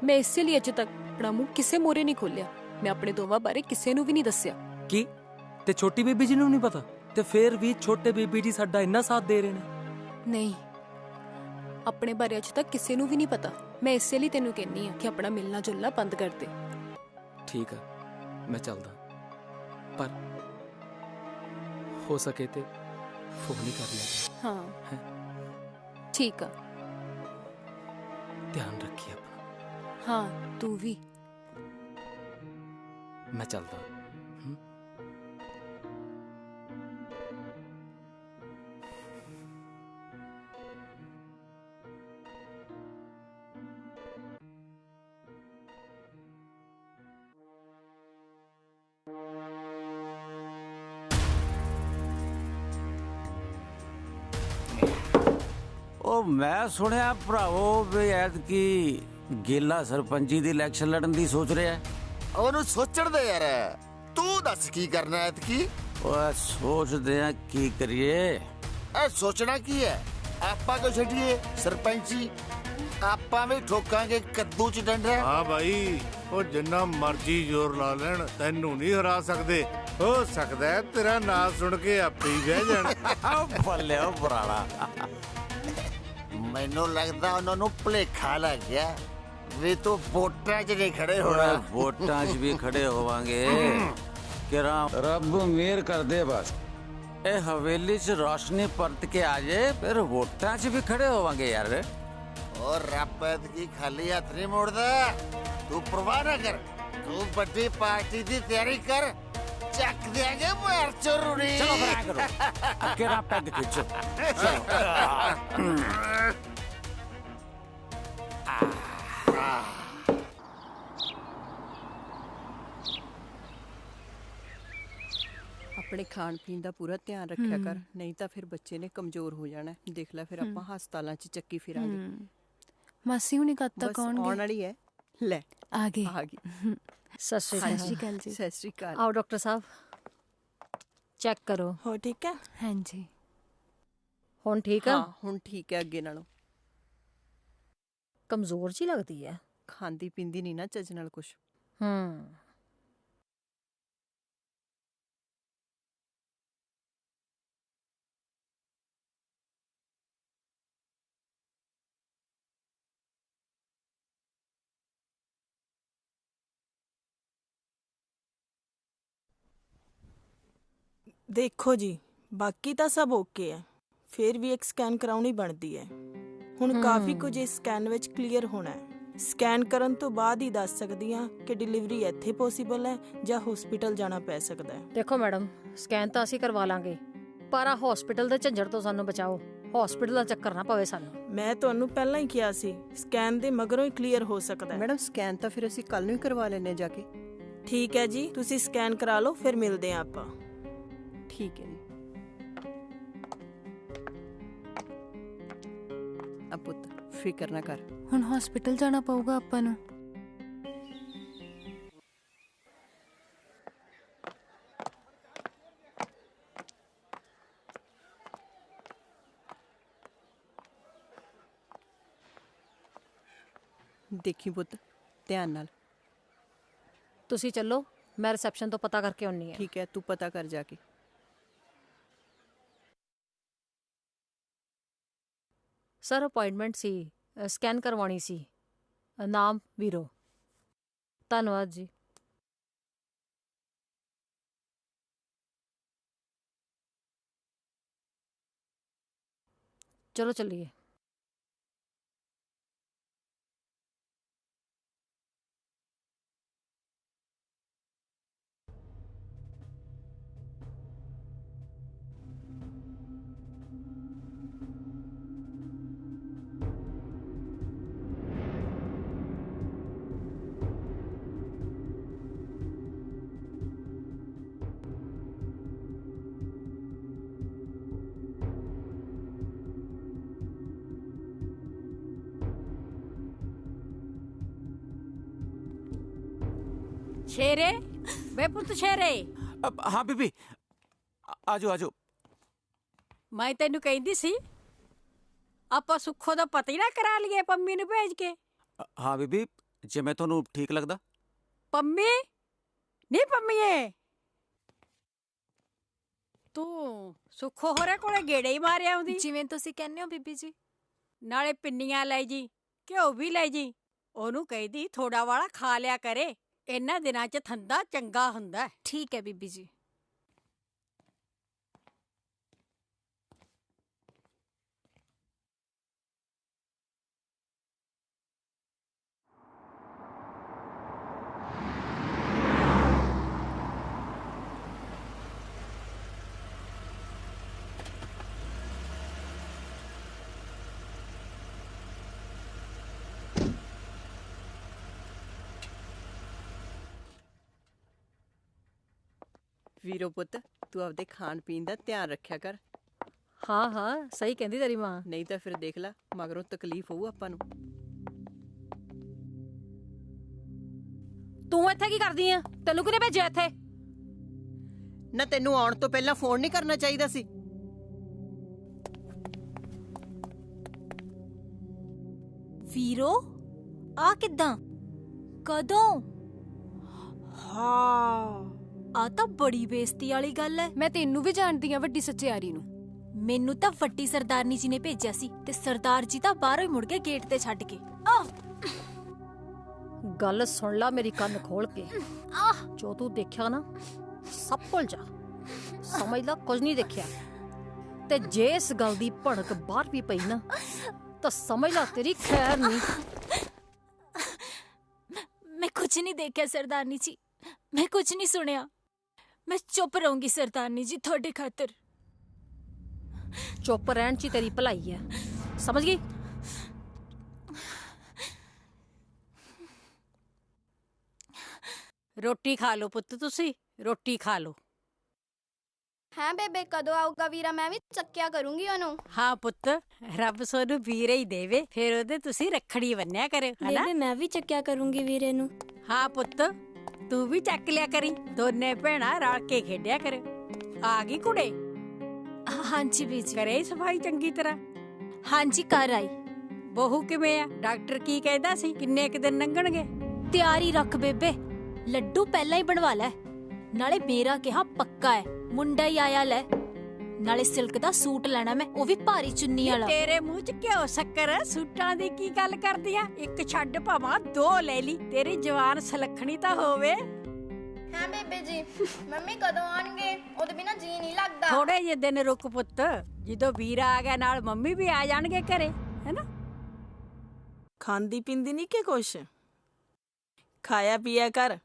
S20: ਮੈਂ ਇਸੇ ਲਈ ਅਜੇ ਤੱਕ ਆਪਣਾ ਮੂੰਹ ਕਿਸੇ ਮੋਰੇ ਨਹੀਂ ਖੋਲਿਆ। ਮੈਂ ਆਪਣੇ ਦੋਵਾਂ ਬਾਰੇ ਕਿਸੇ ਨੂੰ ਵੀ ਨਹੀਂ ਦੱਸਿਆ।
S5: ਕੀ ਤੇ ਛੋਟੀ ਬੀਬੀ ਜੀ ਨੂੰ ਨਹੀਂ ਪਤਾ? ਤੇ ਫੇਰ ਵੀ ਛੋਟੇ ਬੀਬੀ ਜੀ ਸਾਡਾ ਇੰਨਾ ਸਾਥ ਦੇ ਰਹੇ ਨੇ।
S20: ਨਹੀਂ, ਆਪਣੇ ਬਾਰੇ ਅਜੇ ਤੱਕ ਕਿਸੇ ਨੂੰ ਵੀ ਨਹੀਂ ਪਤਾ। ਮੈਂ ਇਸੇ ਲਈ ਤੈਨੂੰ ਕਹਿੰਨੀ ਆ ਕਿ ਆਪਣਾ ਮਿਲਣਾ ਜੁਲਣਾ ਬੰਦ ਕਰ ਦੇ।
S5: ਠੀਕ ਆ, ਮੈਂ ਚੱਲਦਾ, ਪਰ ਹੋ ਸਕੇ ਤੇ ਫੋਨ ਹੀ ਕਰ ਲਿਆ।
S20: ਹਾਂ ਠੀਕ ਆ,
S5: ਧਿਆਨ ਰੱਖੀ ਆਪਣਾ।
S20: ਹਾਂ ਤੂੰ ਵੀ।
S5: ਮੈਂ ਚੱਲਦਾ।
S1: ਉਹ ਮੈਂ ਸੁਣਿਆ ਭਰਾਵੋ ਵੀ ਐਤਕੀ ਗੇਲਾ ਸਰਪੰਚੀ ਦੀ ਇਲੈਕਸ਼ਨ ਲੜਨ ਦੀ ਸੋਚ ਰਿਹਾ।
S4: ਉਹਨੂੰ ਸੋਚਣ ਦੇ ਯਾਰ, ਤੂੰ ਦੱਸ ਕੀ ਕਰਨਾ ਐਤਕੀ?
S1: ਓਏ ਸੋਚਦੇ ਆ ਕੀ ਕਰੀਏ।
S4: ਇਹ ਸੋਚਣਾ ਕੀ ਹੈ? ਆਪਾਂ ਕਿਉਂ ਛੱਡੀਏ ਸਰਪੰਚੀ? ਆਪਾਂ ਵੀ ਠੋਕਾਂਗੇ ਕੱਦੂ ਚ ਡੰਡਾ।
S19: ਹਾਂ ਭਾਈ, ਉਹ ਜਿੰਨਾ ਮਰਜ਼ੀ ਜ਼ੋਰ ਲਾ ਲੈਣ ਤੈਨੂੰ ਨਹੀਂ ਹਰਾ ਸਕਦੇ। ਹੋ ਸਕਦਾ ਹੈ ਤੇਰਾ ਨਾਂ ਸੁਣ ਕੇ ਆਪੇ ਹੀ ਬਹਿ ਜਾਣ।
S1: ਬੱਲੇ ਉਹ ਬਰਾੜਾ,
S4: ਮੈਨੂੰ ਲੱਗਦਾ ਉਹਨਾਂ ਨੂੰ ਭੁਲੇਖਾ ਲੱਗ ਗਿਆ ਵੀ ਤੂੰ ਵੋਟਾਂ 'ਚ ਨਹੀਂ ਖੜੇ ਹੋਣਾ।
S1: ਵੋਟਾਂ 'ਚ ਵੀ ਖੜੇ ਹੋਵਾਂਗੇ। ਕਿਰਾਂ ਰੱਬ ਮਿਹਰ ਕਰ ਦੇ ਬਸ। ਇਹ ਹਵੇਲੀ 'ਚ ਰੋਸ਼ਨੀ ਪਰਤ ਕੇ ਆ ਜਾਏ, ਫਿਰ ਵੋਟਾਂ 'ਚ ਵੀ ਖੜੇ ਹੋਵਾਂਗੇ ਯਾਰ।
S4: ਔਰ ਰੱਬ ਐਤਕੀ ਖਾਲੀ ਹੱਥ ਨਹੀਂ ਮੋੜਦਾ। ਤੂੰ ਪਰਵਾਹ ਨਾ ਕਰ, ਤੂੰ ਵੱਡੀ ਪਾਰਟੀ ਦੀ ਤਿਆਰੀ ਕਰ। ਚੱਕ ਦਿਆਂਗੇ ਮਾਰ ਚੋਰੂੜੀ।
S1: ਚਲੋ ਬਰਾ ਕਰੋ, ਕਿਰਾਂ ਪੈਗ ਖਿੱਚੋ।
S10: ਆਪਣੇ ਖਾਣ ਪੀਣ ਦਾ ਪੂਰਾ ਧਿਆਨ ਰੱਖਿਆ ਕਰ, ਨਹੀਂ ਤਾਂ ਫਿਰ ਬੱਚੇ ਨੇ ਕਮਜ਼ੋਰ ਹੋ ਜਾਣਾ। ਦੇਖ ਲੈ ਫਿਰ ਆਪਾਂ ਹਸਪਤਾਲਾਂ 'ਚ ਚੱਕੀ ਫਿਰਾਂਗੇ।
S20: ਮਾਸੀ ਹੁਣੀ ਕਦ ਤੱਕ ਆਉਣਗੇ?
S10: ਆਉਣ ਵਾਲੀ ਹੈ। ਲੈ
S20: ਆ ਗਈ।
S18: ਸਤਿ ਸ਼੍ਰੀ ਅਕਾਲ ਜੀ।
S10: ਸਤਿ ਸ਼੍ਰੀ ਅਕਾਲ।
S18: ਆਓ ਡਾਕਟਰ ਸਾਹਿਬ, ਚੈੱਕ ਕਰੋ।
S9: ਹੋ ਠੀਕ ਹੈ?
S20: ਹਾਂਜੀ
S18: ਹੁਣ ਠੀਕ ਆ?
S10: ਹਾਂ ਹੁਣ ਠੀਕ ਹੈ ਅੱਗੇ ਨਾਲੋਂ।
S18: ਕਮਜ਼ੋਰ ਜੀ ਲੱਗਦੀ ਹੈ।
S10: ਖਾਂਦੀ ਪੀਂਦੀ ਨਹੀਂ ਨਾ ਚੱਜ ਨਾਲ ਕੁਛ।
S9: ਦੇਖੋ ਜੀ, ਬਾਕੀ ਤਾਂ ਸਭ ਓਕੇ ਹੈ, ਫਿਰ ਵੀ ਇੱਕ ਸਕੈਨ ਕਰਾਉਣੀ ਬਣਦੀ ਹੈ। ਹੁਣ ਕਾਫੀ ਕੁਝ ਇਸ ਸਕੈਨ ਵਿੱਚ ਕਲੀਅਰ ਹੋਣਾ ਹੈ। ਸਕੈਨ ਕਰਨ ਤੋਂ ਬਾਅਦ ਹੀ ਦੱਸ ਸਕਦੀ ਹਾਂ ਕਿ ਡਿਲੀਵਰੀ ਇੱਥੇ ਪੋਸੀਬਲ ਹੈ ਜਾਂ ਹਸਪੀਟਲ ਜਾਣਾ ਪੈ ਸਕਦਾ ਹੈ।
S18: ਦੇਖੋ ਮੈਡਮ, ਸਕੈਨ ਤਾਂ ਅਸੀਂ ਕਰਵਾ ਲਾਂਗੇ, ਪਰ ਆ ਹਸਪੀਟਲ ਦੇ ਝੰਜੜ ਤੋਂ ਸਾਨੂੰ ਬਚਾਓ। ਹਸਪੀਟਲ ਦਾ ਚੱਕਰ ਨਾ ਪਵੇ ਸਾਨੂੰ।
S9: ਮੈਂ ਤੁਹਾਨੂੰ ਪਹਿਲਾਂ ਹੀ ਕਿਹਾ ਸੀ ਸਕੈਨ ਦੇ ਮਗਰੋਂ ਹੀ ਕਲੀਅਰ ਹੋ ਸਕਦਾ ਹੈ।
S10: ਮੈਡਮ ਸਕੈਨ ਤਾਂ ਫਿਰ ਅਸੀਂ ਕੱਲ ਨੂੰ ਹੀ ਕਰਵਾ ਲੈਣੇ ਜਾ ਕੇ।
S9: ਠੀਕ ਹੈ ਜੀ, ਤੁਸੀਂ ਸਕੈਨ ਕਰਾ ਲਓ, ਫਿਰ ਮਿਲਦੇ ਹਾਂ ਆਪਾਂ।
S10: ਠੀਕ ਹੈ ਜੀ। ਆ ਪੁੱਤ ਫਿਕਰ ਨਾ ਕਰ।
S15: ਹੁਣ ਹਸਪੀਟਲ ਜਾਣਾ ਪਊਗਾ ਆਪਾਂ ਨੂੰ।
S10: ਦੇਖੀ ਪੁੱਤ ਧਿਆਨ ਨਾਲ।
S18: ਤੁਸੀਂ ਚੱਲੋ, ਮੈਂ ਰਿਸੈਪਸ਼ਨ ਤੋਂ ਪਤਾ ਕਰਕੇ ਆਉਣੀ ਹੈ।
S10: ਠੀਕ ਹੈ, ਤੂੰ ਪਤਾ ਕਰ ਜਾ ਕੇ।
S18: ਸਰ ਅਪਾਇੰਟਮੈਂਟ ਸੀ, ਸਕੈਨ ਕਰਵਾਉਣੀ ਸੀ। ਨਾਮ ਵੀਰੋ। ਧੰਨਵਾਦ ਜੀ। ਚਲੋ ਚੱਲੀਏ।
S7: ਸ਼ੇਰੇ, ਵੇ ਪੁੱਤ ਸ਼ੇਰੇ।
S1: ਹਾਂ ਬੀਬੀ, ਆਜੋ ਆਜੋ।
S7: ਮੈਂ ਤੈਨੂੰ ਕਹਿੰਦੀ ਸੀ ਆਪਾਂ ਸੁੱਖੋ ਦਾ ਪਤਾ ਹੀ ਨਾ ਕਰਾ ਲਈਏ ਪੰਮੀ ਨੂੰ ਭੇਜ ਕੇ।
S1: ਹਾਂ ਬੀਬੀ, ਜਿਵੇਂ ਤੁਹਾਨੂੰ ਠੀਕ ਲੱਗਦਾ।
S7: ਪੰਮੀ ਨਹੀਂ, ਪੰਮੀਏ ਤੂੰ ਸੁੱਖੋ ਹੋਰੇ ਕੋਲੇ ਗੇੜੇ ਹੀ ਮਾਰਿਆ ਆਉਂਦੀ।
S6: ਜਿਵੇਂ ਤੁਸੀਂ ਕਹਿੰਦੇ ਹੋ ਬੀਬੀ ਜੀ।
S7: ਨਾਲੇ ਪਿੰਨੀਆਂ ਲੈ ਜੀ, ਘਿਓ ਵੀ ਲੈ ਜੀ। ਉਹਨੂੰ ਕਹਿੰਦੀ ਥੋੜਾ ਵਾਲਾ ਖਾ ਲਿਆ ਕਰੇ, ਇਹਨਾਂ ਦਿਨਾਂ 'ਚ ਠੰਡਾ ਚੰਗਾ ਹੁੰਦਾ।
S6: ਠੀਕ ਹੈ ਬੀਬੀ ਜੀ।
S10: ਵੀਰੋ ਪੁੱਤ, ਤੂੰ ਆਪਦੇ ਖਾਣ ਪੀਣ ਦਾ ਧਿਆਨ ਰੱਖਿਆ ਕਰ।
S18: ਹਾਂ ਹਾਂ, ਸਹੀ ਕਹਿੰਦੀ ਤੇਰੀ ਮਾਂ।
S10: ਨਹੀਂ ਤਾਂ ਫਿਰ ਦੇਖ ਲੈ ਮਗਰੋਂ ਤਕਲੀਫ ਹੋਊ ਆਪਾਂ ਨੂੰ।
S18: ਤੂੰ ਇੱਥੇ ਕੀ ਕਰਦੀ ਆ? ਤੈਨੂੰ ਕਿਹਨੇ ਭੇਜਿਆ ਇੱਥੇ?
S10: ਨਾ ਤੈਨੂੰ ਆਉਣ ਤੋਂ ਪਹਿਲਾਂ ਫੋਨ ਨਹੀਂ ਕਰਨਾ ਚਾਹੀਦਾ ਸੀ?
S6: ਵੀਰੋ, ਆ ਕਿੱਦਾਂ? ਕਦੋਂ? ਹਾਂ, ਆ ਤਾਂ ਬੜੀ ਬੇਇੱਜ਼ਤੀ ਵਾਲੀ ਗੱਲ ਹੈ।
S20: ਮੈਂ ਤੈਨੂੰ ਵੀ ਜਾਣਦੀ ਆ ਵੱਡੀ ਸੱਚਿਆਰੀ ਨੂੰ।
S6: ਮੈਨੂੰ ਤਾਂ ਵੱਡੀ ਸਰਦਾਰਨੀ ਜੀ ਨੇ ਭੇਜਿਆ ਸੀ ਤੇ ਸਰਦਾਰ ਜੀ ਤਾਂ ਬਾਹਰੋਂ ਹੀ ਮੁੜ ਕੇ ਗੇਟ ਤੇ ਛੱਡ ਕੇ।
S18: ਗੱਲ ਸੁਣ ਲਾ ਮੇਰੀ, ਕੰਨ ਖੋਲ ਕੇ। ਜੋ ਤੂੰ ਦੇਖਿਆ ਨਾ ਸਭ ਭੁੱਲ ਜਾ। ਸਮਝ ਲਾ ਕੁਝ ਨਹੀਂ ਦੇਖਿਆ। ਤੇ ਜੇ ਇਸ ਗੱਲ ਦੀ ਭੜਕ ਬਾਹਰ ਵੀ ਪਈ ਨਾ ਤਾਂ ਸਮਝ ਲਾ ਤੇਰੀ ਖੈਰ ਨਹੀਂ।
S6: ਮੈਂ ਕੁਝ ਨਹੀਂ ਦੇਖਿਆ ਸਰਦਾਰਨੀ ਜੀ, ਮੈਂ ਕੁਝ ਨਹੀਂ ਸੁਣਿਆ। ਮੈਂ ਚੁੱਪ ਰਹੂੰਗੀ ਸਰਦਾਰਨੀ ਜੀ, ਤੁਹਾਡੇ ਖਾਤਰ।
S18: ਚੁੱਪ ਰਹਿਣ 'ਚ ਤੇਰੀ ਭਲਾਈ ਹੈ, ਸਮਝ ਗਈ?
S7: ਰੋਟੀ ਖਾ ਲਓ ਪੁੱਤ, ਤੁਸੀਂ ਰੋਟੀ ਖਾ ਲਓ।
S21: ਹੈ ਬੇਬੇ, ਕਦੋਂ ਆਊਗਾ ਵੀਰਾ? ਮੈਂ ਵੀ ਚੱਕਿਆ ਕਰੂੰਗੀ ਉਹਨੂੰ।
S7: ਹਾਂ ਪੁੱਤ, ਰੱਬ ਸਾਨੂੰ ਵੀਰੇ ਹੀ ਦੇਵੇ, ਫਿਰ ਉਹਦੇ ਤੁਸੀਂ ਰੱਖੜੀ ਬੰਨਿਆ ਕਰਿਓ, ਹਨਾ?
S21: ਬੇਬੇ ਮੈਂ ਵੀ ਚੱਕਿਆ ਕਰੂੰਗੀ ਵੀਰੇ ਨੂੰ।
S7: ਹਾਂ ਪੁੱਤ, ਤੂੰ ਵੀ ਚੱਕ ਲਿਆ ਕਰੀ। ਦੋਨੇ ਭੈਣਾਂ ਰਲ ਕੇ ਖੇਡਿਆ ਕਰ। ਆ ਗਈ ਕੁੜੇ?
S6: ਹਾਂਜੀ ਬੀਜੀ।
S7: ਕਰੇ ਸਫਾਈ ਚੰਗੀ ਤਰ੍ਹਾਂ?
S6: ਹਾਂਜੀ ਕਰ ਆਈ।
S7: ਬਹੂ ਕਿਵੇਂ ਆ? ਡਾਕਟਰ ਕੀ ਕਹਿੰਦਾ ਸੀ? ਕਿੰਨੇ ਕੁ ਦਿਨ ਲੰਘਣਗੇ?
S6: ਤਿਆਰੀ ਰੱਖ ਬੇਬੇ, ਲੱਡੂ ਪਹਿਲਾਂ ਹੀ ਬਣਵਾ ਲੈ। ਨਾਲੇ ਮੇਰਾ ਕਿਹਾ ਪੱਕਾ ਹੈ, ਮੁੰਡਾ ਹੀ ਆਇਆ ਲੈ। ਨਾਲੇ ਸਿਲਕ ਦਾ ਸੂਟ ਲੈਣਾ ਮੈਂ, ਉਹ ਵੀ ਭਾਰੀ ਚੁੰਨੀ ਵਾਲਾ।
S7: ਤੇਰੇ ਮੂੰਹ 'ਚ ਘਿਓ ਸ਼ੱਕਰ, ਸੂਟਾਂ ਦੀ ਕੀ ਗੱਲ ਕਰਦੀ ਆ? ਇੱਕ ਛੱਡ ਭਾਵਾਂ ਦੋ ਲੈ ਲਈ, ਤੇਰੀ ਜਵਾਨ ਸਲੱਖਣੀ ਤਾਂ ਹੋਵੇ।
S21: ਹਾਂ ਬੇਬੇ ਜੀ। ਮੰਮੀ ਕਦੋਂ ਆਣਗੇ? ਉਹਦੇ ਬਿਨਾ ਜੀ ਨਹੀਂ ਲੱਗਦਾ।
S7: ਥੋੜੇ ਜਿਹੇ ਦਿਨ ਰੁਕ ਪੁੱਤ, ਜਦੋਂ ਵੀਰਾ ਆ ਗਿਆ ਨਾਲ ਮੰਮੀ ਵੀ ਆ ਜਾਣਗੇ ਘਰੇ, ਹੈਨਾ?
S9: ਖਾਂਦੀ ਪੀਂਦੀ ਨਹੀਂ ਕਿ ਕੁਛ ਖਾਇਆ ਪੀਆ ਕਰ।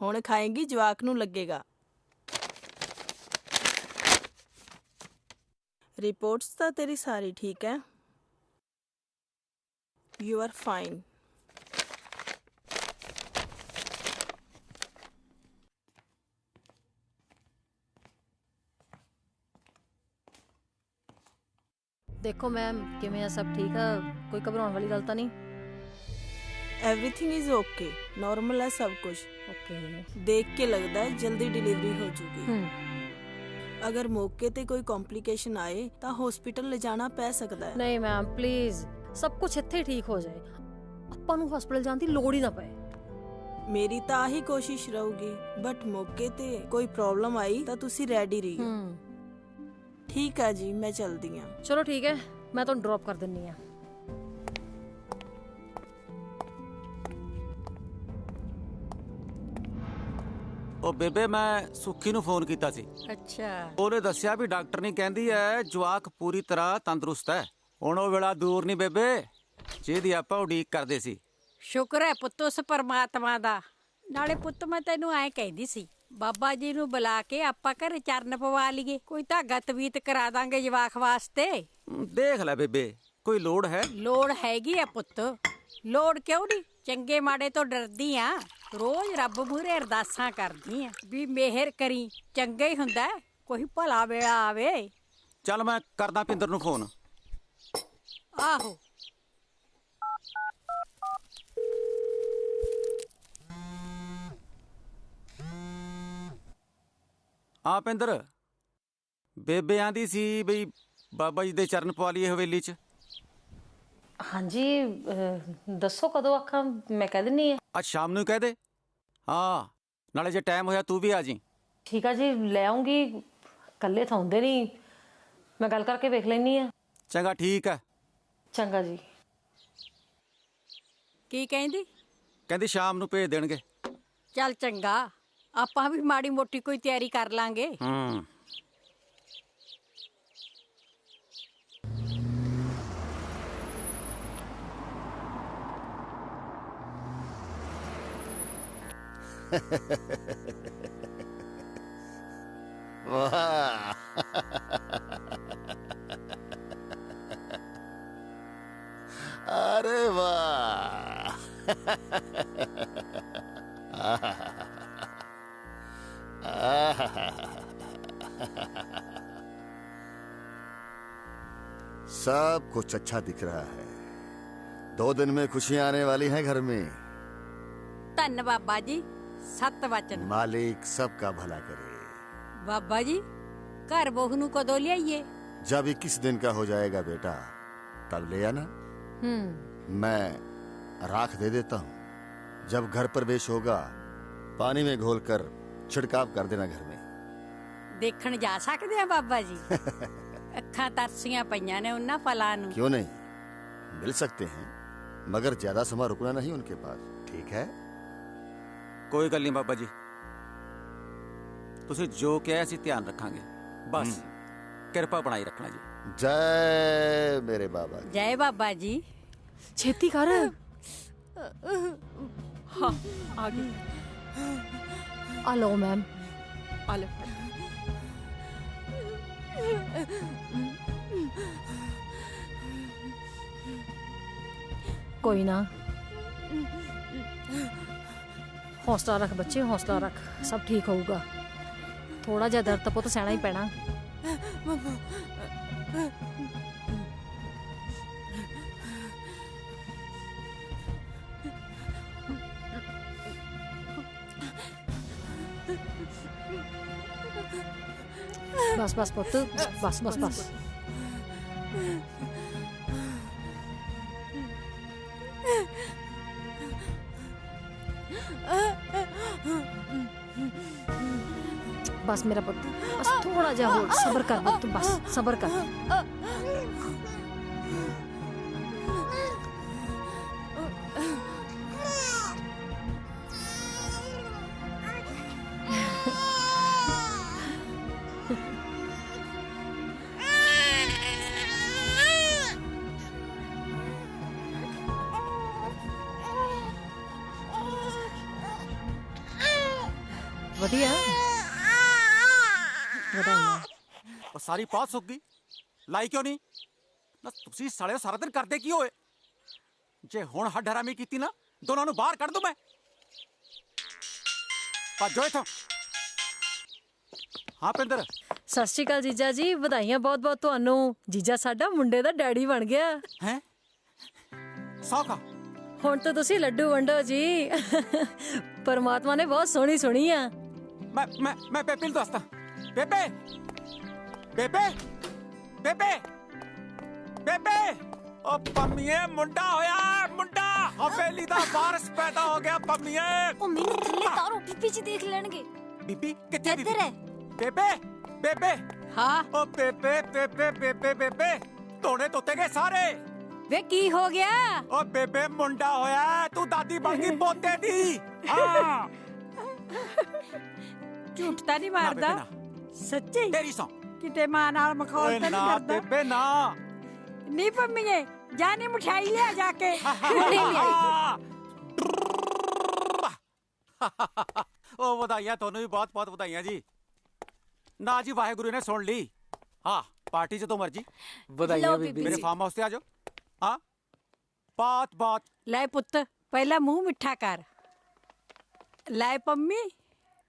S9: ਹੁਣ ਖਾਏਂਗੀ ਜਵਾਕ ਨੂੰ ਲੱਗੇਗਾ। ਰਿਪੋਰਟਸ ਤਾਂ ਤੇਰੀ ਸਾਰੀ ਠੀਕ ਹੈ। You are fine.
S18: ਦੇਖੋ ਮੈਮ ਕਿਵੇਂ ਆ, ਸਭ ਠੀਕ ਆ? ਕੋਈ ਘਬਰਾਉਣ ਵਾਲੀ ਗੱਲ ਤਾਂ ਨਹੀਂ?
S9: एवरीथिंग इज ओके, नॉर्मल है सब कुछ।
S18: ओके
S9: देख के लगता है जल्दी डिलीवरी हो जूगी। अगर मौके ते कोई कॉम्प्लिकेशन आए तो हॉस्पिटल ले जाना पै सकता है।
S18: नहीं मैम प्लीज, सब कुछ इत्थे ठीक हो जाए, ਆਪਾਂ ਨੂੰ ਹਸਪੀਟਲ ਜਾਣ ਦੀ ਲੋੜ ਹੀ ਨਾ ਪਏ।
S9: मेरी तो आही कोशिश रहूगी, बट मौके ते कोई प्रॉब्लम आई तो तुसी रेडी रहियो। ठीक है जी, मैं चलदी हां।
S18: चलो ठीक है, मैं ਤੁਹਾਨੂੰ ड्रॉप कर दिन्नी हां।
S1: ਉਹ ਬੇਬੇ ਮੈਂ ਸੁੱਖੀ ਨੂੰ ਫੋਨ ਕੀਤਾ ਸੀ।
S7: ਅੱਛਾ।
S1: ਉਹਨੇ ਦੱਸਿਆ ਵੀ ਡਾਕਟਰ ਨਹੀਂ ਕਹਿੰਦੀ ਐ ਜਵਾਕ ਪੂਰੀ ਤਰ੍ਹਾਂ ਤੰਦਰੁਸਤ ਹੈ। ਹੁਣ ਉਹ ਵੇਲਾ ਦੂਰ ਨਹੀਂ ਬੇਬੇ ਜਿਹਦੀ ਆਪਾਂ ਉਡੀਕ ਕਰਦੇ ਸੀ।
S7: ਸ਼ੁਕਰ ਹੈ ਪੁੱਤ ਉਸ ਪਰਮਾਤਮਾ ਦਾ। ਨਾਲੇ ਪੁੱਤ ਮੈਂ ਤੈਨੂੰ ਐਂ ਕਹਿੰਦੀ ਸੀ, ਬਾਬਾ ਜੀ ਨੂੰ ਬੁਲਾ ਕੇ ਆਪਾਂ ਘਰੇ ਚਰਨ ਪਵਾ ਲਈਏ, ਕੋਈ ਧਾਗਾ ਤਵੀਤ ਕਰਾ ਦਾਂਗੇ ਜਵਾਕ ਵਾਸਤੇ।
S1: ਦੇਖ ਲੈ ਬੇਬੇ, ਕੋਈ ਲੋੜ ਹੈ?
S7: ਲੋੜ ਹੈਗੀ ਆ ਪੁੱਤ, ਲੋੜ ਕਿਉਂ ਨਹੀਂ। ਚੰਗੇ ਮਾੜੇ ਤੋਂ ਡਰਦੀ ਆ, ਰੋਜ਼ ਰੱਬ ਮੂਹਰੇ ਅਰਦਾਸਾਂ ਕਰਦੀ ਆ ਵੀ ਮਿਹਰ ਕਰੀ। ਚੰਗਾ ਹੀ ਹੁੰਦਾ, ਕੋਈ ਭਲਾ ਵੇਲਾ ਆਵੇ।
S1: ਚੱਲ ਮੈਂ ਕਰਦਾ ਪਿੰਦਰ ਨੂੰ ਫੋਨ।
S7: ਆਹੋ
S1: ਆ ਪਿੰਦਰ, ਬੇਬੇ ਆਂਦੀ ਸੀ ਬਈ ਬਾਬਾ ਜੀ ਦੇ ਚਰਨ ਪਵਾ ਲਈਏ ਹਵੇਲੀ 'ਚ।
S18: ਹਾਂਜੀ ਦੱਸੋ ਕਦੋਂ ਆਖਾਂ, ਮੈਂ ਕਹਿ ਦਿੰਨੀ ਆ।
S1: ਅੱਜ ਸ਼ਾਮ ਨੂੰ ਕਹਿ ਦੇ। ਹਾਂ, ਨਾਲੇ ਜੇ ਟਾਈਮ ਹੋਇਆ ਤੂੰ ਵੀ ਆ ਜੀ।
S18: ਠੀਕ ਆ ਜੀ, ਲੈ ਆਉਂਗੀ। ਇਕੱਲੇ ਤਾਂ ਹੁੰਦੇ ਨਹੀਂ, ਮੈਂ ਗੱਲ ਕਰਕੇ ਵੇਖ ਲੈਣੀ ਆ।
S1: ਚੰਗਾ ਠੀਕ ਹੈ।
S18: ਚੰਗਾ ਜੀ।
S7: ਕੀ ਕਹਿੰਦੀ?
S1: ਕਹਿੰਦੀ ਸ਼ਾਮ ਨੂੰ ਭੇਜ ਦੇਣਗੇ।
S7: ਚੱਲ ਚੰਗਾ, ਆਪਾਂ ਵੀ ਮਾੜੀ ਮੋਟੀ ਕੋਈ ਤਿਆਰੀ ਕਰ ਲਾਂਗੇ।
S4: वाह अरे वाह सब कुछ अच्छा दिख रहा है। 2 दिन में खुशियां आने वाली हैं घर में।
S7: ਧੰਨ ਬਾਬਾ ਜੀ, ਸਤ ਵਚਨ।
S4: मालिक सबका भला करे।
S7: ਬਾਬਾ ਜੀ, ਘਰ ਬਹੂ ਨੂੰ ਕਦੋਂ ਲਿਆਈਏ?
S4: जब 21 दिन का हो जाएगा बेटा तब ले आना। मैं राख दे देता हूँ। जब घर प्रवेश होगा पानी में घोलकर छिड़काव कर देना घर में।
S7: ਦੇਖਣ ਜਾ ਸਕਦੇ ਆ ਬਾਬਾ ਜੀ? ਅੱਖਾਂ ਤਰਸੀਆਂ ਪਈਆਂ ਨੇ ਉਹਨਾਂ ਫਲਾਂ ਨੂੰ।
S4: क्यों नहीं, मिल सकते हैं, मगर ज्यादा समय रुकना नहीं उनके पास। ठीक है?
S1: ਕੋਈ ਗੱਲ ਨਹੀਂ ਬਾਬਾ ਜੀ, ਤੁਸੀਂ ਜੋ ਕਿਹਾ ਅਸੀਂ ਧਿਆਨ ਰੱਖਾਂਗੇ। ਬਸ ਕਿਰਪਾ ਬਣਾਈ ਰੱਖਣਾ ਜੀ।
S4: जय मेरे बाबा।
S7: ਜੈ ਬਾਬਾ ਜੀ।
S18: ਛੇਤੀ ਕਰ।
S20: हाँ आ गई।
S18: ਆ ਲਓ ਮੈਮ।
S20: आ ले।
S18: ਕੋਈ ਨਾ, ਹੌਸਲਾ ਰੱਖ ਬੱਚੇ, ਹੌਸਲਾ ਰੱਖ, ਸਭ ਠੀਕ ਹੋਊਗਾ। ਥੋੜਾ ਜਿਹਾ ਦਰਦ ਤਾਂ ਪੁੱਤ ਸਹਿਣਾ ਹੀ ਪੈਣਾ। बस बस पुत्त, बस बस बस। बस मेरा पुत्त, बस थोड़ा जा हो, सब्र कर पुत्त, बस सब्र कर। ਵਧੀਆ ਵਧਾਈਆਂ।
S1: ਉਹ ਸਾਰੀ ਪੌਤ ਸੁੱਕ ਗਈ, ਲਾਈ ਕਿਉਂ ਨਹੀਂ? ਨਾ ਤੁਸੀਂ ਸਾਲਿਓ ਸਾਰਾ ਦਿਨ ਕਰਦੇ ਕੀ ਹੋਏ? ਜੇ ਹੁਣ ਹੱਡ ਹਰਾਮੀ ਕੀਤੀ ਨਾ, ਦੋਨਾਂ ਨੂੰ ਬਾਹਰ ਕੱਢ ਦੂੰ ਮੈਂ। ਭੱਜੋ ਇੱਥੋਂ। ਹਾਂ ਪਿੰਦਰ।
S18: ਸਤਿ ਸ਼੍ਰੀ ਅਕਾਲ ਜੀਜਾ ਜੀ, ਵਧਾਈਆਂ ਬਹੁਤ ਬਹੁਤ ਤੁਹਾਨੂੰ। ਜੀਜਾ ਸਾਡਾ ਮੁੰਡੇ ਦਾ ਡੈਡੀ ਬਣ ਗਿਆ
S1: ਹੈ। ਸੌਖਾ
S18: ਹੁਣ ਤਾਂ ਤੁਸੀਂ ਲੱਡੂ ਵੰਡੋ ਜੀ। ਪਰਮਾਤਮਾ ਨੇ ਬਹੁਤ ਸੋਹਣੀ ਸੁਣੀ ਆ।
S1: ਮੈਂ ਬੇਬੇ ਨੂੰ ਦੱਸਦਾ। ਬੇਬੇ ਬੇਬੇ ਬੇਬੇ ਬੇਬੇ, ਉਹ ਪੰਮੀਏ ਮੁੰਡਾ ਹੋਇਆ, ਮੁੰਡਾ ਹਵੇਲੀ ਦਾ ਵਾਰਸ ਪੈਦਾ ਹੋ ਗਿਆ। ਪੰਮੀਏ
S12: ਉਹ ਮੈਨੂੰ ਥੱਲੇ ਤਾਰੋ, ਬੀਬੀ ਜੀ ਦੇਖ ਲੈਣਗੇ।
S1: ਬੀਬੀ ਕਿੱਥੇ?
S12: ਇੱਧਰ ਹੈ।
S1: ਬੇਬੇ ਬੇਬੇ।
S7: ਹਾਂ
S1: ਉਹ ਬੇਬੇ ਬੇਬੇ ਬੇਬੇ ਬੇਬੇ, ਧੋਣੇ ਧੋਤੇ ਗਏ ਸਾਰੇ।
S7: ਵੇ ਕੀ ਹੋ ਗਿਆ?
S1: ਉਹ ਬੇਬੇ ਮੁੰਡਾ ਹੋਇਆ, ਤੂੰ ਦਾਦੀ ਬਣ ਗਈ ਪੋਤੇ ਦੀ। ਹਾਂ
S7: ਝੂਠ ਤਾਂ ਨਹੀਂ ਮਾਰਦਾ? ਸੱਚੀ
S1: ਤੇਰੀ ਸੌ।
S7: ਕਿਤੇ ਮਾਂ ਨਾਲ ਮਖੌਲ ਤਾਂ ਨਹੀਂ ਕਰਦਾ?
S1: ਬੇਬੇ ਨਾ।
S7: ਨਹੀਂ ਪੰਮੀਏ, ਜਾਨੀ ਮਠਾਈ ਲਿਆ ਜਾ ਕੇ।
S1: ਉਹ ਵਧਾਈਆਂ ਤੁਹਾਨੂੰ ਵੀ, ਬਹੁਤ ਬਹੁਤ ਵਧਾਈਆਂ ਜੀ। ਨਾ ਜੀ ਵਾਹਿਗੁਰੂ ਨੇ ਸੁਣ ਲਈ। ਹਾਂ ਪਾਰਟੀ ਜਦੋਂ ਮਰਜੀ।
S14: ਵਧਾਈਆਂ ਬੀਬੀ।
S1: ਮੇਰੇ ਫਾਰਮ ਹਾਊਸ ਤੇ ਆ ਜਾਓ। ਹਾਂ ਬਾਤ ਬਾਤ।
S7: ਲੈ ਪੁੱਤ, ਪਹਿਲਾਂ ਮੂੰਹ ਮਿੱਠਾ ਕਰ। ਲੈ ਪੰਮੀ,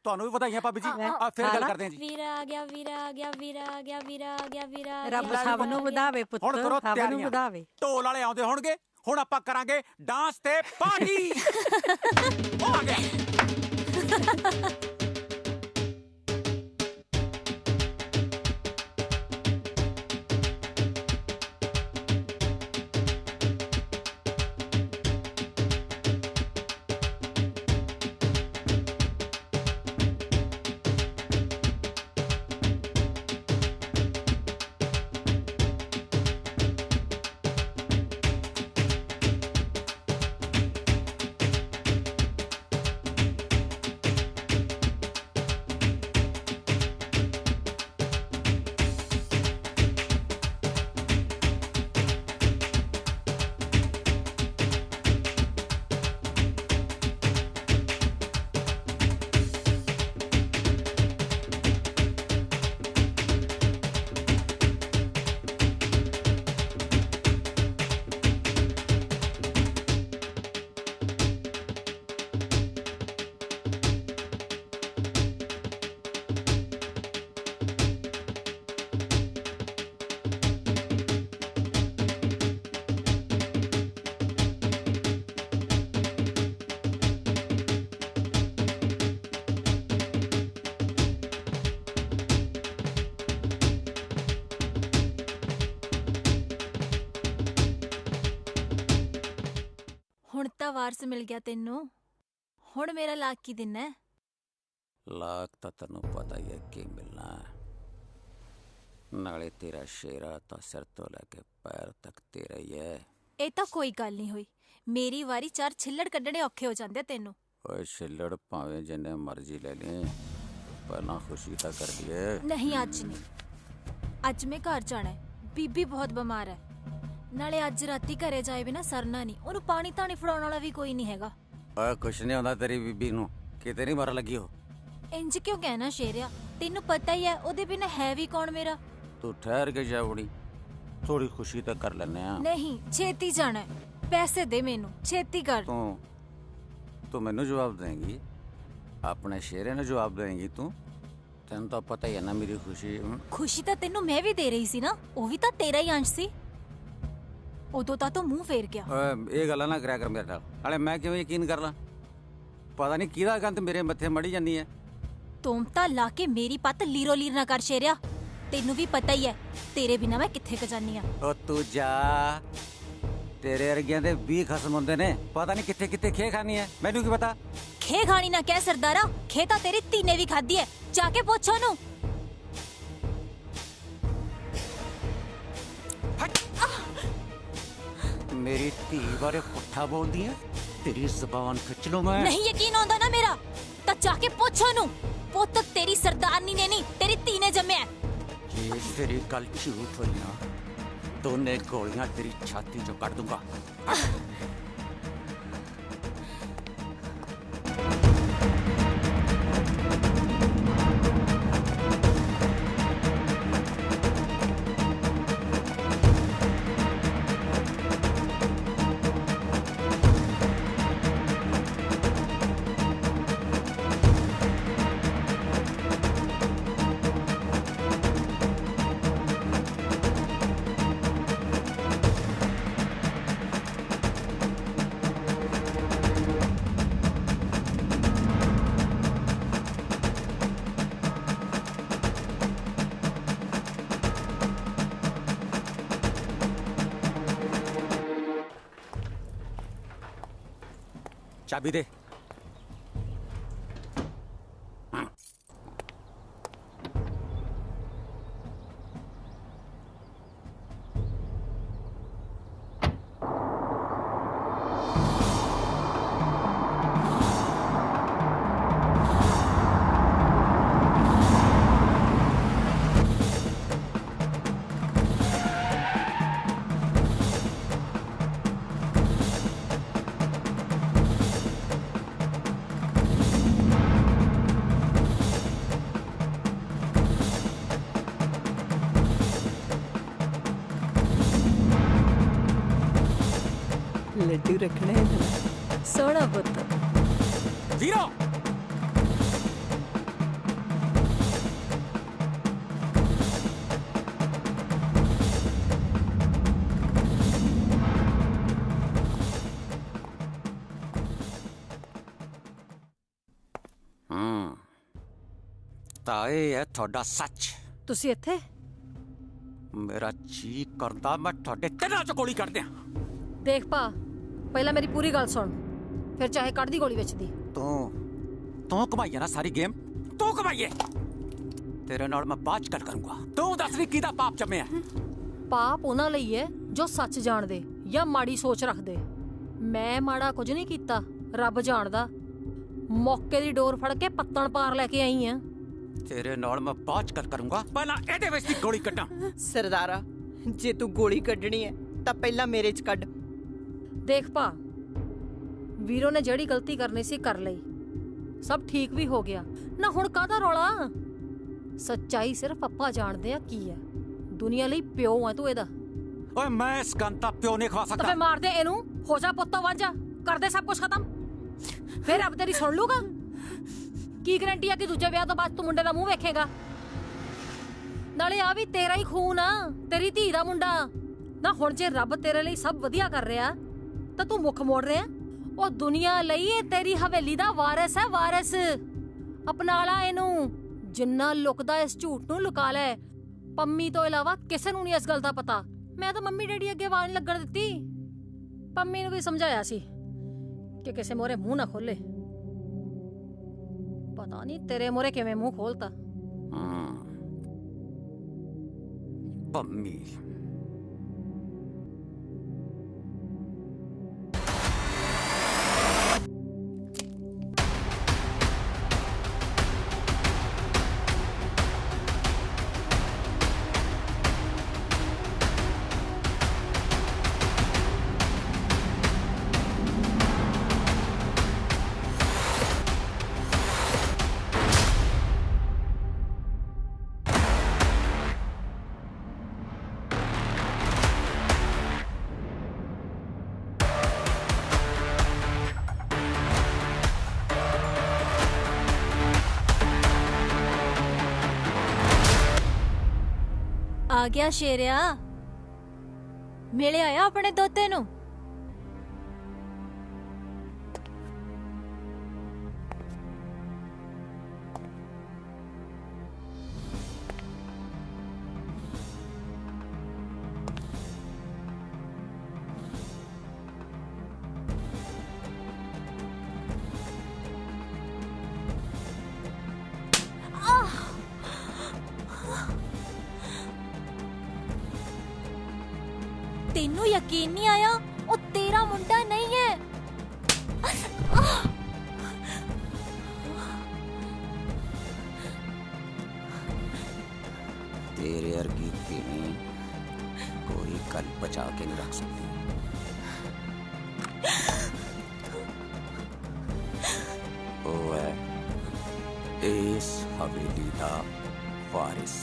S1: ਤੁਹਾਨੂੰ ਵੀ ਵਧਾਈਆਂ ਭਾਬੀ ਜੀ। ਫਿਰ ਗੱਲ ਕਰਦੇ ਹਾਂ ਜੀ।
S12: ਵੀਰਾ ਆ ਗਿਆ, ਵੀਰਾ ਆ ਗਿਆ, ਵੀਰਾ ਆ ਗਿਆ, ਵੀਰਾ ਆ ਗਿਆ, ਵੀਰਾ ਆ ਗਿਆ।
S7: ਰੱਬ ਸਭ ਨੂੰ ਵਧਾਵੇ ਪੁੱਤ,
S1: ਹੁਣ ਕਰੋ
S7: ਸਭ ਨੂੰ
S1: ਤਿਆਰੀਆਂ।
S7: ਵਧਾਵੇ।
S1: ਢੋਲ ਵਾਲੇ ਆਉਂਦੇ ਹੋਣਗੇ, ਹੁਣ ਆਪਾਂ ਕਰਾਂਗੇ ਡਾਂਸ ਤੇ ਪਾਰਟੀ। ਉਹ ਆ ਗਿਆ।
S6: ਹੁਣ ਤਾਂ ਵਾਰਸ ਮਿਲ ਗਿਆ ਤੈਨੂੰ। ਹੁਣ ਮੇਰਾ ਲਾਕ ਕੀ ਦਿਨ ਹੈ?
S2: ਲਾਕ ਤਾਂ ਤੈਨੂੰ ਪਤਾ ਹੀ ਹੈ ਕੀ ਮਿਲਣਾ ਹੈ। ਨਾਲੇ ਤੇਰਾ ਸ਼ੇਰਾ ਤਾਂ ਸਿਰ ਤੋਂ ਲੈ ਕੇ ਪੈਰ ਤੱਕ ਤੇਰਾ ਹੀ ਹੈ।
S6: ਇਹ ਤਾਂ ਕੋਈ ਗੱਲ ਨਹੀਂ ਹੋਈ। ਮੇਰੀ ਵਾਰੀ 4 ਛਿੱਲੜ ਕੱਢਣੇ ਔਖੇ ਹੋ ਜਾਂਦੇ ਤੈਨੂੰ।
S2: ਓਏ ਛਿੱਲੜ ਭਾਵੇਂ ਜਿੰਨੇ ਮਰਜ਼ੀ ਲੈ ਲੈ, ਪਹਿਲਾਂ ਖੁਸ਼ੀ ਤਾਂ ਕਰ ਲਈਏ।
S6: ਨਹੀਂ ਅੱਜ ਨਹੀਂ। ਅੱਜ ਮੈਂ ਘਰ ਜਾਣਾ ਹੈ। ਬੀਬੀ ਬਹੁਤ ਬਿਮਾਰ ਹੈ। ਨਾਲੇ ਅੱਜ ਰਾਤੀ ਘਰੇ ਜਾਏ ਬਿਨਾ ਸਰਨਾ ਨਹੀਂ। ਉਹਨੂੰ ਪਾਣੀ ਧਾਣੀ ਫੜਾਉਣ ਵਾਲਾ ਵੀ ਕੋਈ ਨਹੀਂ ਹੈਗਾ।
S2: ਓਏ ਕੁਛ ਨਹੀਂ ਹੁੰਦਾ ਤੇਰੀ ਬੀਬੀ ਨੂੰ, ਕਿਤੇ ਨਹੀਂ ਮਰਨ ਲੱਗੀ ਉਹ।
S6: ਇੰਜ ਕਿਉਂ ਕਹਿਣਾ ਸ਼ੇਰਿਆ? ਤੈਨੂੰ ਪਤਾ ਹੀ ਹੈ ਉਹਦੇ ਬਿਨਾ ਹੈ ਵੀ ਕੌਣ ਮੇਰਾ।
S2: ਤੂੰ ਠਹਿਰ ਕੇ ਜਾਵੜੀ, ਥੋੜੀ ਖੁਸ਼ੀ ਤਾਂ ਕਰ ਲੈਨੇ ਆ।
S6: ਨਹੀਂ, ਛੇਤੀ ਜਾਣਾ ਹੈ। ਪੈਸੇ ਦੇ ਮੈਨੂੰ, ਛੇਤੀ ਕਰ।
S2: ਤੂੰ ਮੈਨੂੰ ਜਵਾਬ ਦੇਂਗੀ? ਆਪਣੇ ਸ਼ੇਰੇ ਨੂੰ ਜਵਾਬ ਦੇਂਗੀ ਤੂੰ? ਤੈਨੂੰ ਤਾਂ ਪਤਾ ਹੀ ਹੈ ਨਾ ਮੇਰੀ ਖੁਸ਼ੀ।
S6: ਖੁਸ਼ੀ ਤਾਂ ਤੈਨੂੰ ਮੈਂ ਵੀ ਦੇ ਰਹੀ ਸੀ ਨਾ, ਉਹ ਵੀ ਤਾਂ ਤੇਰਾ ਹੀ ਅੰਸ਼ ਸੀ। ਉਦੋਂ ਤਾਂ ਤੂੰ ਮੂੰਹ ਫੇਰ ਗਿਆ।
S2: ਇਹ ਗੱਲਾਂ ਨਾ ਕਰਿਆ ਕਰ ਮੇਰੇ ਨਾਲ। ਹਲੇ ਮੈਂ ਕਿਵੇਂ ਯਕੀਨ ਕਰ ਲਾਂ? ਪਤਾ ਨਹੀਂ ਕਿਹਦਾ ਗੰਦ ਮੇਰੇ ਮੱਥੇ ਮੜੀ ਜਾਂਦੀ ਹੈ।
S6: ਤੁਮ ਤਾਂ ਲਾ ਕੇ ਮੇਰੀ ਪੱਤ ਲੀਰੋ ਲੀਰ ਨਾ ਕਰ ਸ਼ੇਰਿਆ। ਤੈਨੂੰ ਵੀ ਪਤਾ ਹੀ ਹੈ ਤੇਰੇ ਬਿਨਾ ਮੈਂ ਕਿੱਥੇ ਕ ਜਾਨੀ ਆ।
S2: ਉਹ ਤੂੰ ਜਾ, ਤੇਰੇ ਵਰਗਿਆਂ ਦੇ 20 ਖਸਮ ਹੁੰਦੇ ਨੇ, ਪਤਾ ਨਹੀਂ ਕਿੱਥੇ ਕਿੱਥੇ ਖੇ ਖਾਣੀ ਹੈ, ਮੈਨੂੰ ਕੀ ਪਤਾ।
S6: ਖੇ ਖਾਣੀ ਨਾ ਕਹਿ ਸਰਦਾਰਾ, ਖੇ ਤਾਂ ਤੇਰੀ ਧੀ ਨੇ ਵੀ ਖਾਧੀ ਹੈ। ਜਾ ਕੇ ਪੁੱਛ ਉਹਨੂੰ।
S2: ਮੇਰੀ ਧੀ ਬਾਰੇ ਪੁੱਠਾ ਬੋਲਦੀ ਹੈ, ਤੇਰੀ ਜ਼ਬਾਨ ਖਿੱਚ ਲੂ ਮੈਂ।
S6: ਨਹੀਂ ਯਕੀਨ ਆਉਂਦਾ ਨਾ ਮੇਰਾ ਤਾਂ ਜਾ ਕੇ ਪੁੱਛ ਉਹਨੂੰ। ਪੁੱਤ ਤੇਰੀ ਸਰਦਾਰਨੀ ਨੇ ਨਹੀਂ, ਤੇਰੀ ਧੀ ਨੇ ਜੰਮਿਆ।
S2: ਜੇ ਤੇਰੀ ਗੱਲ ਝੂਠ ਹੋਈ ਨਾ, ਦੋਨੇ ਗੋਲੀਆਂ ਤੇਰੀ ਛਾਤੀ ਚੋਂ ਕੱਢ ਦੂੰਗਾ।
S1: चाबी दे।
S10: ਲੱਡੂ ਰੱਖਣਾ ਹੈ
S6: ਸੋਹਣਾ ਪੁੱਤ।
S1: ਵੀਰੋ ਤਾਂ ਇਹ ਹੈ ਤੁਹਾਡਾ ਸੱਚ।
S18: ਤੁਸੀਂ ਇੱਥੇ?
S1: ਮੇਰਾ ਜੀ ਕਰਦਾ ਮੈਂ ਤੁਹਾਡੇ ਤਿੰਨਾਂ ਚ ਗੋਲੀ ਕੱਢ ਦਿਆਂ।
S18: ਦੇਖ ਪਾ, ਪਹਿਲਾਂ ਮੇਰੀ ਪੂਰੀ ਗੱਲ ਸੁਣ, ਫਿਰ ਚਾਹੇ ਕੱਢ ਦੀ ਗੋਲੀ ਵਿੱਚ ਦੀ।
S1: ਤੂੰ ਕਮਾਈਏ ਨਾ ਸਾਰੀ ਗੇਮ, ਤੂੰ ਕਮਾਈਏ। ਤੇਰੇ ਨਾਲ ਮੈਂ ਬਾਅਦ ਚ ਗੱਲ ਕਰੂੰਗਾ। ਤੂੰ ਦੱਸ ਵੀ ਕਿਹਦਾ ਪਾਪ ਜੰਮਿਆ?
S18: ਪਾਪ ਉਹਨਾਂ ਲਈ ਹੈ ਜੋ ਸੱਚ ਜਾਣਦੇ ਜਾਂ ਮਾੜੀ ਸੋਚ ਰੱਖਦੇ। ਮੈਂ ਮਾੜਾ ਕੁਝ ਨਹੀਂ ਕੀਤਾ, ਰੱਬ ਜਾਣਦਾ। ਮੌਕੇ ਦੀ ਡੋਰ ਫੜ ਕੇ ਪੱਤਣ ਪਾਰ ਲੈ ਕੇ ਆਈ ਆ।
S1: ਤੇਰੇ ਨਾਲ ਮੈਂ ਬਾਅਦ ਚ ਗੱਲ ਕਰੂੰਗਾ, ਪਹਿਲਾਂ ਇਹਦੇ ਵਿੱਚ ਦੀ ਗੋਲੀ ਕੱਢਾਂ।
S10: ਸਰਦਾਰਾ, ਜੇ ਤੂੰ ਗੋਲੀ ਕੱਢਣੀ ਹੈ ਤਾਂ ਪਹਿਲਾਂ ਮੇਰੇ 'ਚ ਕੱਢ।
S18: ਦੇਖ ਪਾ, ਵੀਰੋ ਨੇ ਜਿਹੜੀ ਗਲਤੀ ਕਰਨੀ ਸੀ ਕਰ ਲਈ, ਸਭ ਠੀਕ ਵੀ ਹੋ ਗਿਆ ਨਾ। ਹੁਣ ਕਾਹਦਾ ਰੌਲਾ? ਸੱਚਾਈ ਸਿਰਫ ਆਪਾਂ ਜਾਣਦੇ ਆ ਕੀ ਹੈ। ਦੁਨੀਆ ਲਈ ਪਿਓ ਆ ਤੂੰ ਇਹਦਾ।
S1: ਓਏ ਮੈਂ ਇਸ ਗੰਦਾ ਪਿਓ ਨਹੀਂ ਖਵਾ ਸਕਦਾ।
S18: ਫੇ ਮਾਰ ਦੇ ਇਹਨੂੰ, ਹੋ ਜਾ ਪੁੱਤ ਵਾਂਝਾ, ਕਰ ਦੇ ਸਭ ਕੁਝ ਖਤਮ। ਫਿਰ ਰੱਬ ਤੇਰੀ ਸੁਣ ਲੂਗਾ। ਕੀ ਗਰੰਟੀ ਆ ਕਿ ਦੂਜੇ ਵਿਆਹ ਤੋਂ ਬਾਅਦ ਤੂੰ ਮੁੰਡੇ ਦਾ ਮੂੰਹ ਵੇਖੇਗਾ? ਨਾਲੇ ਆ ਵੀ ਤੇਰਾ ਹੀ ਖੂਨ ਆ, ਤੇਰੀ ਧੀ ਦਾ ਮੁੰਡਾ ਨਾ। ਹੁਣ ਜੇ ਰੱਬ ਤੇਰੇ ਲਈ ਸਭ ਵਧੀਆ ਕਰ ਰਿਹਾ ਤਾਂ ਤੂੰ ਮੁੱਖ ਮੋੜ ਰਿਹਾ। ਉਹ ਦੁਨੀਆ ਲਈ ਇਹ ਤੇਰੀ ਹਵੇਲੀ ਦਾ ਵਾਰਿਸ ਹੈ, ਵਾਰਿਸ। ਅਪਣਾ ਲਾ ਇਹਨੂੰ। ਜਿੰਨਾ ਲੁਕਦਾ ਇਸ ਝੂਠ ਨੂੰ ਲੁਕਾ ਲੈ। ਪੰਮੀ ਤੋਂ ਇਲਾਵਾ ਕਿਸੇ ਨੂੰ ਨਹੀਂ ਇਸ ਗੱਲ ਦਾ ਪਤਾ। ਮੈਂ ਤਾਂ ਮੰਮੀ ਡੈਡੀ ਅੱਗੇ ਆਵਾਜ਼ ਨਹੀਂ ਲੱਗਣ ਦਿੱਤੀ। ਪੰਮੀ ਨੂੰ ਵੀ ਸਮਝਾਇਆ ਸੀ ਕਿ ਕਿਸੇ ਮੋਰੇ ਮੂੰਹ ਨਾ ਖੋਲੇ। ਪਤਾ ਨਹੀਂ ਤੇਰੇ ਮੋਰੇ ਕਿਵੇਂ ਮੂੰਹ ਖੋਲਤਾ।
S1: ਪੰਮੀ
S6: ਆ ਗਿਆ ਸ਼ੇਰਿਆ, ਮਿਲੇ ਆਇਆ ਆਪਣੇ ਦੋਤੇ ਨੂੰ। ਤੈਨੂੰ ਯਕੀਨ ਨਹੀਂ ਆਇਆ? ਉਹ ਤੇਰਾ ਮੁੰਡਾ ਨਹੀਂ ਹੈ।
S1: तेरे अर्गी किवें कोई कल बचा के नहीं रख सकती। वो है इस हवेली का वारिस।